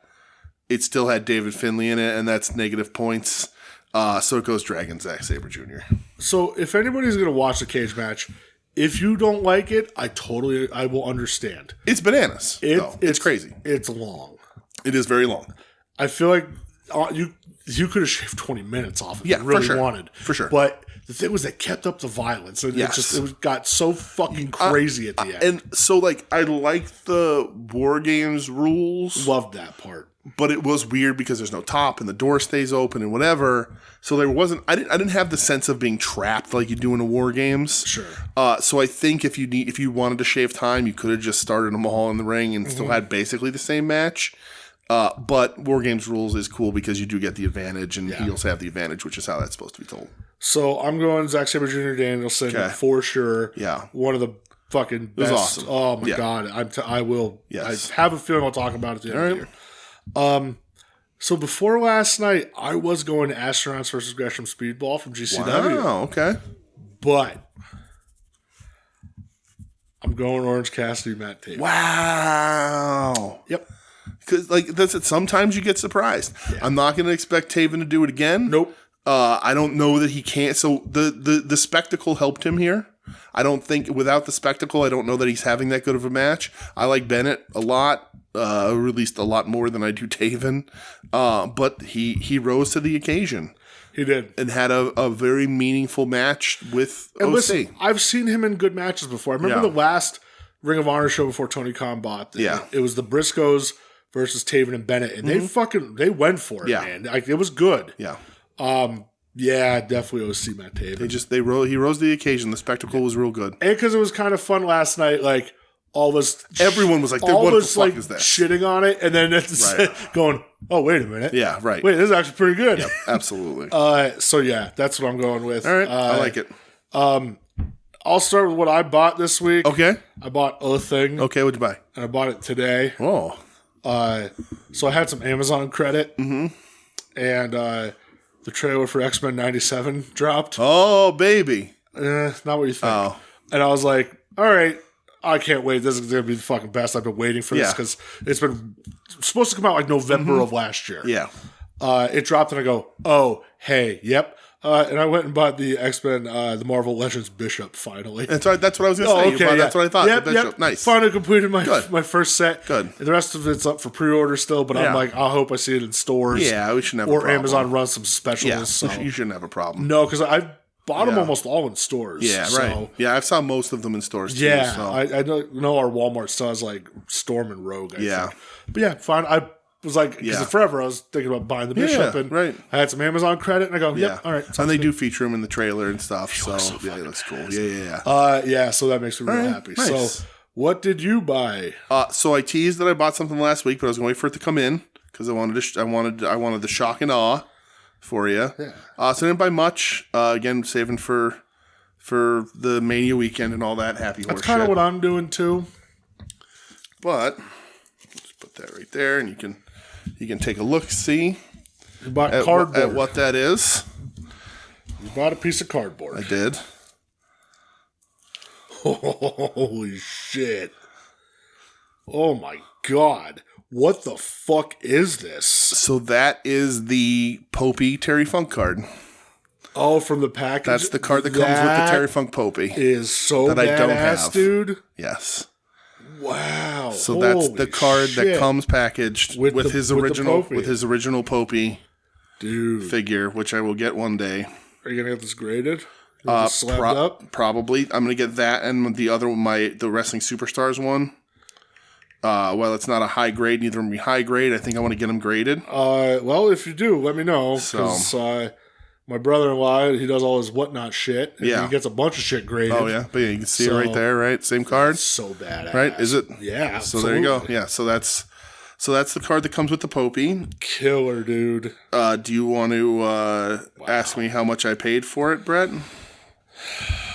it still had David Finlay in it, and that's negative points. So it goes Dragon Zack Sabre Jr. So if anybody's going to watch the cage match, if you don't like it, I will understand. It's bananas. It's crazy. It's long. It is very long. I feel like you could have shaved 20 minutes off if you really wanted. For sure. But the thing was, they kept up the violence, and it got so fucking crazy at the end. And so, like, I like the War Games rules. Loved that part. But it was weird because there's no top, and the door stays open, and whatever. So there wasn't. I didn't have the sense of being trapped like you do in a War Games. Sure. So I think if you wanted to shave time, you could have just started them all in the ring and still had basically the same match. But War Games rules is cool because you do get the advantage, and heels have the advantage, which is how that's supposed to be told. So I'm going Zack Sabre Jr. Danielson for sure. Yeah. One of the fucking best. It was awesome. Oh my God. I will. Yes. I have a feeling I'll talk about it at the end of the year. So before last night, I was going to Astronauts versus Gresham Speedball from GCW. Wow, okay. But I'm going Orange Cassidy, Matt Taven. Wow. Yep. Because like that's it. Sometimes you get surprised. Yeah. I'm not going to expect Taven to do it again. Nope. I don't know that he can't. So the spectacle helped him here. I don't think without the spectacle, I don't know that he's having that good of a match. I like Bennett a lot, at least a lot more than I do Taven. But he rose to the occasion. He did. And had a very meaningful match with and OC. Listen, I've seen him in good matches before. I remember the last Ring of Honor show before Tony Khan bought. It was the Briscoes versus Taven and Bennett, and they went for it, man. Like, it was good. Yeah. Yeah, definitely OC Matt Taven. He rose to the occasion. The spectacle was real good. And because it was kind of fun last night, like all of us, Everyone was like, "What the fuck is that?" Shitting on it, and then going, "Oh, wait a minute, Yeah, right. wait, this is actually pretty good." Yep, absolutely. So yeah, that's what I'm going with. All right, I like it. I'll start with what I bought this week. Okay. I bought a thing. Okay, what'd you buy? And I bought it today. Oh. So I had some Amazon credit, and the trailer for X-Men '97 dropped. Oh, baby. Not what you think. Oh. And I was like, all right, I can't wait. This is going to be the fucking best. I've been waiting for this Yeah. because it's supposed to come out like November of last year. Yeah. It dropped and I go, oh, hey, yep. And I went and bought the X-Men, the Marvel Legends Bishop finally. That's what I was going to say. That's what I thought. Yep, The Bishop. Nice. Finally completed my Good. first set. Good. The rest of it's up for pre-order still, but Yeah. I'm like, I hope I see it in stores. Yeah, we shouldn't have a Or problem. Amazon runs some specials. Yeah, So. you shouldn't have a problem. No, because I bought them Yeah. almost all in stores. Yeah, right. So, Yeah, I've saw most of them in stores too. yeah, So. I know our Walmart still has like Storm and Rogue. I Yeah. think. But yeah, fine. I was like, because Yeah. forever I was thinking about buying the Bishop, and right. I had some Amazon credit, and I go, yep, all right. And they do feature him in the trailer and stuff. So, yeah, it looks cool. Yeah. So that makes me real All right, happy. nice. So, what did you buy? So I teased that I bought something last week, but I was going to wait for it to come in because I wanted the shock and awe for you. Yeah. So I didn't buy much. Again, saving for the Mania weekend and all that happy horse That's kind of shit. what I'm doing too. But just put that right there, and you can take a look, see You bought at cardboard. what that is. You bought a piece of cardboard. I did. Holy shit. Oh my god. What the fuck is this? So that is the Popey Terry Funk card. Oh, from the package? That's the card that comes with the Terry Funk Popey. Is so that I don't badass, have. dude. Yes. Wow. So that's the Holy card that shit. comes packaged with his the original Popey. Dude. figure, which I will get one day. Are you gonna get this graded? You get this slabbed up? Probably. I'm gonna get that and the other one, the Wrestling Superstars one. Well, it's not a high grade. Neither of them be high grade. I think I want to get them graded. Well, if you do, let me know. So- Because my brother-in-law, he does all his whatnot shit. And Yeah. He gets a bunch of shit graded. Oh yeah, but yeah, you can see it So- right there, right? Same card, So badass. right? Is it? Yeah. So there you go. absolutely. Yeah. So that's the card that comes with the Popey. Killer, dude. Do you want to ask me how much I paid for it, Brett?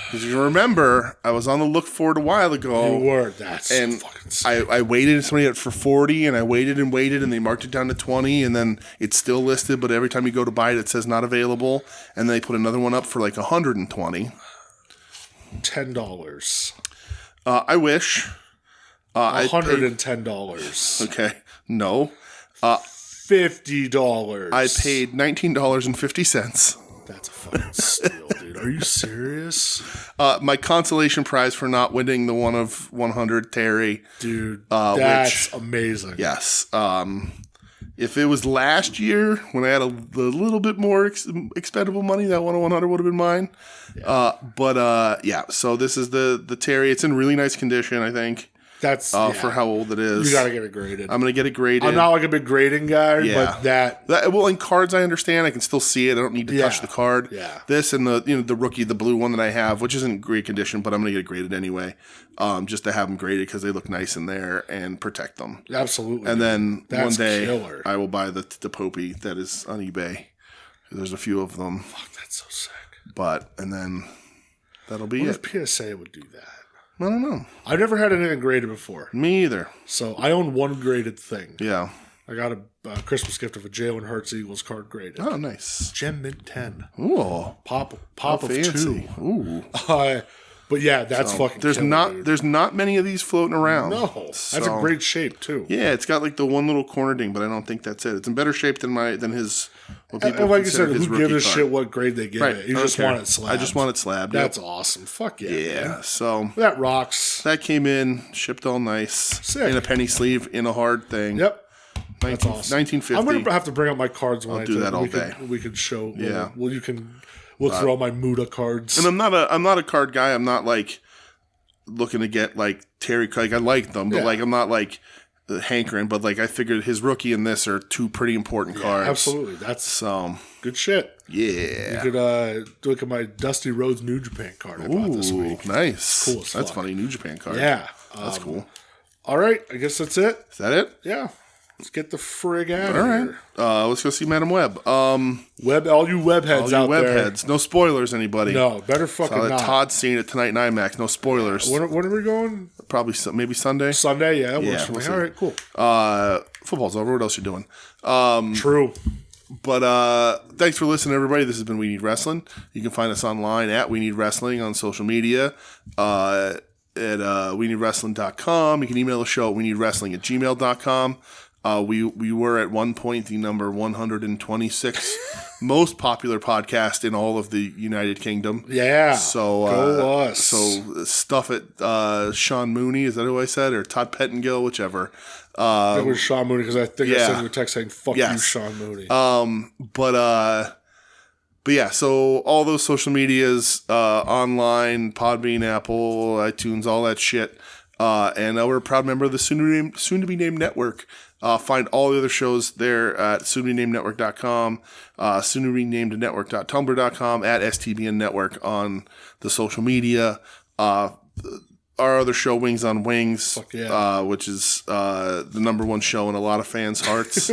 Because you remember, I was on the look for it a while ago. You were. That's And fucking sick. I waited somebody at for 40, and I waited, and they marked it down to 20, and then it's still listed, but every time you go to buy it, it says not available, and they put another one up for like 120. $10. I wish. I paid- $110. Okay. No. $50. I paid $19.50. That's a fucking steal, dude. Are you serious? My consolation prize for not winning the 1 of 100 Terry. Dude, Which- that's amazing. Yes. If it was last year when I had a little bit more expendable money, that 1 of 100 would have been mine. Yeah. So this is the Terry. It's in really nice condition, I think. That's For how old it is. You gotta get it graded. I'm gonna get it graded. I'm not like a big grading guy, Yeah. but Well, in cards, I understand. I can still see it. I don't need to touch the card. Yeah. This and the rookie, the blue one that I have, which isn't great condition, but I'm gonna get it graded anyway, just to have them graded because they look nice in there and protect them. absolutely. And then That's one day killer. I will buy the Popey that is on eBay. There's a few of them, That's so sick. and then that'll be What it. if PSA would do that? I don't know. I've never had anything graded before, Me either. so I own one graded thing. Yeah. I got a Christmas gift of a Jalen Hurts Eagles card graded. Oh, nice. Gem Mint 10. Ooh. Pop How of fancy. 2. Ooh. But yeah, that's fucking There's killer, not dude. there's not many of these floating around. No. That's a So- great shape, too. Yeah, it's got like the one little corner ding, but I don't think that's it. It's in better shape than his. What And people like you consider said, his who gives a rookie card. shit what grade they give Right. it? You I don't just care. want it slabbed. I just want it slabbed. That's Yep. awesome. Fuck yeah. Yeah. Man. So That rocks. that came in, shipped all nice, Sick. in a penny sleeve, in a hard thing. Yep. That's awesome. 1950. I'm going to have to bring up my cards when I'll I do that all we day. We could show. Yeah. Well, you can look through all my Muda cards. And I'm not a card guy. I'm not like looking to get like Terry. Like I like them, but Yeah. like I'm not like hankering, but like I figured his rookie and this are two pretty important cards. Absolutely. That's so good shit. Yeah. You could look at my Dusty Rhodes New Japan card I bought this week. Nice. Cool as That's fuck. funny. New Japan card. Yeah. That's cool. All right. I guess that's it. Is that it? Yeah. Let's get the frig out All of right. here. Let's go see Madam Web. All you web heads out there. Webheads. No spoilers, anybody. No, better fucking Saw that not. Todd's seeing it tonight in IMAX. No spoilers. When are we going? Probably maybe Sunday. Sunday, yeah. That works for we'll me. see. All right, cool. Football's over. What else you doing? True. But thanks for listening, everybody. This has been We Need Wrestling. You can find us online at We Need Wrestling on social media. At WeNeedWrestling.com. You can email the show at WeNeedWrestling@gmail.com. We were at one point the number 126 most popular podcast in all of the United Kingdom. Yeah. So go us. So stuff it. Sean Mooney, is that who I said, or Todd Pettingill, whichever. I think it was Sean Mooney because I think I yeah. sent you a text saying "fuck Yes. you, Sean Mooney." But yeah, so all those social medias, online, Podbean, Apple, iTunes, all that shit. And we're a proud member of the soon to be named network. Find all the other shows there at soon-to-be-named-network.com, soon-to-be-named-network.tumblr.com, at STBN Network on the social media. Our other show, Wings on Wings, Fuck yeah. which is the number one show in a lot of fans' hearts.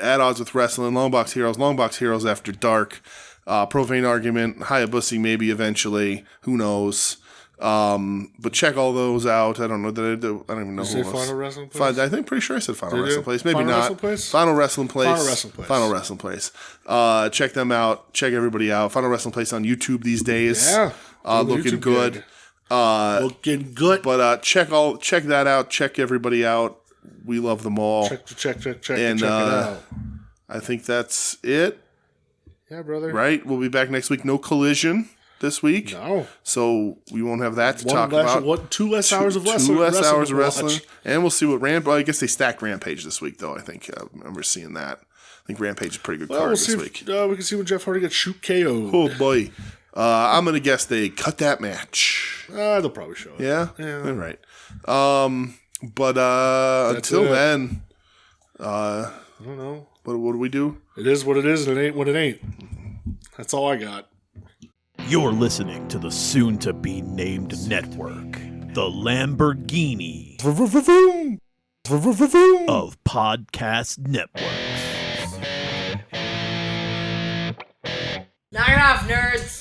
At Odds with Wrestling, Longbox Heroes After Dark, Profane Argument, Hayabusa maybe eventually, who knows. But check all those out. I don't know that I don't even know Did you who say else. Final Wrestling Place? I think pretty sure I said Final Did Wrestling you? Place. Maybe Final not. Wrestling Place? Final Wrestling Place. Final Wrestling Place. Final Wrestling Place. Check them out. Check everybody out. Final Wrestling Place on YouTube these days. Yeah. Looking YouTube good. gig. Looking good. But check that out. Check everybody out. We love them all. Check And it out. I think that's it. Yeah, brother. Right? We'll be back next week. No Collision this week. No. So we won't have that to talk about. 2 less hours of wrestling. 2 less hours to of wrestling. watch. And we'll see what I guess they stacked Rampage this week, though. I think I remember seeing that. I think Rampage is a pretty good card We'll this see week. we can see when Jeff Hardy gets shoot KO'd. Oh, boy. I'm going to guess they cut that match. They'll probably show it. Yeah? Yeah. All right. But until it. then, I don't know. what do we do? It is what it is, and it ain't what it ain't. That's all I got. You're listening to the soon-to-be-named network, the Lamborghini of podcast networks. Knock it off, nerds!